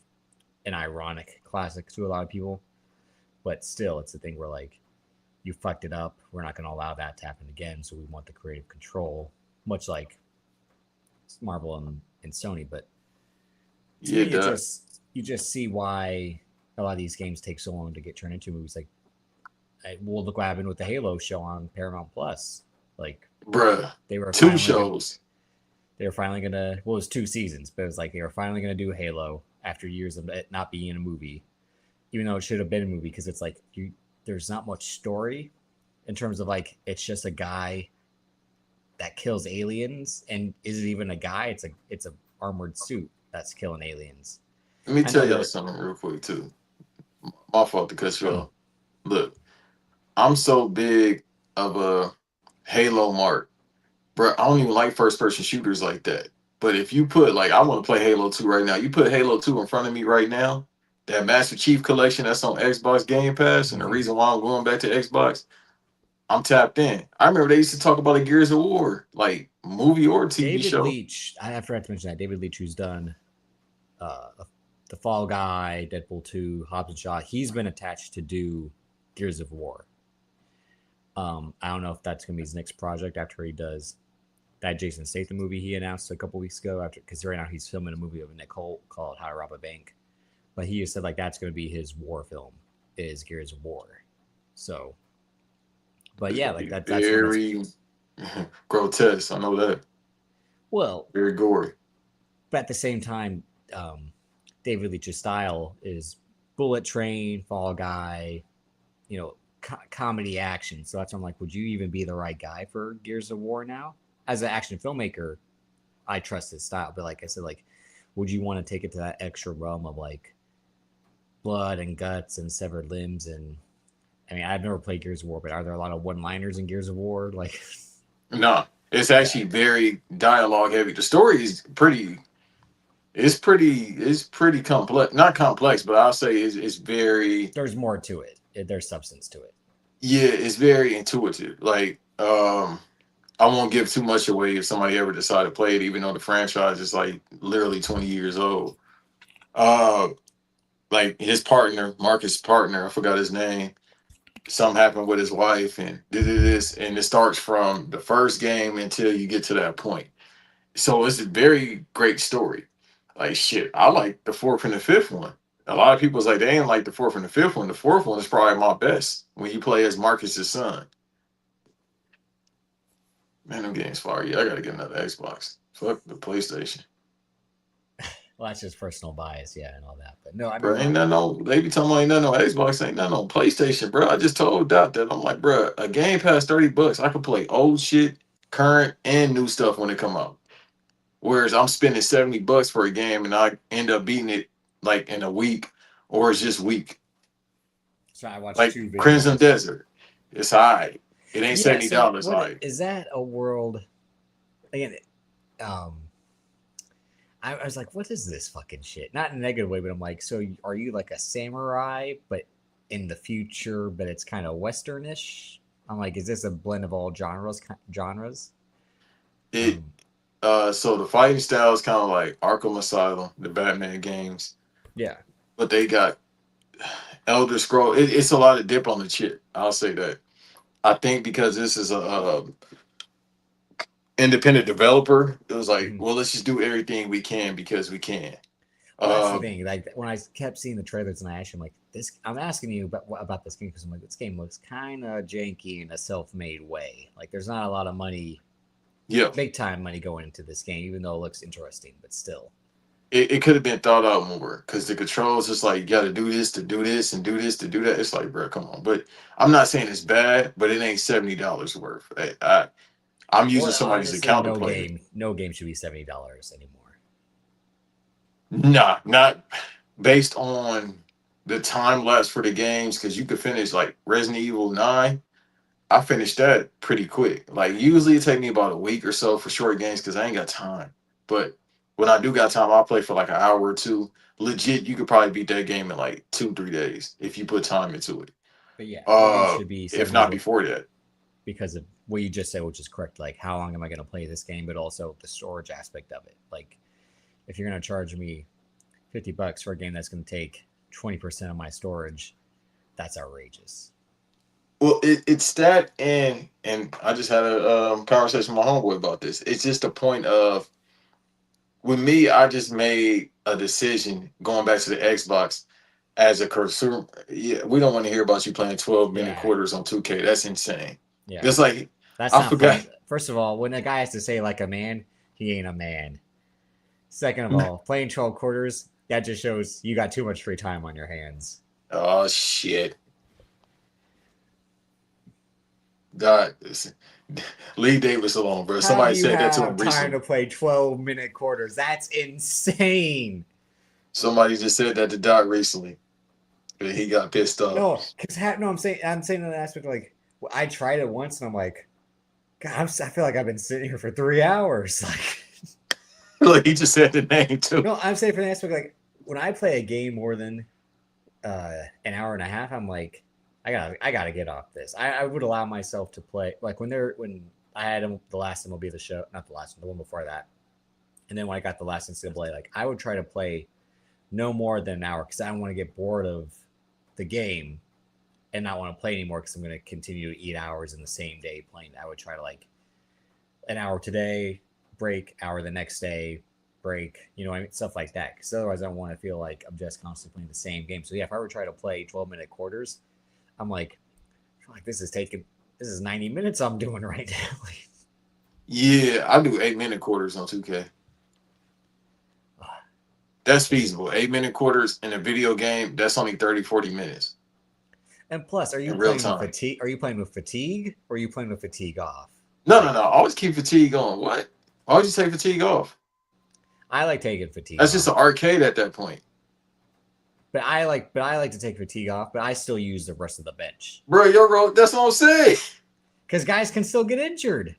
an ironic classic to a lot of people, but still it's a thing where like, you fucked it up. We're not going to allow that to happen again. So we want the creative control, much like Marvel and Sony. But to me, you just see why a lot of these games take so long to get turned into movies. Like, well, look what happened with the Halo show on Paramount Plus. Like, bruh, they were two shows. They were finally gonna. Well, it was 2 seasons, but it was like they were finally gonna do Halo after years of it not being in a movie. even though it should have been a movie, because it's like there's not much story in terms of like it's just a guy that kills aliens, and is it even a guy? It's a armored suit that's killing aliens. Let me I tell know y'all that. something real quick too. My fault to cut you Hmm. off. Look, I'm so big of a Halo mark, bro. I don't even like first person shooters like that. But if you put like, I want to play Halo 2 right now. You put Halo 2 in front of me right now. That Master Chief collection that's on Xbox Game Pass, and the reason why I'm going back to Xbox, I'm tapped in. I remember they used to talk about a Gears of War, like movie or TV David show. Leitch, I forgot to mention that David Leitch, who's done uh, the Fall Guy, Deadpool 2, Hobbs and Shaw, he's been attached to do Gears of War. I don't know if that's gonna be his next project after he does that Jason Statham movie he announced a couple weeks ago. After, because right now he's filming a movie with Nicole called How to Rob a Bank, but he said like that's gonna be his war film, is Gears of War. So, but It's yeah, gonna like be that's when it's, very grotesque. I know that. well, Very gory. but at the same time, um, David Leitch's style is Bullet Train, Fall Guy, comedy action. So that's why I'm like, would you even be the right guy for Gears of War now? As an action filmmaker, I trust his style, but like I said, like, would you want to take it to that extra realm of like blood and guts and severed limbs? And I mean, I've never played Gears of War, but are there a lot of one-liners in Gears of War? Like, No, it's yeah, actually very dialogue heavy. The story is pretty. It's pretty complex. Not complex, but I'll say it's very. there's more to it. There's substance to it. Yeah, it's very intuitive. Like, I won't give too much away if somebody ever decide to play it, even though the franchise is like literally 20 years old. Uh, like his partner, Marcus' partner, I forgot his name. Something happened with his wife, and did this, and it starts from the first game until you get to that point. So it's a very great story. Like shit, I like the fourth and the fifth one. A lot of people's like they ain't like the fourth and the fifth one. The fourth one is probably my best when you play as Marcus's son. Man, them games fire. Yeah, I gotta get another Xbox. Fuck the PlayStation. Well, that's just personal bias, yeah, and all that. But no, I Bro, mean, ain't nothing on. They be talking about ain't nothing on Xbox, ain't nothing on PlayStation, bro. I just told Dot that I'm like, bro, a Game Pass $30. I can play old shit, current, and new stuff when it come out. Whereas I'm spending $70 for a game and I end up beating it like in a week, or it's just weak. so I watched Like two Crimson videos. Desert, it's high. It ain't Yeah, so $70 what high. is that a world again? Um, I was like, what is this fucking shit? Not in a negative way, but I'm like, so are you like a samurai, but in the future, but it's kind of westernish? I'm like, is this a blend of all genres? It Um, so the fighting style is kind of like Arkham Asylum, the Batman games, yeah, but they got Elder Scroll. It's a lot of dip on the chip. I'll say that. I think because this is a independent developer, it was like, mhm. well, let's just do everything we can because we can. Well, that's the Uh, thing. Like when I kept seeing the trailers, and I asked him like, this. I'm asking you about this game because I'm like, this game looks kind of janky in a self-made way. Like, there's not a lot of money, yeah, big time money going into this game, even though it looks interesting, but still. it could have been thought out more because the controls just like you got to do this to do this and do this to do that. It's like, bro, come on. But I'm not saying it's bad, but it ain't $70 worth. I'm using Well, somebody's honestly, account to play it. no game should be $70 anymore. Nah, not based on the time lapse for the games because you could finish like Resident Evil 9. I finished that pretty quick. Like usually it take me about a week or so for short games because I ain't got time. But when I do got time, I'll play for like an hour or two. Legit, you could probably beat that game in like 2 3 days if you put time into it. But yeah, no game should be If 70 not before that. because of what you just said, which is correct. Like, how long am I going to play this game? But also the storage aspect of it. Like, if you're going to charge me $50 for a game that's going to take 20% of my storage, that's outrageous. Well, it's that and I just had a conversation with my homeboy about this. It's just a point of with me, I just made a decision going back to the Xbox as a consumer. Yeah, we don't want to hear about you playing 12-minute Yeah, quarters on 2K. That's insane. yeah. It's like That's I not forgot. playing. First of all, when a guy has to say like a man, he ain't a man. Second of all, playing 12 quarters, that just shows you got too much free time on your hands. Oh shit. God, leave Davis alone, bro. How do Somebody you said that to him have time to recently. play 12-minute quarters? That's insane. Somebody just said that to Doc recently. And he got pissed off. No, because no, I'm saying in the aspect of, like, I tried it once and I'm like, God, I feel like I've been sitting here for 3 hours. Like, Look, he just said the name too. no, I'm saying for the aspect, like, when I play a game more than an hour and a half, I'm like, I gotta get off this. I would allow myself to play, like, when I had the last MLB the show, not the last one, the one before that, and then when I got the last NCAA, like, I would try to play no more than an hour because I don't want to get bored of the game and not want to play anymore because I'm going to continue to eat hours in the same day playing. I would try to, like, an hour today, break, hour the next day, break, I mean, stuff like that. Because otherwise, I don't want to feel like I'm just constantly playing the same game. So yeah, if I were to try to play 12-minute quarters, I'm like, I feel like this is 90 minutes I'm doing right now. Yeah, I do 8-minute quarters on 2K. That's feasible. 8-minute quarters in a video game, that's only 30, 40 minutes. And plus, are you In real playing with time. fatigue? Are you playing with fatigue, or are you playing with fatigue off? No. Always keep fatigue on. What? Why would you take fatigue off? I like taking fatigue That's off. just an arcade at that point. But I like to take fatigue off, but I still use the rest of the bench. Bro, that's what I'm saying. Because guys can still get injured.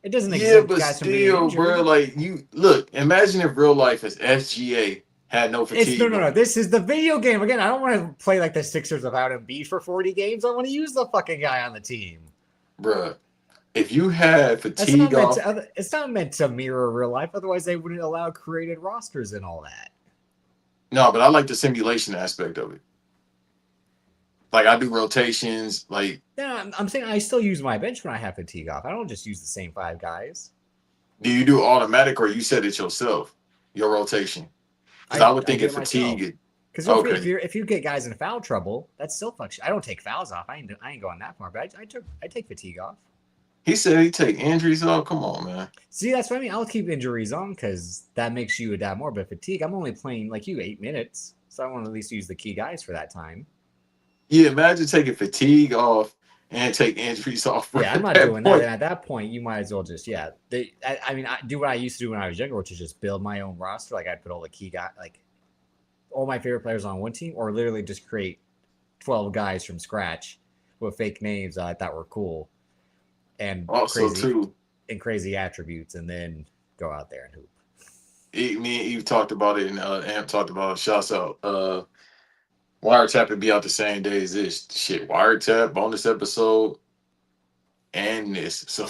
It doesn't Yeah, exempt but guys from being still, injured. bro, like, you look, imagine if real life as SGA had no fatigue. No. This is the video game. Again, I don't want to play like the Sixers without Embiid for 40 games. I want to use the fucking guy on the team. Bro, if you had fatigue off. It's not meant to mirror real life. Otherwise, they wouldn't allow created rosters and all that. No, but I like the simulation aspect of it. Like, I do rotations. Like, Yeah, I'm saying I still use my bench when I have fatigue off. I don't just use the same 5 guys. do you do automatic or you set it yourself? Your rotation? Because I would think if fatigue. Because Okay. if you get guys in foul trouble, that's still functional. I don't take fouls off. I ain't going that far, but I take fatigue off. He said he take injuries off. Come on, man. See, that's what I mean. I'll keep injuries on because that makes you adapt more. But fatigue, I'm only playing like you 8 minutes, so I want to at least use the key guys for that time. Yeah, imagine taking fatigue off and take injuries off. Yeah, I'm not doing that. And at that point, you might as well just I do what I used to do when I was younger, which is just build my own roster. Like I'd put all the key guys, like all my favorite players on one team, or literally just create 12 guys from scratch with fake names that I thought were cool and Also, too, crazy attributes, and then go out there and hoop. Me and Eve talked about it, and Amp talked about it. Shouts out. Wiretap would be out the same day as this. Shit, Wiretap, bonus episode, and this. So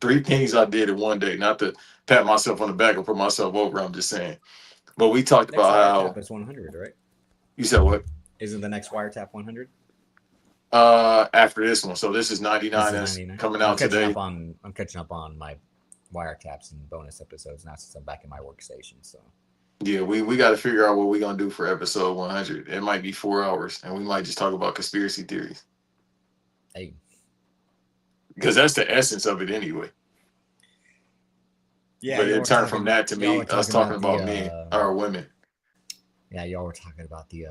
3 things I did in one day. Not to pat myself on the back or put myself over. I'm just saying. But we talked Next about Wiretap how is 100, right? You said what? Isn't the next Wiretap 100? After this one. So this is 99. That's coming out today. I'm catching up on my wiretaps and bonus episodes now since I'm back in my workstation. So yeah, we got to figure out what we're gonna do for episode 100. It might be 4 hours, and we might just talk about conspiracy theories. Hey, because that's the essence of it anyway. Yeah, but it turned from that to me us talking about men or women. Yeah, y'all were talking about the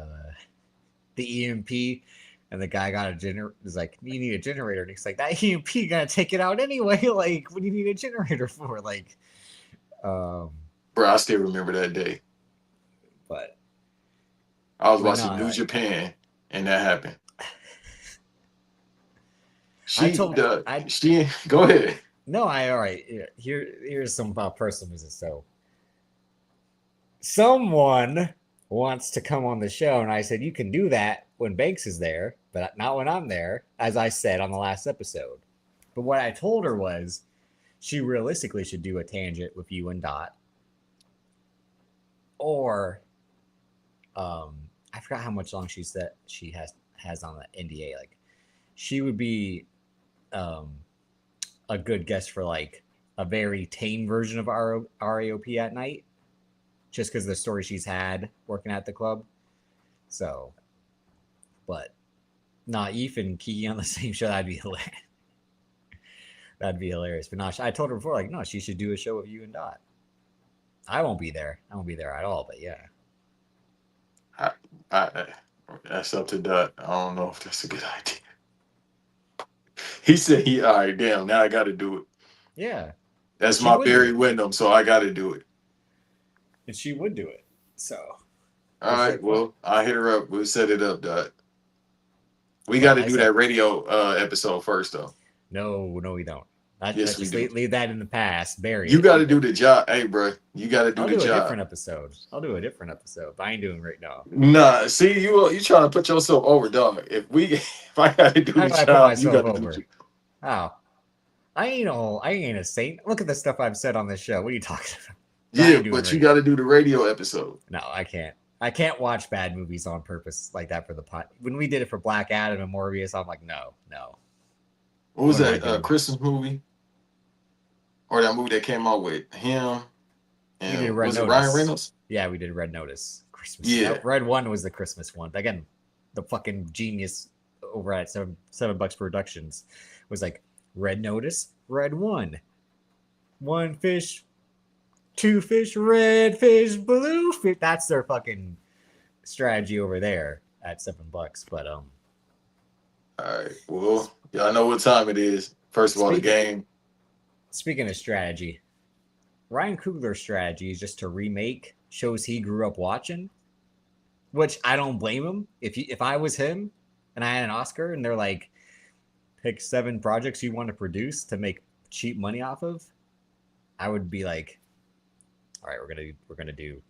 EMP, and the guy got a generator. Is like, you need a generator, and he's like, that EMP gonna take it out anyway. Like, what do you need a generator for? Like, bro, I still remember that day. But I was watching New Japan, and that happened. She go ahead. No, all right. Here's some personal business. So, someone wants to come on the show, and I said you can do that when Banks is there, but not when I'm there, as I said on the last episode. But what I told her was, she realistically should do a tangent with you and Dot, or, I forgot how much long she said she has on the NDA. Like, she would be, a good guess for like a very tame version of RAOP at night, just because of the story she's had working at the club. So, but not Eve and Kiki on the same show. That'd be hilarious. That'd be hilarious. But no, I told her before, like, no, she should do a show with you and Dot. I won't be there. I won't be there at all. But yeah, That's up to Dot. I don't know if that's a good idea. He said he all right, damn, now I gotta do it. Yeah, and That's she my would do Barry it, Windham, so I gotta do it. and she would do it. So All it's right, like fun. well, I hit her up. We'll set it up, Dot. We But gotta like I do said, that radio episode first though. no, we don't. I Yes, we just do. leave that in the past. Bury You it. gotta do the job. Hey, bro, you gotta do I'll the do a job. different episode. I'll do a different episode. But I ain't doing right now. Nah, see, you trying to put yourself over, dog. If I gotta do How the do I put job, you myself gotta do. over? Oh, I ain't a saint. Look at the stuff I've said on this show. What are you talking about? But I Yeah, ain't doing but you radio. gotta do the radio episode. No, I can't. I can't watch bad movies on purpose like that for the pot. When we did it for Black Adam and Morbius, I'm like, no. What was What am I that doing? Christmas movie or that movie that came out with him We did and Red was it Ryan Notice. Reynolds? Yeah, we did Red Notice. Christmas. Yeah, No, Red One was the Christmas one. Again, the fucking genius over at $7 Productions was like Red Notice, Red One, one fish, two fish, red fish, blue fish. That's their fucking strategy over there at $7. But all right. Well, y'all know what time it is. First of all, the speaking game. speaking of strategy, Ryan Coogler's strategy is just to remake shows he grew up watching, which I don't blame him. If I was him and I had an Oscar and they're like, pick 7 projects you want to produce to make cheap money off of, I would be like, all right, we're gonna do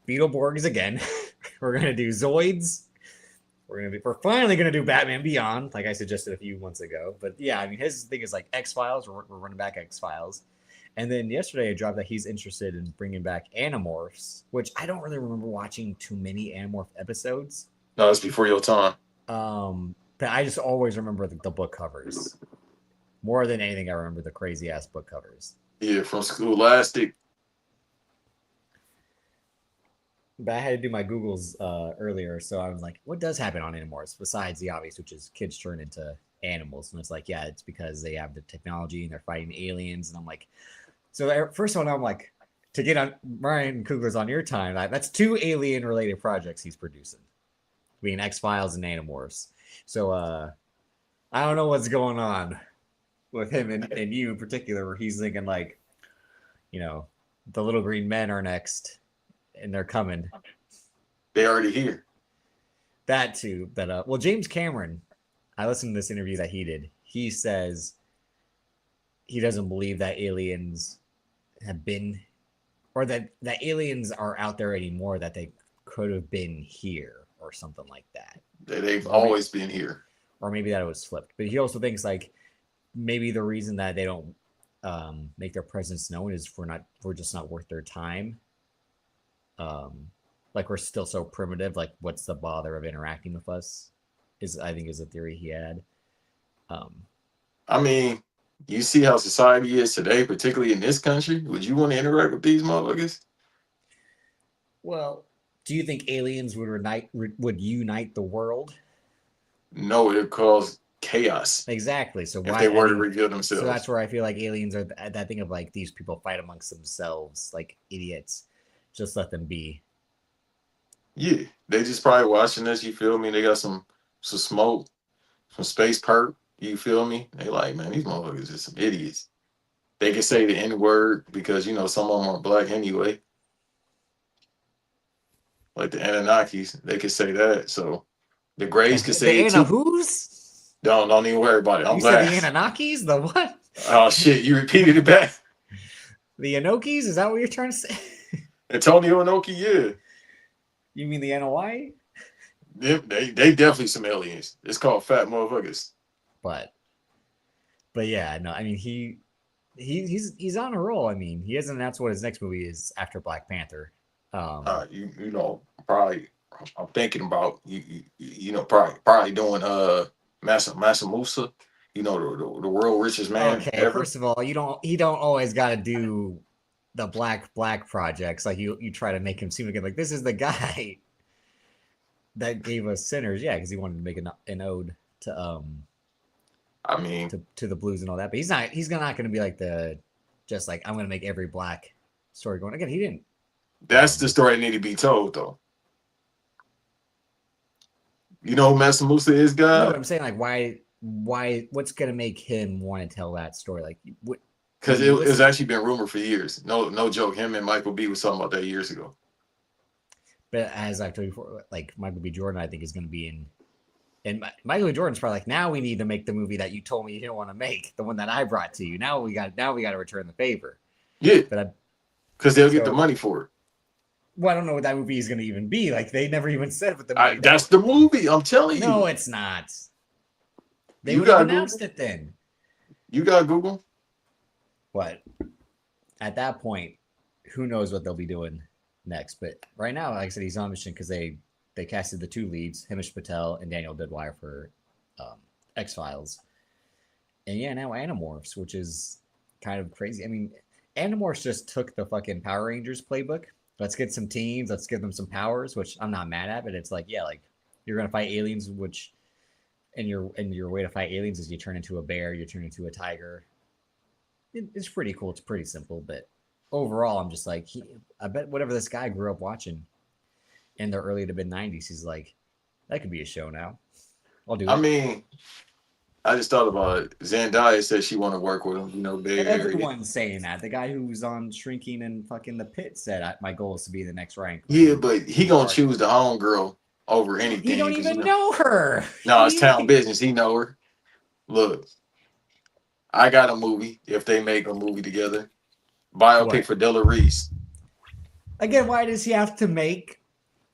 Beetleborgs again. We're gonna do Zoids. We're finally gonna do Batman Beyond, like I suggested a few months ago. But yeah, I mean, his thing is like X Files. We're running back X Files. And then yesterday, I dropped that he's interested in bringing back Animorphs, which I don't really remember watching too many Animorph episodes. No, it's before your time. But I just always remember the book covers more than anything. I remember the crazy ass book covers. Yeah, from Scholastic. But I had to do my Googles earlier, so I was like, what does happen on Animorphs besides the obvious, which is kids turn into animals? And it's like, yeah, it's because they have the technology and they're fighting aliens. And I'm like, so first one, I'm like, to get on Ryan Coogler's on your time, that's 2 alien related projects he's producing, being X Files and Animorphs. So I don't know what's going on with him and you in particular, where he's thinking like, the little green men are next and they're coming. They already here. That too. But well, James Cameron, I listened to this interview that he did. He says he doesn't believe that aliens have been, or that aliens are out there anymore, that they could have been here or something like that. They've always been here. Or maybe that it was flipped. But he also thinks like maybe the reason that they don't make their presence known is we're just not worth their time. Like we're still so primitive. Like what's the bother of interacting with us? I think is a theory he had. I mean, you see how society is today, particularly in this country. Would you want to interact with these motherfuckers? Well, do you think aliens would unite the world? No, it would cause chaos. Exactly. So if they were to reveal themselves. So that's where I feel like aliens are that thing of like these people fight amongst themselves like idiots. Just let them be. Yeah, they just probably watching us. You feel me? They got some smoke, some space perk. You feel me? They like, man, these motherfuckers are some idiots. They can say the N word because some of them are black anyway. Like the Anunnakis, they could say that. So the Greys could say it too. The who's? Don't even worry about it. I'm glad. You said the Anunnakis? The what? Oh shit! You repeated it back. The Anokis? Is that what you're trying to say? Antonio Inoki, yeah. You mean the NOI? They definitely some aliens. It's called fat motherfuckers. But yeah, no, I mean he's on a roll. I mean, he hasn't announced what his next movie is after Black Panther. Probably I'm thinking about probably doing Massa Musa, the world richest man ever. First of all, you don't always got to do the black projects. Like you try to make him seem like this is the guy that gave us Sinners. Yeah, because he wanted to make an ode to to the blues and all that. But he's not going to be like I'm going to make every black story going. Again, he didn't. That's the story that need to be told though. You know who Mansa Musa is, No, God? but I'm saying like what's gonna make him want to tell that story? Like what? Because it's actually been rumored for years. No joke. Him and Michael B was talking about that years ago. But as I've told you before, like Michael B. Jordan, I think is going to be in. And Michael B. Jordan's probably like, now we need to make the movie that you told me you didn't want to make, the one that I brought to you. Now we got to return the favor. Yeah, But because they'll get the money for it. Well, I don't know what that movie is going to even be. Like they never even said what the movie. That's the movie. I'm telling you. No, it's not. They You would have got announced Google? it then. You got Google? But at that point, who knows what they'll be doing next? But right now, like I said, he's on a mission because they casted the two leads, Himesh Patel and Daniel Deadwire for X-Files. And yeah, now Animorphs, which is kind of crazy. I mean, Animorphs just took the fucking Power Rangers playbook. Let's get some teams. Let's give them some powers, which I'm not mad at. But it's like, yeah, like you're gonna fight aliens, which and your way to fight aliens is you turn into a bear, you turn into a tiger. It's pretty cool. It's pretty simple, but overall, I'm just like, I bet whatever this guy grew up watching in the early to mid '90s, he's like, that could be a show now. I'll do it. I mean, I just thought about it. Zendaya said she want to work with him. You know, Bay Area. Everyone's saying that. The guy who was on Shrinking and fucking The Pit said, my goal is to be the next Ryan. Yeah, but he gonna choose the homegirl over anything. He don't even know her. No, it's town business. He know her. Look, I got a movie. If they make a movie together, biopic for Della Reese. Again, why does he have to make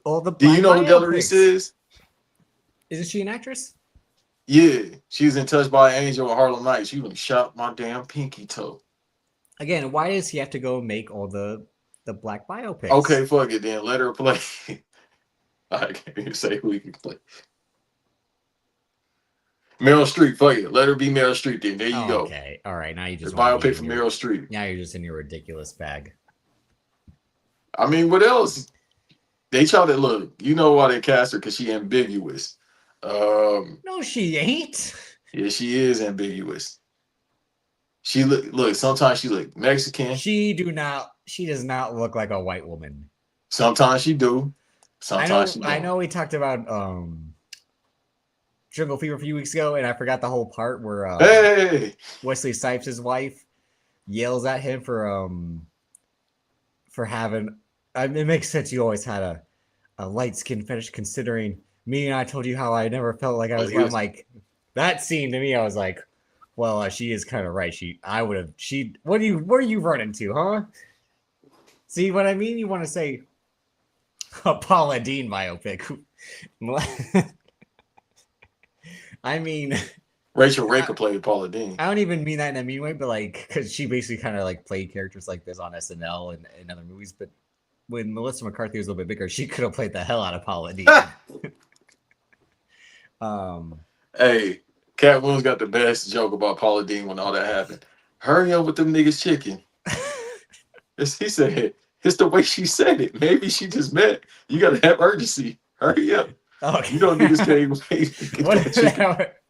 all the? Do you know who Della Reese is? Isn't she an actress? Yeah, she was in Touched by an Angel with Harlem Nights. She even shot my damn pinky toe. Again, why does he have to go make all the black biopics? Okay, fuck it then. Let her play. I can't even say who he can play. Meryl Streep, fuck it. Let her be Meryl Streep then. There you go. Okay, all right. Now you just biopic for Meryl Streep. Now you're just in your ridiculous bag. I mean, what else? They try to look. You know why they cast her? Because she ambiguous. No, she ain't. Yeah, she is ambiguous. She look. Sometimes she look Mexican. She does not look like a white woman. Sometimes she do. Sometimes she don't. I know we talked about Jungle Fever a few weeks ago, and I forgot the whole part where Wesley Snipes' wife yells at him for having. It makes sense. You always had a light skin fetish, considering me and I told you how I never felt like I was. I'm like, that scene to me, I was like, well, she is kind of right. What are you running to, huh? See what I mean? You want to say a Paula Deen biopic? I mean, Rachel Ray could play Paula Deen. I don't even mean that in a mean way, but like, because she basically kind of like played characters like this on SNL and other movies. But when Melissa McCarthy was a little bit bigger, she could have played the hell out of Paula Deen. Hey, Cat Williams got the best joke about Paula Deen when all that happened. Hurry up with them niggas chicken. He said, it's the way she said it. Maybe she just meant you gotta have urgency. Hurry up. Okay. You know niggas can't wait. What is that?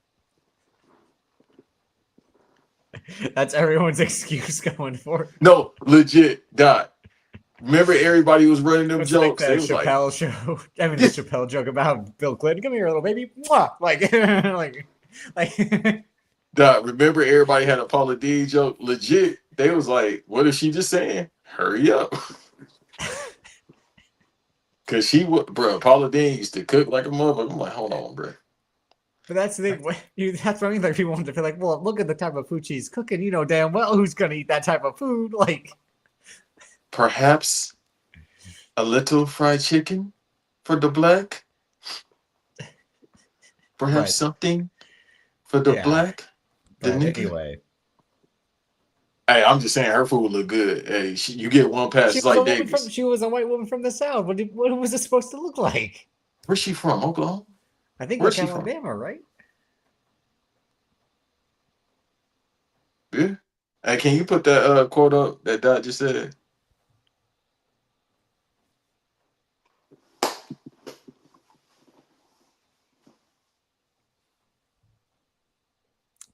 That's everyone's excuse going for. No, legit, Dot. Remember everybody was running them It's jokes. Like the Chappelle show. I mean, the Chappelle joke about Bill Clinton. Come here, little baby. Mwah! Like. Dot, remember everybody had a Paula Deen joke? Legit. They was like, what is she just saying? Hurry up. Cause she would, bro. Paula Deen used to cook like a motherfucker. I'm like, hold on, bro. But that's the thing. That's what I mean. Like people want to feel like, well, look at the type of food she's cooking. You know damn well who's gonna eat that type of food. Like, perhaps a little fried chicken for the black. Perhaps something for the black. The nigga. Anyway. Hey, I'm just saying her food look good. Hey, you get one pass. It's like Davis. She was a white woman from the South. What was it supposed to look like? Where's she from? Oklahoma? I think like Alabama, right? Yeah. Hey, can you put that quote up that Dot just said?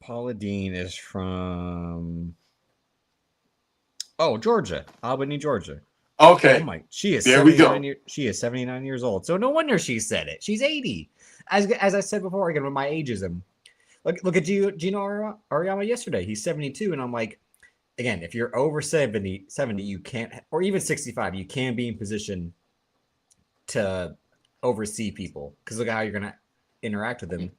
Paula Deen is from Georgia, Albany, Georgia. Okay, She is there we 79 go. she is 79 years old. So no wonder she said it. She's 80. As I said before, again, with my ageism. Look at Gino Ariyama yesterday. He's 72, and I'm like, again, if you're over 70, you can't, or even 65, you can be in position to oversee people because look at how you're gonna interact with them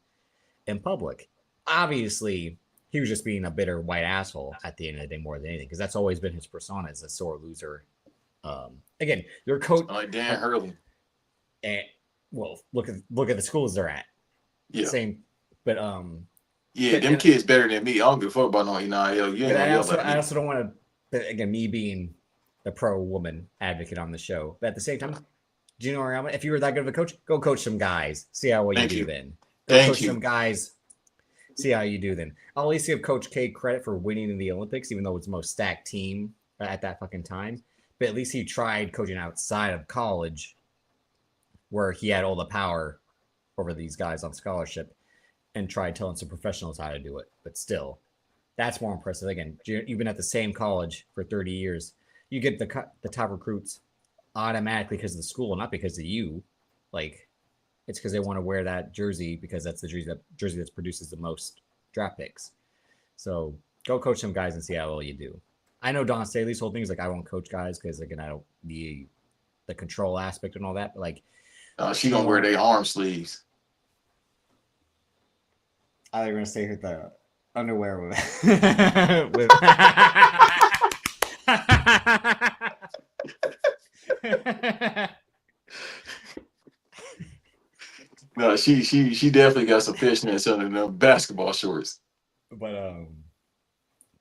in public. Obviously, he was just being a bitter white asshole at the end of the day more than anything because that's always been his persona as a sore loser. Again, your coach Like Dan Hurley. and well, look at the schools they're at. Yeah. Same, but Yeah, them kids better than me. I don't give a fuck about no NIL. You ain't gonna yell at me. I also don't want to. Again, me being the pro woman advocate on the show, but at the same time, Gino Auriemma, if you were that good of a coach, go coach some guys. See how well you do then. Go coach some guys. See how you do then. I'll at least give Coach K credit for winning in the Olympics, even though it's the most stacked team at that fucking time. But at least he tried coaching outside of college, where he had all the power over these guys on scholarship, and tried telling some professionals how to do it. But still, that's more impressive. Again, you've been at the same college for 30 years. You get the top recruits automatically because of the school, not because of you. Like, it's because they want to wear that jersey because that's the jersey that produces the most draft picks. So go coach some guys and see how well you do. I know Don Staley's whole thing is like, I won't coach guys because, again, I don't the control aspect and all that. But like, she gonna wear their arm sleeves. I thought you were gonna stay with the underwear with. No, she definitely got some fishnets under them basketball shorts.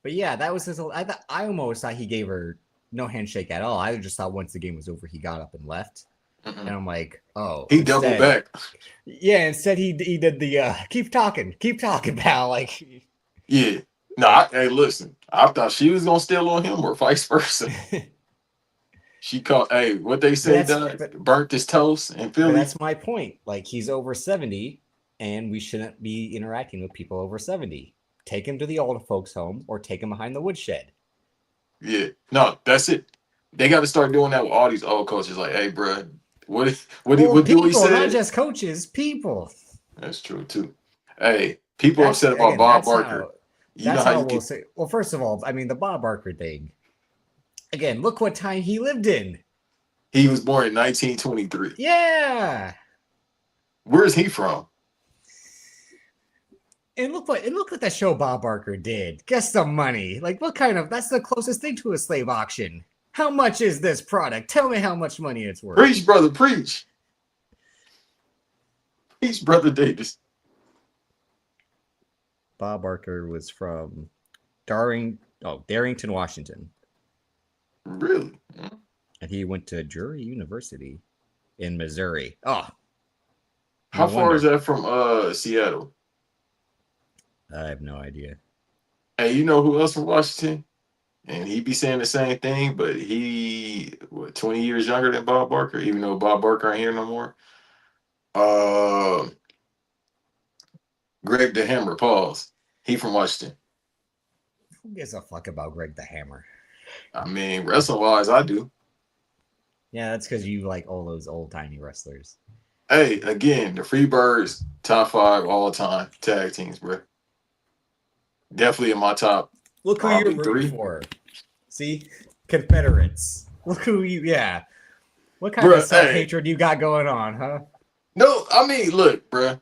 But yeah, that was his. I almost thought he gave her no handshake at all. I just thought once the game was over, he got up and left. And I'm like, oh, he doubled back. Yeah, instead he did the keep talking, pal. Like, yeah. No, hey, listen, I thought she was gonna steal on him or vice versa. She called, hey, what they say, burnt his toast in Philly. But that's my point. Like, he's over 70, and we shouldn't be interacting with people over 70. Take him to the old folks' home or take him behind the woodshed. Yeah, no, that's it. They got to start doing that with all these old coaches. Like, hey, bro, what do we say? Not just coaches, people. That's true too. Hey, people upset about Bob Barker. We'll say. Well, first of all, I mean the Bob Barker thing. Again, look what time he lived in. He was born in 1923. Yeah. Where is he from? And look what that show Bob Barker did. Guess the money. Like, what kind of? That's the closest thing to a slave auction. How much is this product? Tell me how much money it's worth. Preach, brother, preach. Preach, brother Davis. Bob Barker was from Darrington, Washington. Really? And he went to Drury University in Missouri. Oh. How far is that from Seattle? I have no idea. Hey, you know who else from Washington? And he be saying the same thing, but he 20 years younger than Bob Barker, even though Bob Barker ain't here no more. Greg the Hammer, pause. He from Washington. Who gives a fuck about Greg the Hammer? I mean, wrestling wise, I do. Yeah, that's because you like all those old timey wrestlers. Hey, again, the Freebirds, top 5 all time tag teams, bro. Definitely in my top. Look who you're rooting for. See, Confederates. Look who you. Yeah. What kind of self-hatred you got going on, huh? No, I mean, look, bro.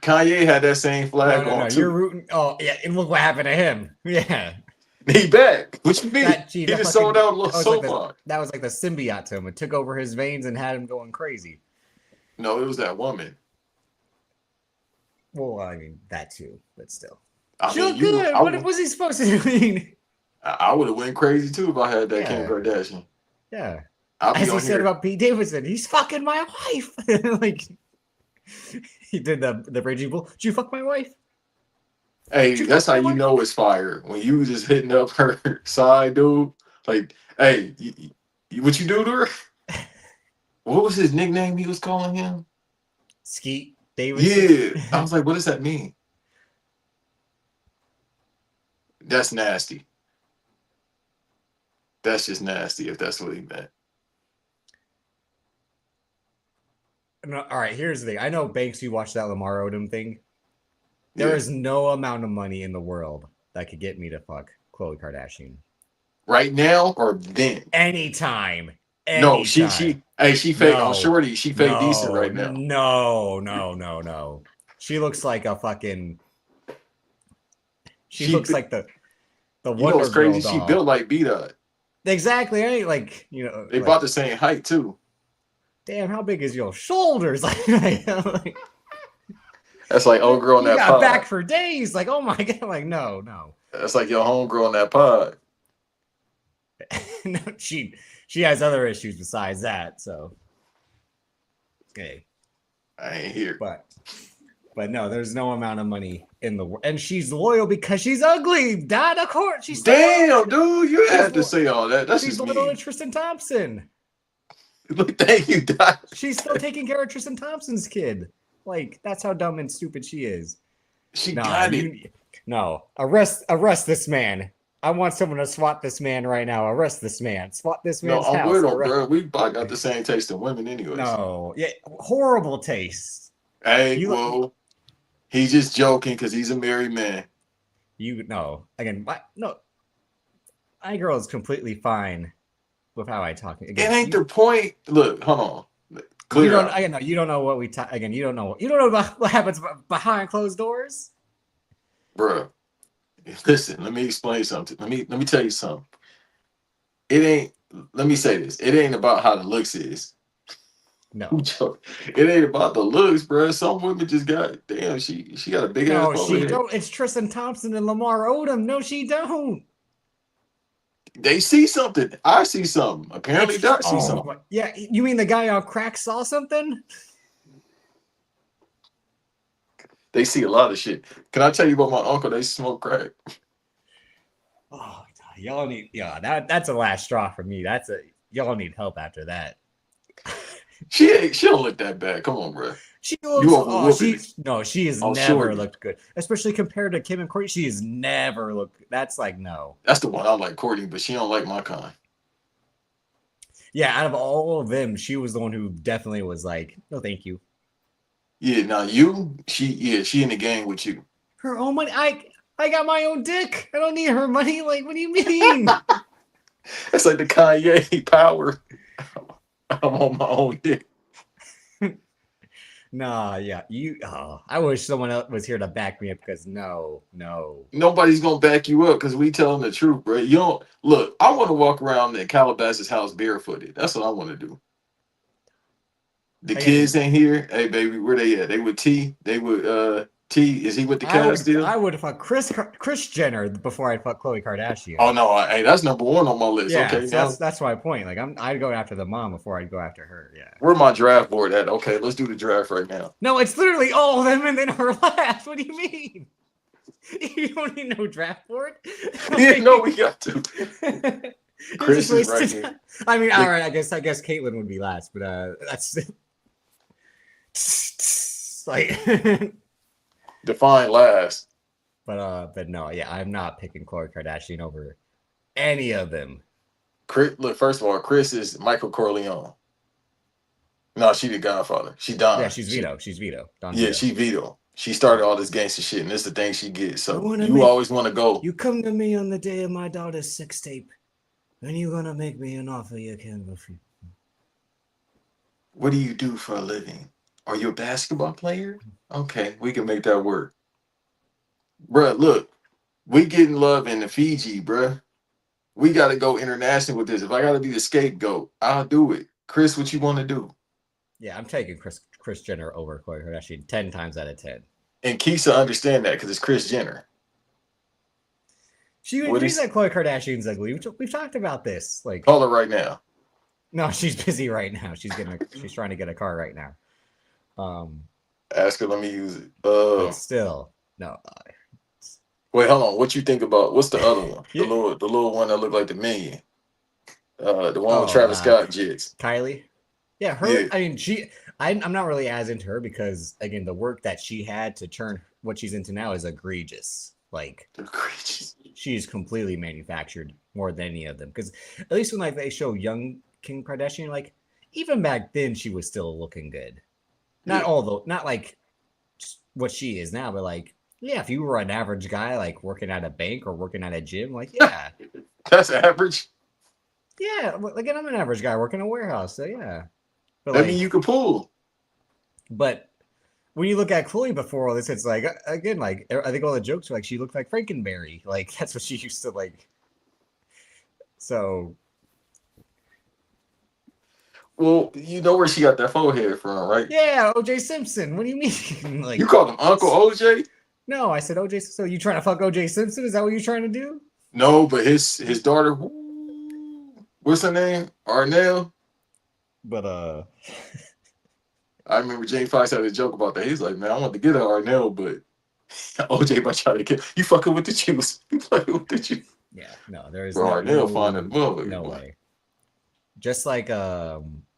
Kanye had that same flag on too. You're rooting. Oh yeah, and look what happened to him. Yeah. He back. What you mean? He just sold out so far. That was like the symbiote to him. It took over his veins and had him going crazy. No, it was that woman. Well, I mean that too, but still. She looked good. What was he supposed to do? I would have went crazy too if I had that Kim Kardashian. Yeah. As he said about Pete Davidson, he's fucking my wife. Like he did the Raging Bull. Did you fuck my wife? Hey, that's how you know it's fire. When you just hitting up her side, dude. Like, hey, what you do to her? What was his nickname he was calling him? Skeet Davidson. Yeah. I was like, what does that mean? That's nasty. That's just nasty if that's what he meant. No, all right, here's the thing. I know Banks, you watched that Lamar Odom thing. There is no amount of money in the world that could get me to fuck Khloe Kardashian. Right now or then? Anytime. No, Anytime. she fake on No. shorty. She fake decent No. right now. No. She looks like a fucking. She looks like the You know Wonder what's crazy? Girl She doll. built like B-Dot. Exactly. Right? Like, you know. They like, about the same height too. damn, how big is your shoulders? Like, That's like old girl in you that got pod. back for days. Like, oh my god. Like, no. That's like your homegirl in that pod. No, she has other issues besides that. So, okay. I ain't here. But no, there's no amount of money in the world, and she's loyal because she's ugly. Dad, of course, she's Damn, dude, you had to say all that. That's she's just loyal me. to Tristan Thompson. Look, thank you, Doc. She's still taking care of Tristan Thompson's kid. Like, that's how dumb and stupid she is. She got it. No, arrest this man. I want someone to swat this man right now. Arrest this man. Swat this No, man's I'm house. with him, bro. We probably got the same taste in women, anyways. No, yeah, horrible taste. Hey, well, he's just joking because he's a married man. You know, again, my girl is completely fine with how I talk. Again, it ain't the point. Look, hold on. You don't know what we talk. Again, you don't know about what happens behind closed doors, bro. Listen, let me explain something. Let me tell you something. It ain't. Let me say this. It ain't about how the looks is. No, it ain't about the looks, bro. Some women just got damn. She got a big ass. No, she don't. It's Tristan Thompson and Lamar Odom. No, she don't. They see something. I see something. Apparently, Doc see something. Yeah, you mean the guy on crack saw something? They see a lot of shit. Can I tell you about my uncle? They smoke crack. Oh, y'all need that's a last straw for me. Y'all need help after that. She don't look that bad. Come on, bro. She has never looked good, especially compared to Kim and Courtney. She has never looked. That's like no. That's the one I like, Courtney, but she don't like my kind. Yeah, out of all of them, she was the one who definitely was like, no, thank you. Yeah, now she in the game with you. Her own money. I got my own dick. I don't need her money. Like, what do you mean? It's like the Kanye power. I'm on my own dick. Nah, yeah, I wish someone else was here to back me up because no. Nobody's gonna back you up because we telling the truth, bro. You don't look. I want to walk around in Calabasas house barefooted. That's what I want to do. The kids in here. Hey, baby, where they at? They with T. They with T. Is he with the Cavs still? I would fuck Kris Jenner before I'd fuck Khloe Kardashian. Oh no, hey, that's number one on my list. Yeah, okay, so that's my point. Like I'd go after the mom before I'd go after her. Yeah. Where my draft board at? Okay, let's do the draft right now. No, it's literally all of them and then her last. What do you mean? You don't need no draft board? Yeah, no, we got to. Kris is right here. I mean, all right. I guess Caitlyn would be last, but that's like define last. But no, yeah, I'm not picking Khloe Kardashian over any of them. Look, first of all, Kris is Michael Corleone. No, she the Godfather. She Don. Yeah, she's Vito. She's Vito. Don yeah, Vito. she Vito. She started all this gangster shit, and this is the thing she gets. So you always want to go. You come to me on the day of my daughter's sex tape, and you're gonna make me an offer you can't refuse. What do you do for a living? Are you a basketball player? Okay, we can make that work. Bruh, look, we getting love in the Fiji, bruh. We got to go international with this. If I got to be the scapegoat, I'll do it. Kris, what you want to do? Yeah, I'm taking Kris Jenner over Khloe Kardashian 10 times out of 10. And Keisha understand that because it's Kris Jenner. She agrees that Khloe Kardashian's ugly. We've talked about this. Like, call her right now. No, she's busy right now. She's trying to get a car right now. Ask her. Let me use it. But still, no. Wait, hold on. What you think about? What's the other one? The little one that looked like the Minion. The one with Travis Scott jigs. Kylie. Yeah, her. Yeah. I mean, I'm not really as into her because again, the work that she had to turn what she's into now is egregious. Like, she's completely manufactured more than any of them. Because at least when like they show young Kim Kardashian, like even back then she was still looking good. Not all though, not like what she is now, but like, yeah, if you were an average guy like working at a bank or working at a gym, like, yeah, That's average. yeah, like I'm an average guy working in a warehouse, so yeah. But I like, mean, you could pull. but when you look at Chloe before all this, it's like again, like I think all the jokes are like she looked like Frankenberry, like that's what she used to like. So Well, you know where she got that forehead from, right? yeah, OJ Simpson. What do you mean? Like You called him Uncle OJ? no, I said OJ. So you trying to fuck OJ Simpson? Is that what you're trying to do? No, but his daughter, what's her name? Arnell. But I remember Jane Fox had a joke about that. He's like, man, I want to get her Arnell, but OJ might try to kill you. Fucking with the juice. You fucking with the juice. yeah, no, there is Bro, no, Arnell fine as motherfucker. no way. Just like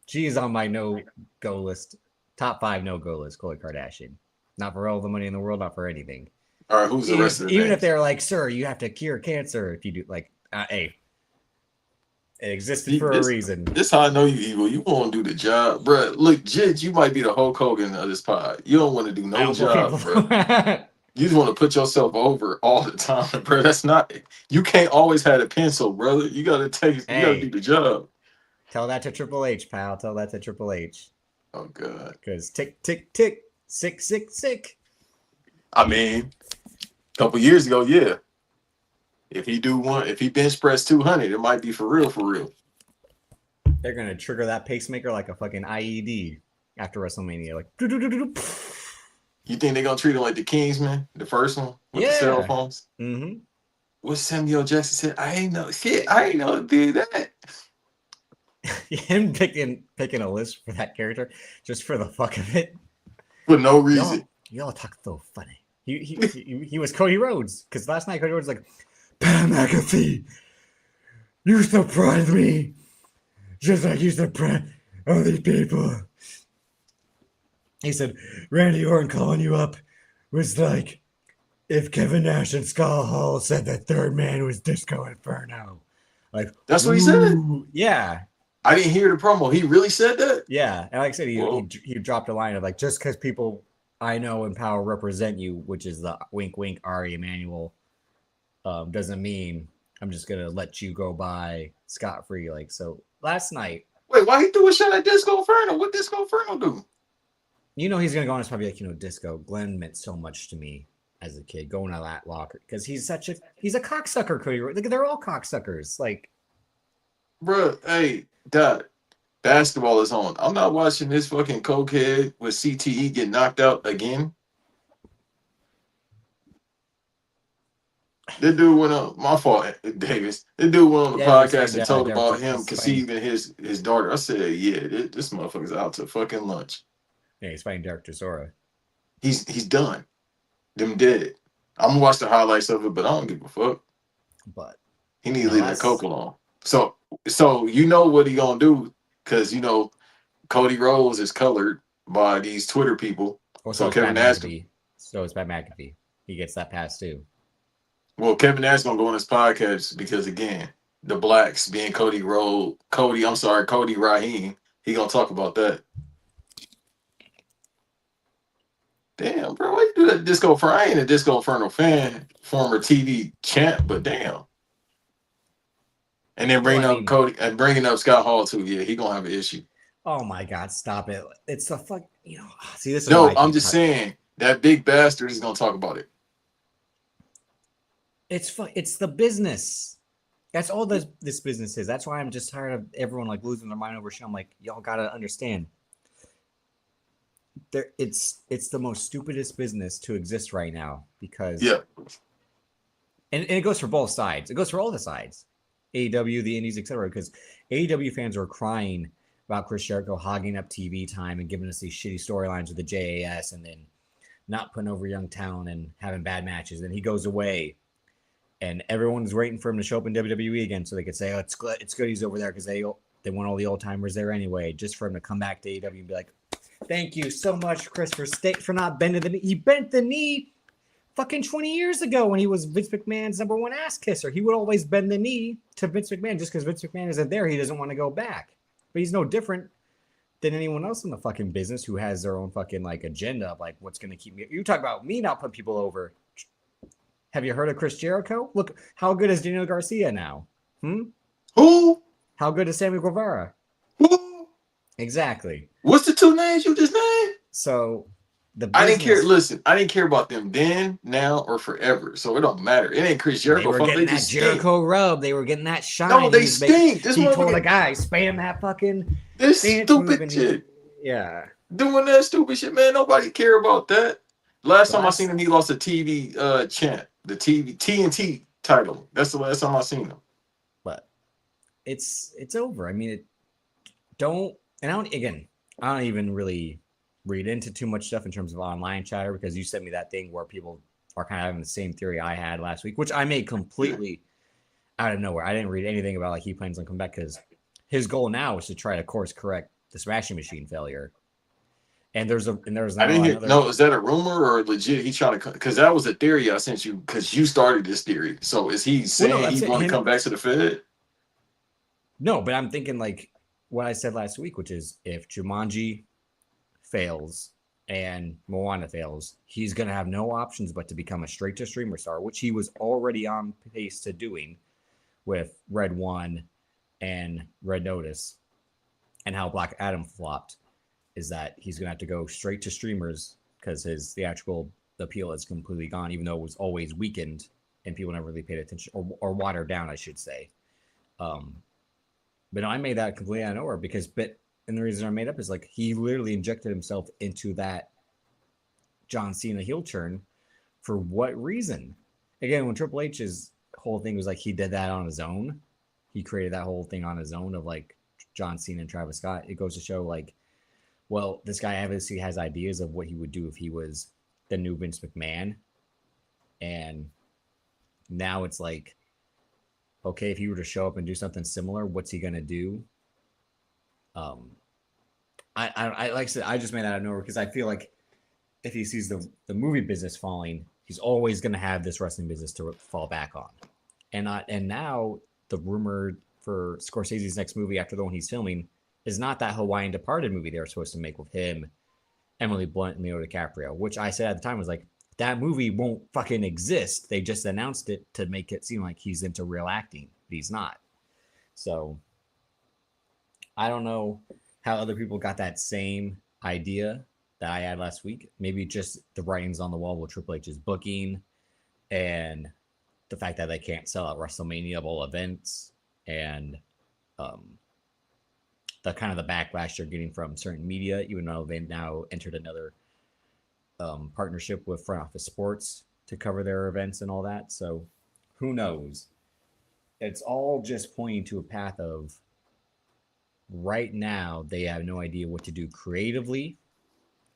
she is on my no go list, top 5 no go list. Khloe Kardashian, not for all the money in the world, not for anything. All right, who's the rest of the even names? if they're like, sir, you have to cure cancer if you do like, hey, it existed for a reason. This how I know you evil. You won't do the job, bro. Look, Jid, you might be the Hulk Hogan of this pod. You don't want to do no job, bro. You just want to put yourself over all the time, bro. That's not. You can't always have a pencil, brother. You gotta take. You gotta do the job. Tell that to Triple H, pal. Tell that to Triple H. Oh God. Because tick, tick, tick, sick, sick, sick. I mean, a couple years ago, yeah. If he bench press 200, it might be for real, for real. They're gonna trigger that pacemaker like a fucking IED after WrestleMania. Like, you think they're gonna treat him like the Kingsman, the first one with the cell phones? Mm-hmm. What Samuel Jackson said, I ain't know shit. I ain't know it did that. Him picking a list for that character just for the fuck of it. For no reason. Y'all talk so funny. He was Cody Rhodes because last night Cody Rhodes was like, Pat McAfee, you surprised me just like you surprised all these people. He said, Randy Orton calling you up was like if Kevin Nash and Scott Hall said the third man was Disco Inferno. Like that's what he said? Yeah. I didn't hear the promo. He really said that? Yeah. And like I said, he dropped a line of like, just because people I know in power represent you, which is the wink, wink, Ari Emanuel, doesn't mean I'm just going to let you go by scot-free. Like, so last night. Wait, why he threw a shot at Disco Inferno? What Disco Inferno do? You know, he's going to go on and probably like, Disco, Glenn meant so much to me as a kid going to that locker because he's a cocksucker, Cody. Like, they're all cocksuckers. Like, bro, hey, Dad, basketball is on. I'm not watching this fucking cokehead with CTE get knocked out again. This dude went on my fault, Davis. This dude went on the podcast and told about him conceiving his daughter. I said, yeah, this motherfucker's out to fucking lunch. Yeah, he's fighting Derek Chisora. He's done. Them dead. I'm gonna watch the highlights of it, but I don't give a fuck. But he needs to leave that coke alone. So you know what he gonna do, because Cody Rhodes is colored by these Twitter people. Well, so Kevin Nash. So it's Pat McAfee. He gets that pass too. Well, Kevin Nash gonna go on his podcast because again, the blacks being Cody Raheem, he gonna talk about that. Damn, bro, why you do that Disco Inferno? I ain't a Disco Inferno fan, former TV champ, but damn. And then Cody and bringing up Scott Hall too. Yeah, he gonna have an issue. Oh my God, stop it! It's the fuck. See this. No, I'm just saying that big bastard is gonna talk about it. It's the business. That's all this business is. That's why I'm just tired of everyone like losing their mind over shit. I'm like, y'all gotta understand. It's the most stupidest business to exist right now because and it goes for both sides. It goes for all the sides, AEW, the Indies, etc. Because AEW fans are crying about Chris Jericho hogging up TV time and giving us these shitty storylines with the JAS, and then not putting over young talent and having bad matches. Then he goes away, and everyone's waiting for him to show up in WWE again so they could say, "Oh, it's good he's over there," because they want all the old timers there anyway, just for him to come back to AEW and be like, thank you so much, Chris, for not bending the knee. He bent the knee fucking 20 years ago when he was Vince McMahon's number one ass kisser. He would always bend the knee to Vince McMahon just because Vince McMahon isn't there. He doesn't want to go back. But he's no different than anyone else in the fucking business who has their own fucking like agenda of like what's going to keep me. You talk about me not putting people over. Have you heard of Chris Jericho? Look, how good is Daniel Garcia now? Who? How good is Sammy Guevara? Who? Exactly. What's the two names you just named? So the I business, didn't care. Listen, I didn't care about them then, now, or forever. So it don't matter. It ain't Chris they Jericho. were Fault. getting They that just Jericho stink. rub. They were getting that shine. No, they He was making- stink. This He told a motherfucker. guy, spam that fucking This dance move, stupid and shit. yeah. Doing that stupid shit, man. Nobody care about that. Last time I Last- seen him, he lost a TV champ, the TNT title. That's the last time I seen him. But it's over. I mean, I don't even really read into too much stuff in terms of online chatter because you sent me that thing where people are kind of having the same theory I had last week, which I made completely out of nowhere. I didn't read anything about like he plans on coming back because his goal now is to try to course correct the Smashing Machine failure. And there's I didn't hear. No, is that a rumor or legit? He trying to because that was a theory I sent you because you started this theory. So is he saying he's going to come back to the Fed? No, but I'm thinking like what I said last week, which is if Jumanji fails and Moana fails, he's going to have no options but to become a straight to streamer star, which he was already on pace to doing with Red One and Red Notice, and how Black Adam flopped. Is that he's going to have to go straight to streamers because his theatrical appeal is completely gone, even though it was always weakened and people never really paid attention or watered down, I should say. But no, I made that completely out of nowhere and the reason I made up is like he literally injected himself into that John Cena heel turn for what reason? Again, when Triple H's whole thing was like he did that on his own, he created that whole thing on his own of like John Cena and Travis Scott. It goes to show like, well, this guy obviously has ideas of what he would do if he was the new Vince McMahon. And now it's like, okay, if he were to show up and do something similar, what's he going to do? I like I said, I just made that out of nowhere because I feel like if he sees the movie business falling, he's always going to have this wrestling business to fall back on. And now the rumor for Scorsese's next movie after the one he's filming is not that Hawaiian Departed movie they were supposed to make with him, Emily Blunt, and Leo DiCaprio, which I said at the time was like, that movie won't fucking exist. They just announced it to make it seem like he's into real acting, but he's not. So I don't know how other people got that same idea that I had last week. Maybe just the writings on the wall with Triple H's booking and the fact that they can't sell out WrestleMania-able events and the kind of the backlash they're getting from certain media, even though they now entered another partnership with Front Office Sports to cover their events and all that. So who knows? It's all just pointing to a path of right now they have no idea what to do creatively,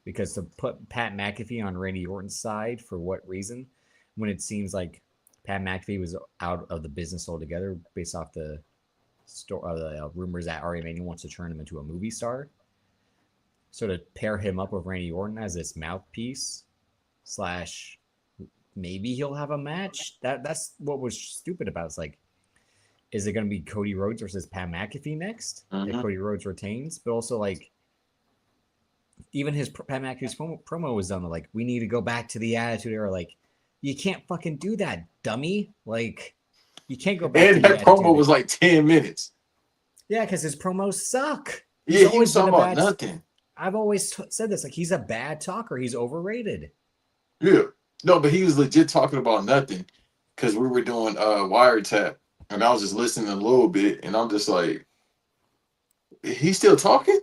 because to put Pat McAfee on Randy Orton's side for what reason, when it seems like Pat McAfee was out of the business altogether based off the rumors that Ari Emanuel wants to turn him into a movie star. So to pair him up with Randy Orton as this mouthpiece / maybe he'll have a match. That's what was stupid about it. It's like, is it going to be Cody Rhodes versus Pat McAfee next? If Cody Rhodes retains, but also like even his Pat McAfee's promo was done. Like, we need to go back to the Attitude Era. Like, you can't fucking do that, dummy. Like, you can't go back. And that promo was like 10 minutes. Yeah, because his promos suck. He was talking about nothing. I've always said this. Like, he's a bad talker. He's overrated. Yeah. No, but he was legit talking about nothing because we were doing Wiretap, and I was just listening a little bit, and I'm just like, he's still talking?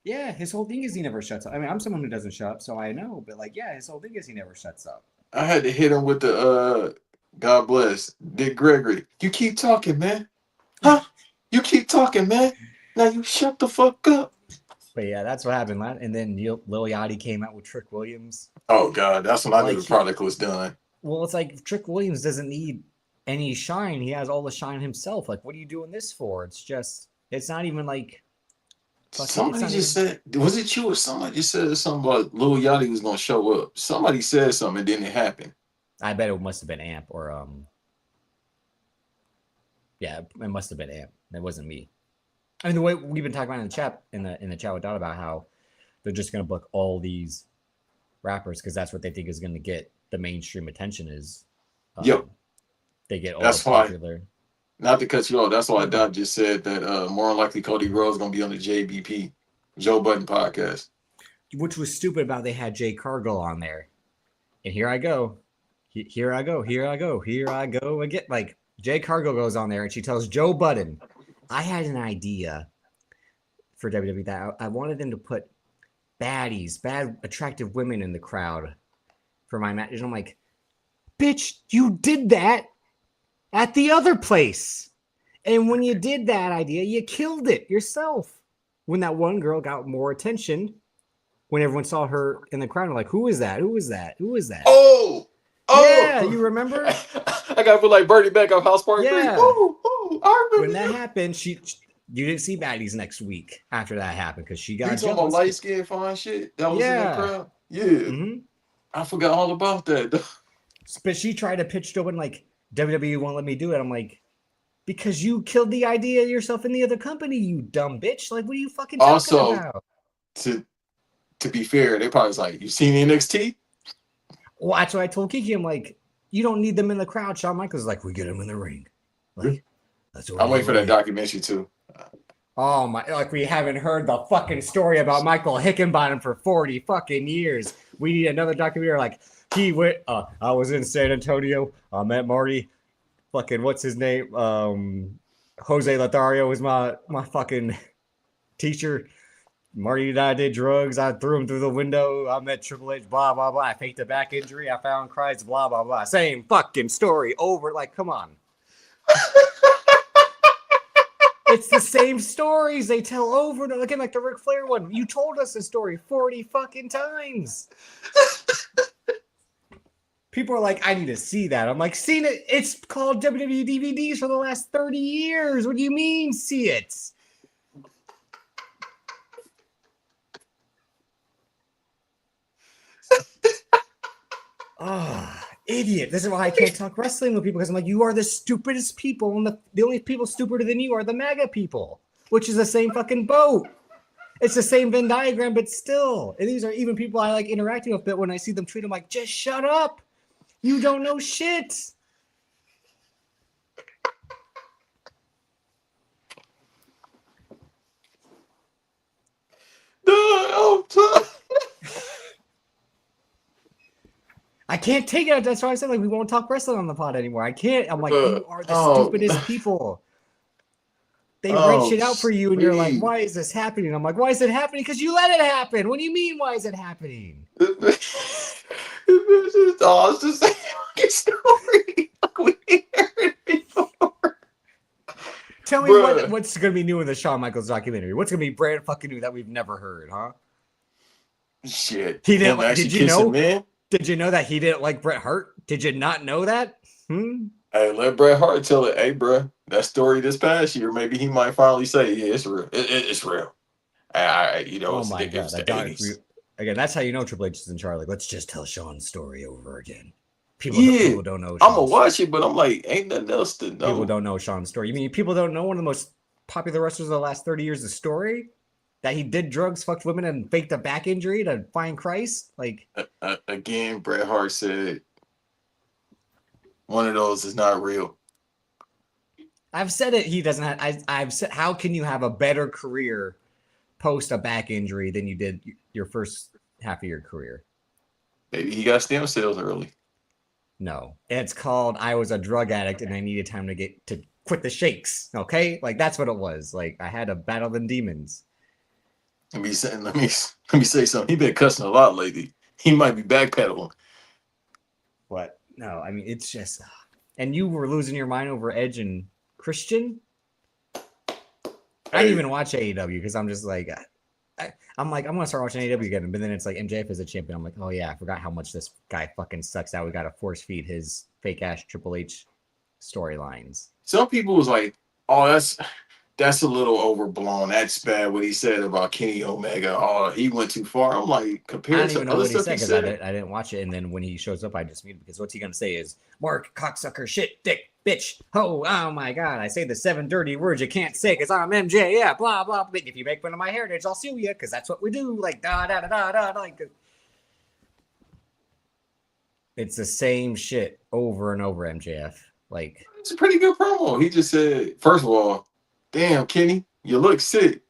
Yeah, his whole thing is he never shuts up. I mean, I'm someone who doesn't shut up, so I know. But, like, yeah, his whole thing is he never shuts up. I had to hit him with the, God bless, Dick Gregory. You keep talking, man. Huh? You keep talking, man. Now you shut the fuck up. But, yeah, that's what happened. And then Lil Yachty came out with Trick Williams. Oh, God, that's when I knew the product was done. Well, it's like Trick Williams doesn't need any shine. He has all the shine himself. Like, what are you doing this for? It's not even like... Somebody just said, was it you or somebody just said something about Lil Yachty was going to show up? Somebody said something and didn't happen. I bet it must have been Amp or... Yeah, it must have been Amp. It wasn't me. I mean, the way we've been talking about in the chat with Dot about how they're just going to book all these rappers because that's what they think is going to get the mainstream attention. Is Yep, they get all the that's why. popular. Not to cut you off, that's why Doc just said that more than likely Cody Rhodes gonna be on the JBP Joe Budden podcast. Which was stupid about they had Jay Cargill on there, and here I go again. Like Jay Cargill goes on there and she tells Joe Budden, "I had an idea for WWE that I wanted them to put baddies, bad attractive women in the crowd for my match." And I'm like, "Bitch, you did that at the other place. And when you did that idea, you killed it yourself." When that one girl got more attention, when everyone saw her in the crowd, like, who is that? Who is that? Who is that? Oh, yeah, you remember? I gotta put like Bernie back on House Party. Yeah. I remember. When that happened, you didn't see baddies next week after that happened because she got you talking about light skin fine shit that was in that crowd. Yeah, I forgot all about that. But she tried to pitch to it like WWE won't let me do it. I'm like, because you killed the idea yourself in the other company, you dumb bitch. Like, what are you fucking talking about? To be fair, they probably was like, you seen NXT? Well, that's what I told Kiki. I'm like, you don't need them in the crowd. Shawn Michaels is like, we get them in the ring. Like, that's what I'm waiting for that documentary too. Oh my! Like we haven't heard the fucking story about Michael Hickenbottom for 40 fucking years. We need another documentary. Like he went. I was in San Antonio. I met Marty. Fucking what's his name? Jose Lothario was my fucking teacher. Marty and I did drugs. I threw him through the window. I met Triple H. Blah blah blah. I faked a back injury. I found Christ. Blah blah blah. Same fucking story over. Like, come on. It's the same stories they tell over and over again, like the Ric Flair one. You told us the story 40 fucking times. People are like, I need to see that. I'm like, seen it. It's called WWE DVDs for the last 30 years. What do you mean, see it? Idiot. This is why I can't talk wrestling with people because I'm like, you are the stupidest people. And the only people stupider than you are the MAGA people, which is the same fucking boat. It's the same Venn diagram, but still. And these are even people I like interacting with, but when I see them tweet, I'm like, just shut up. You don't know shit. No, I can't take it. That's why I said, like, we won't talk wrestling on the pod anymore. I can't. I'm like, you are the stupidest people. They write shit out for you, and you're like, why is this happening? I'm like, why is it happening? Because you let it happen. What do you mean, why is it happening? It's just a fucking story. We heard it before. Tell me what's going to be new in the Shawn Michaels documentary. What's going to be brand fucking new that we've never heard, huh? Shit. He didn't. Did you know? Man. Did you know that he didn't like Bret Hart? Did you not know that? Hey, let Bret Hart tell it. Hey, bro, that story this past year, maybe he might finally say, yeah, it's real. It's real. Oh my God. Again, that's how you know Triple H is in charge. Like, let's just tell Shawn's story over again. People don't know. I'm going to watch it, but I'm like, ain't nothing else to know. People don't know Shawn's story. You mean people don't know one of the most popular wrestlers of the last 30 years' the story? That he did drugs, fucked women, and faked a back injury to find Christ? Like, again, Bret Hart said, one of those is not real. I've said it. He doesn't have. I've said, how can you have a better career post a back injury than you did your first half of your career? Maybe he got stem cells early. No, it's called I was a drug addict and I needed time to quit the shakes. Okay, like that's what it was. Like I had to battle the demons. Let me say something. He been cussing a lot lately. He might be backpedaling. What? No, I mean it's just. And you were losing your mind over Edge and Christian. I didn't even watch AEW because I'm just like, I'm gonna start watching AEW again, but then it's like MJF is a champion. I'm like, oh yeah, I forgot how much this guy fucking sucks. That we got to force feed his fake ass Triple H storylines. Some people was like, oh, that's a little overblown. That's bad what he said about Kenny Omega. Oh, he went too far. I'm like, compared to other stuff he said. I didn't watch it, and then when he shows up, I just mute because what's he gonna say is Mark cocksucker shit dick bitch, oh my god, I say the 7 dirty words you can't say because I'm MJ, yeah, blah, blah, blah. If you make fun of my heritage, I'll sue you because that's what we do. Like, da, da, da, da, da, like. It's the same shit over and over, MJF. Like, It's a pretty good promo. He just said, first of all, damn, Kenny, you look sick.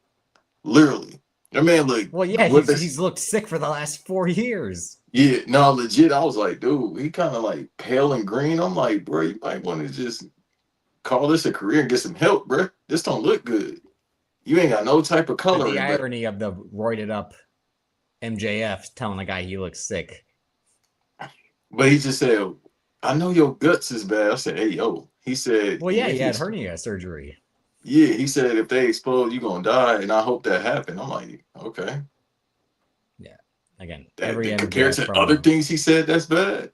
Literally. That man looked well, yeah, with he's looked sick for the last 4 years. Yeah, no, legit. I was like, dude, he kind of like pale and green. I'm like, bro, you might want to just call this a career and get some help, bro. This don't look good. You ain't got no type of But color. the irony of the roided up MJF telling a guy he looks sick. But he just said, I know your guts is bad. I said, hey, yo. He said, well, yeah, he had hernia surgery. Yeah, he said, if they explode, you're going to die. And I hope that happened. I'm like, okay. Yeah. Again, every compared to promo, other things he said, that's bad.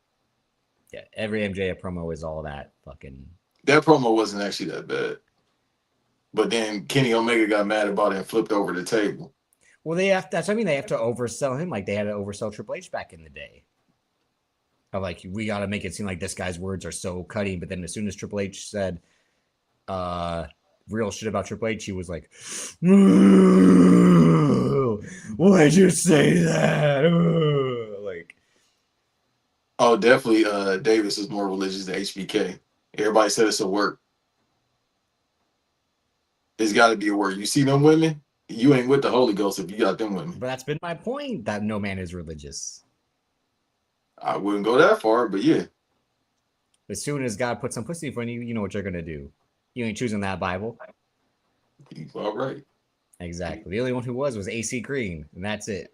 Yeah, every MJF promo is all that fucking. That promo wasn't actually that bad. But then Kenny Omega got mad about it and flipped over the table. Well, that's what I mean. They have to oversell him like they had to oversell Triple H back in the day. Of like, we got to make it seem like this guy's words are so cutting. But then as soon as Triple H said real shit about Triple H, he was like, why'd you say that? Like, oh, definitely Davis is more religious than HBK. Everybody said it's a work. It's got to be a work. You see them women? You ain't with the Holy Ghost if you got them women. But that's been my point, that no man is religious. I wouldn't go that far, but yeah. As soon as God puts some pussy in front of you, you know what you're going to do. You ain't choosing that Bible. He's all right. Exactly. The only one who was AC Green, and that's it.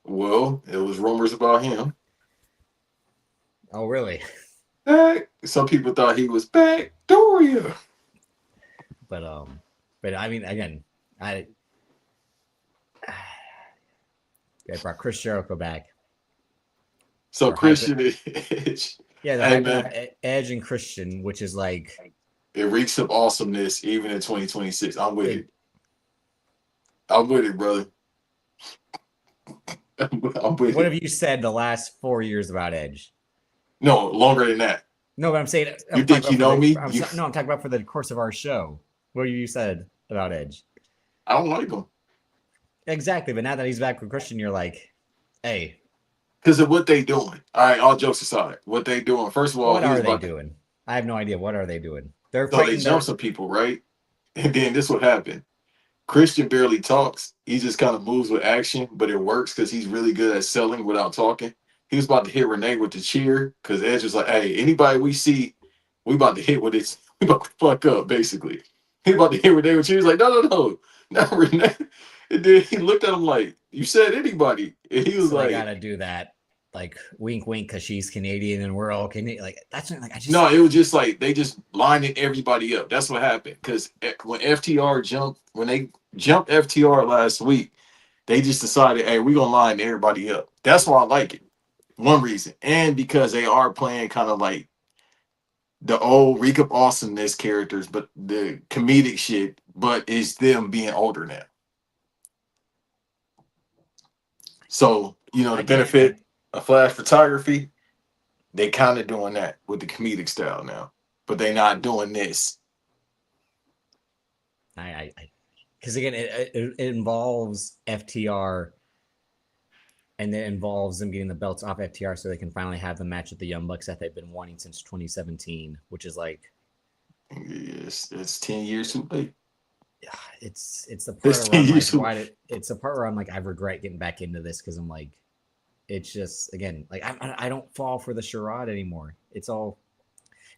Well, it was rumors about him. Oh, really? Some people thought he was Backdoria. But I mean, again, I brought Chris Jericho back. So Christian Edge. Yeah, Edge and Christian, which is like, it reeks of awesomeness even in 2026. I'm with it. I'm with it, brother. I'm with what have you said the last 4 years about Edge? No, longer than that. No, but I'm saying you think you know me? No, I'm talking about for the course of our show. What have you said about Edge? I don't like him. Exactly, but now that he's back with Christian, you're like, hey. Because of what they doing. All right, all jokes aside, what they doing. First of all, what are they doing? I have no idea. What are they doing? They're fighting. They jump some people, right? And then this what happened. Christian barely talks. He just kind of moves with action, but it works because he's really good at selling without talking. He was about to hit Renee with the cheer because Edge was like, hey, anybody we see, we about to hit with it. We about to fuck up, basically. He about to hit Renee with cheer. He's like, no, not Renee. And then he looked at him like, you said anybody. And he was so like, I gotta do that. Like, wink, wink, because she's Canadian and we're all Canadian. Like, that's what, like, I just. No, it was just like they just lining everybody up. That's what happened. Because when they jumped FTR last week, they just decided, hey, we're going to line everybody up. That's why I like it. One reason. And because they are playing kind of like the old Reek of Awesomeness characters, but the comedic shit, but it's them being older now. So, the benefit of Flash photography, they kind of doing that with the comedic style now, but they not doing this. Because again, it involves FTR, and it involves them getting the belts off FTR so they can finally have the match with the Young Bucks that they've been wanting since 2017, which is like, yes, it's 10 years too late. Yeah, it's the part where I'm like, it's the part where I'm like, I regret getting back into this because I'm like, it's just, again, like I don't fall for the charade anymore. It's a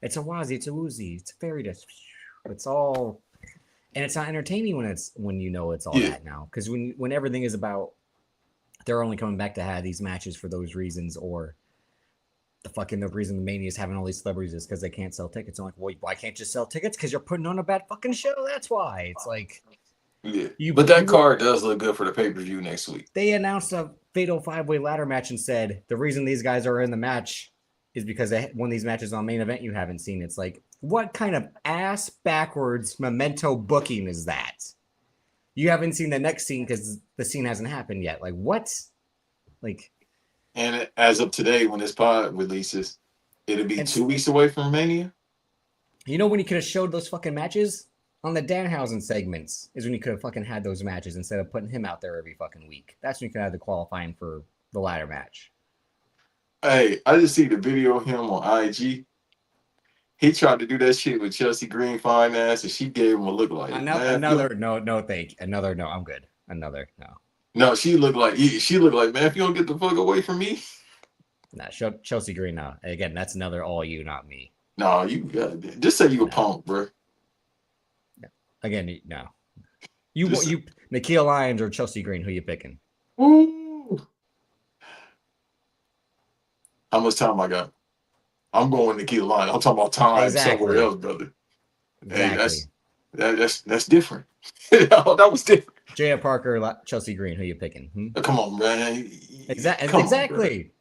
wazi, it's a woozy, it's a fairy dust. It's all, and it's not entertaining when you know it's all that now. Because when everything is about, they're only coming back to have these matches for those reasons, or the reason the Mania is having all these celebrities is because they can't sell tickets. I'm like, well, why can't you sell tickets? Because you're putting on a bad fucking show. That's why. It's like, but that card does look good for the pay-per-view next week. They announced a fatal 5-way ladder match and said the reason these guys are in the match is because they won these matches on main event you haven't seen. It's like, what kind of ass backwards memento booking is that? You haven't seen the next scene because the scene hasn't happened yet. Like, what? Like, and as of today, when this pod releases, it'll be 2 weeks away from Mania. You know when he could have showed those fucking matches? On the Danhausen segments is when you could have fucking had those matches instead of putting him out there every fucking week. That's when you could have the qualifying for the ladder match. Hey, I just see the video of him on IG. He tried to do that shit with Chelsea Green fine ass, and she gave him a look like, man. Another no, I'm good. Another no. No, she looked like, man, if you don't get the fuck away from me. Nah, Chelsea Green now. Again, that's another all you, not me. No, you just say you a punk, bro. Again, no. You Nikhil Lyons or Chelsea Green, who you picking? Woo. How much time I got? I'm going Nikhil Lyons. I'm talking about time somewhere else, brother. Exactly. Hey, that's different. That was different. Jaya Parker, Chelsea Green, who you picking? Come on, man. Exactly.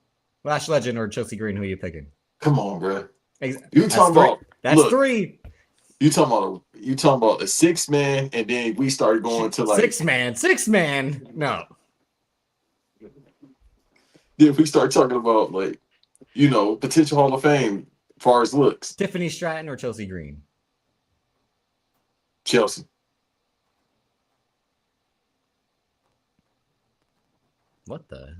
Lash Legend or Chelsea Green, who you picking? Come on, bro. You talking about that's look, 3. You talking about a 6-man, and then we started going to like 6-man. No. Then we start talking about like, potential Hall of Fame as far as looks. Tiffany Stratton or Chelsea Green? Chelsea. What the?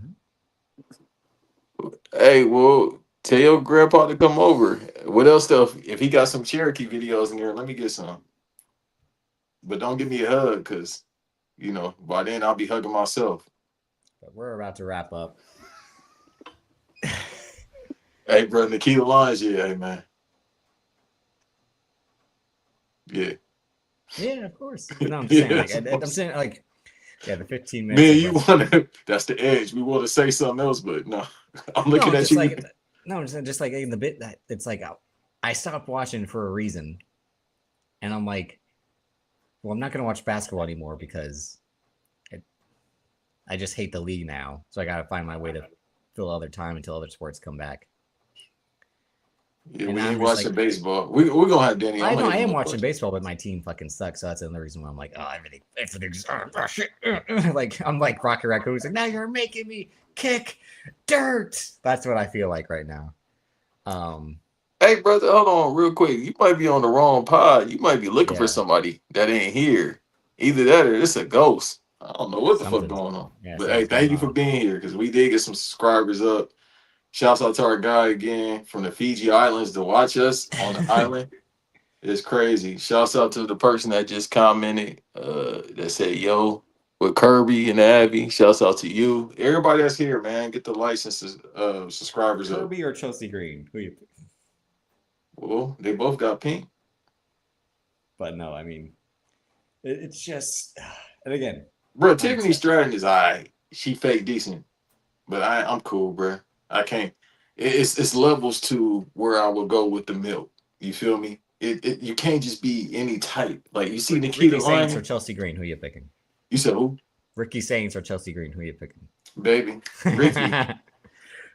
Hey, well, tell your grandpa to come over. What else stuff? If he got some Cherokee videos in there, let me get some. But don't give me a hug, because, by then I'll be hugging myself. But we're about to wrap up. Hey, bro, Nikhil Lyons, yeah, hey, man. Yeah. Yeah, of course. No, I'm saying, like, yeah, the 15 minutes. Man, you want to, that's the edge. We want to say something else, but no. I'm looking at you. Just like in the bit that it's like, I stopped watching for a reason. And I'm like, well, I'm not going to watch basketball anymore because I just hate the league now. So I got to find my way to fill other time until other sports come back. Yeah, we ain't watching baseball. We're going to have Danny. I am watching baseball, but my team fucking sucks. So that's another reason why I'm like, everything's shit. Like, I'm like Rocky Raccoon. Like, now you're making me kick dirt. That's what I feel like right now. Hey, brother, hold on real quick. You might be on the wrong pod. You might be looking for somebody that ain't here. Either that or it's a ghost. I don't know what the fuck going on. Yeah, but hey, thank you for being here, because we did get some subscribers up. Shouts out to our guy again from the Fiji Islands to watch us on the island. It's crazy. Shouts out to the person that just commented that said, yo, with Kirby and Abby. Shouts out to you. Everybody that's here, man. Get the licenses, subscribers up. Kirby or Chelsea Green? Who you? Well, they both got pink. But no, I mean, it's just, and again. Bro, Tiffany Stratton is all right. She fake decent. But I'm cool, bro. I can't. It's levels to where I will go with the milk. You feel me? You can't just be any type. Like, you see Nikita Lyons or Chelsea Green, who you picking? You said who? Ricky Saints or Chelsea Green, who you picking? Baby, Ricky.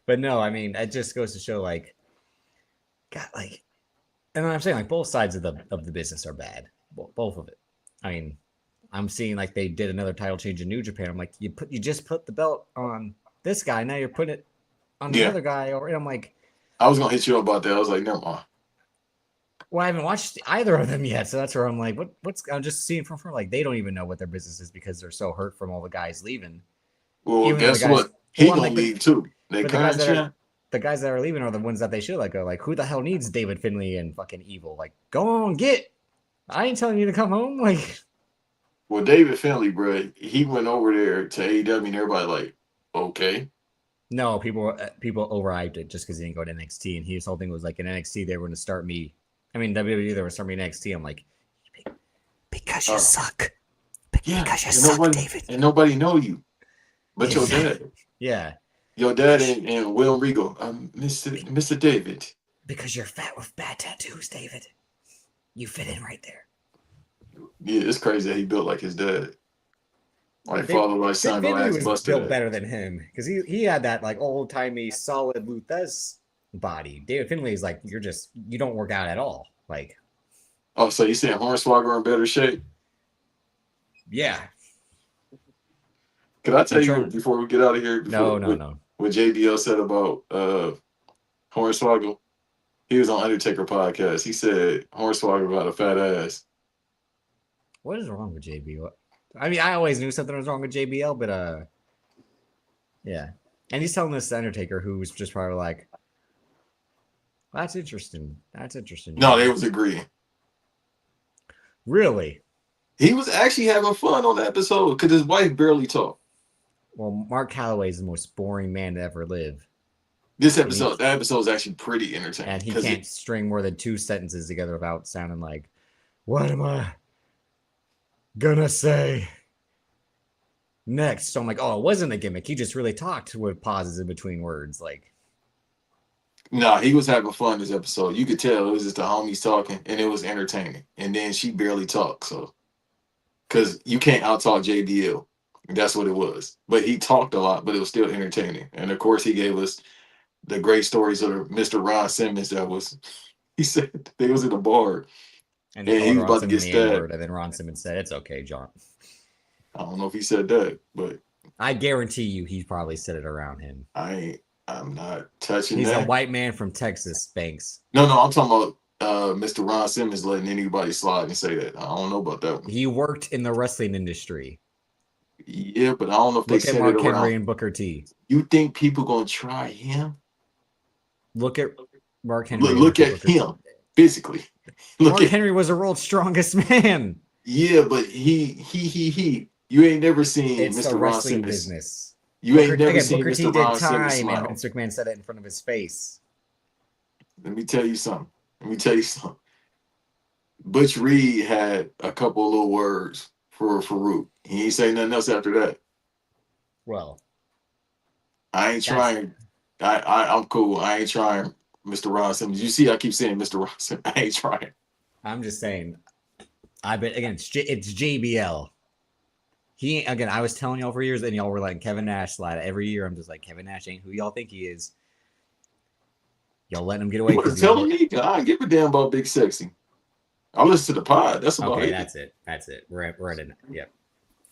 But no, I mean, it just goes to show, like, God, like, and I'm saying, like, both sides of the business are bad. Both of it. I mean, I'm seeing like they did another title change in New Japan. I'm like, you just put the belt on this guy. Now you're putting it on the other guy. And I'm like, I was gonna hit you up about that. I was like, never mind. Well, I haven't watched either of them yet, so that's where I'm like, what's? I'm just seeing from like they don't even know what their business is because they're so hurt from all the guys leaving. Well, even guess what? He gonna leave too. The guys that are leaving are the ones that they should let go. Like, who the hell needs David Finlay and fucking Evil? Like, go on, get. I ain't telling you to come home. Like, well, David Finlay, bro, he went over there to AEW, and everybody like, okay. No, people overhyped it just because he didn't go to NXT, and his whole thing was like, in NXT they were going to start me. I mean, WWE they were starting me in NXT. I'm like, because you suck. Because you suck, David. And nobody know you, but your dad. Yeah. Your dad and Will Regal, Mr. David. Because you're fat with bad tattoos, David. You fit in right there. Yeah, it's crazy that he built like his dad. Like father, like son, go ask Buster. Built better than him because he had that like old timey solid Luthez body. David Finlay is like you don't work out at all. Like, oh, so you saying Hornswoggle in better shape? Yeah. Can I tell you before we get out of here? No. What JBL said about Hornswoggle? He was on Undertaker podcast. He said Hornswoggle got a fat ass. What is wrong with JBL? I mean, I always knew something was wrong with JBL, but yeah. And he's telling this Undertaker, who was just probably like, "That's interesting. That's interesting." No, they was agreeing. Really? He was actually having fun on the episode because his wife barely talked. Well, Mark Calloway is the most boring man to ever live. That episode is actually pretty entertaining. And he can't string more than 2 sentences together without sounding like, "What am I gonna say next?" So I'm like, oh, it wasn't a gimmick. He just really talked with pauses in between words. Like, Nah, he was having fun this episode. You could tell it was just the homies talking, and it was entertaining. And then she barely talked, so because you can't outtalk JBL. That's what it was. But he talked a lot, but it was still entertaining. And of course, he gave us the great stories of Mr. Ron Simmons. He said they was in a bar and he was Ron about to get Simmons the stabbed. N-word, and then Ron Simmons said, "It's okay, John." I don't know if he said that, but I guarantee you he probably said it around him. I'm not touching He's that. a white man from Texas, Banks. No, I'm talking about Mr. Ron Simmons letting anybody slide and say that. I don't know about that one. He worked in the wrestling industry. Yeah, but I don't know if Look they at said Mark it around. Henry and Booker T. You think people gonna try him? Look at Mark Henry. Look at him physically. Mark Henry was the world's strongest man. Yeah, but he. You ain't never seen It's Mr. the Ron wrestling Simmons. business. You ain't never seen Booker T Mr. did Ron Simmons time, smile. and Vince McMahon said it in front of his face. Let me tell you something. Butch Reed had a couple of little words for Farouk. He ain't say nothing else after that. Well, I ain't trying. I'm cool. I ain't trying, Mr. Ron Simmons. You see, I keep saying Mr. Ron Simmons. I ain't trying. I'm just saying. I bet again. It's JBL. I was telling y'all for years, and y'all were like Kevin Nash slide. Every year, I'm just like, Kevin Nash ain't who y'all think he is. Y'all letting him get away. You was telling me, I don't give a damn about Big Sexy. I'll listen to the pod. That's about it. Okay, that's it. We're at it. Yep.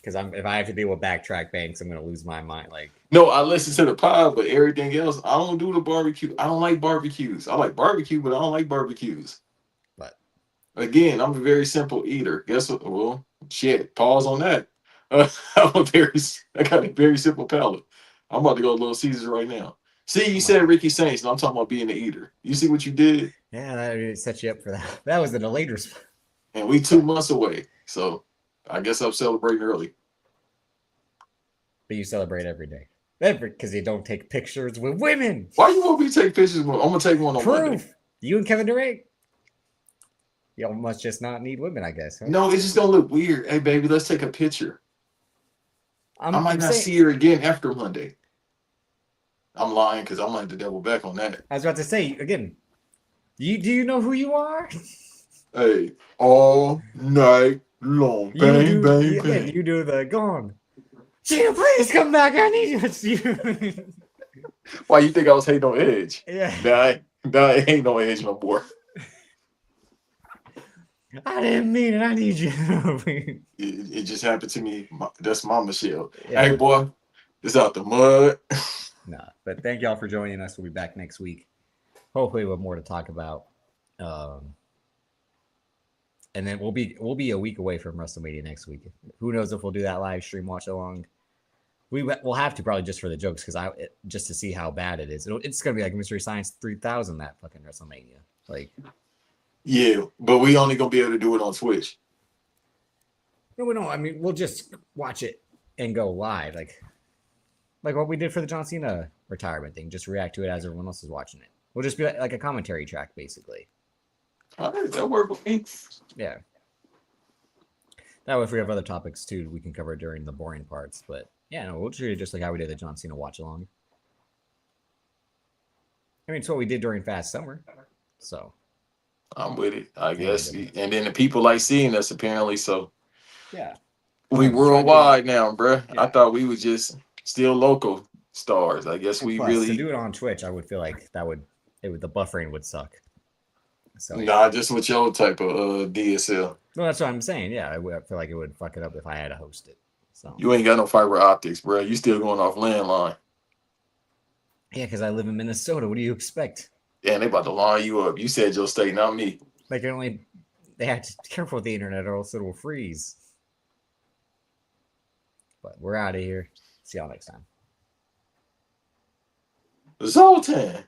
Because if I have to deal with backtrack Banks, I'm gonna lose my mind. Like, no, I listen to the pod, but everything else, I don't do the barbecue. I don't like barbecues. I like barbecue, but I don't like barbecues. But again, I'm a very simple eater. Guess what? Well, shit. Pause on that. I got a very simple palate. I'm about to go to Little Caesars right now. See, you said Ricky Saints, and I'm talking about being an eater. You see what you did? Yeah, that really set you up for that. That was the delayed response. And we 2 months away, so I guess I'm celebrating early. But you celebrate every day. Because you don't take pictures with women. Why you want me to take pictures? I'm going to take one on Monday. You and Kevin Durant. Y'all must just not need women, I guess. Huh? No, it's just going to look weird. Hey, baby, let's take a picture. I might not see her again after Monday. I'm lying because I'm like the double back on that. I was about to say, again, do you know who you are? Hey, all night long. Bang, bang, bang. You do the gone. Gina, please come back. I need you. Why you think I was hating on Edge? Yeah. Nah, I ain't no Edge no more. I didn't mean it. I need you. It just happened to me. That's my Michelle. Yeah. Hey, boy, it's out the mud. Nah, but thank y'all for joining us. We'll be back next week. Hopefully, with more to talk about. And then we'll be a week away from WrestleMania next week. Who knows if we'll do that live stream watch along? We'll have to probably just for the jokes just to see how bad it is. It's gonna be like Mystery Science 3000 that fucking WrestleMania. Like, yeah, but we only gonna be able to do it on Twitch. No, we don't. I mean, we'll just watch it and go live, like what we did for the John Cena retirement thing. Just react to it as everyone else is watching it. We'll just be like a commentary track, basically. All right, that work with me. Yeah. That way, if we have other topics too, we can cover during the boring parts. But yeah, no, we'll treat it just like how we did the John Cena watch along. I mean, it's what we did during Fast Summer. So I'm with it, I guess. And then the people like seeing us apparently. So yeah, we worldwide now, bruh. Yeah. I thought we was just still local stars. I guess we plus, really to do it on Twitch. I would feel like the buffering would suck. So nah, just with your type of DSL. No, that's what I'm saying. Yeah, I feel like it would fuck it up if I had to host it. So you ain't got no fiber optics, bruh. You still going off landline. Yeah, because I live in Minnesota. What do you expect? Damn, they about to line you up. You said your state, not me. They can only. They have to be careful with the internet, or else it'll freeze. But we're out of here. See y'all next time. Zoltan.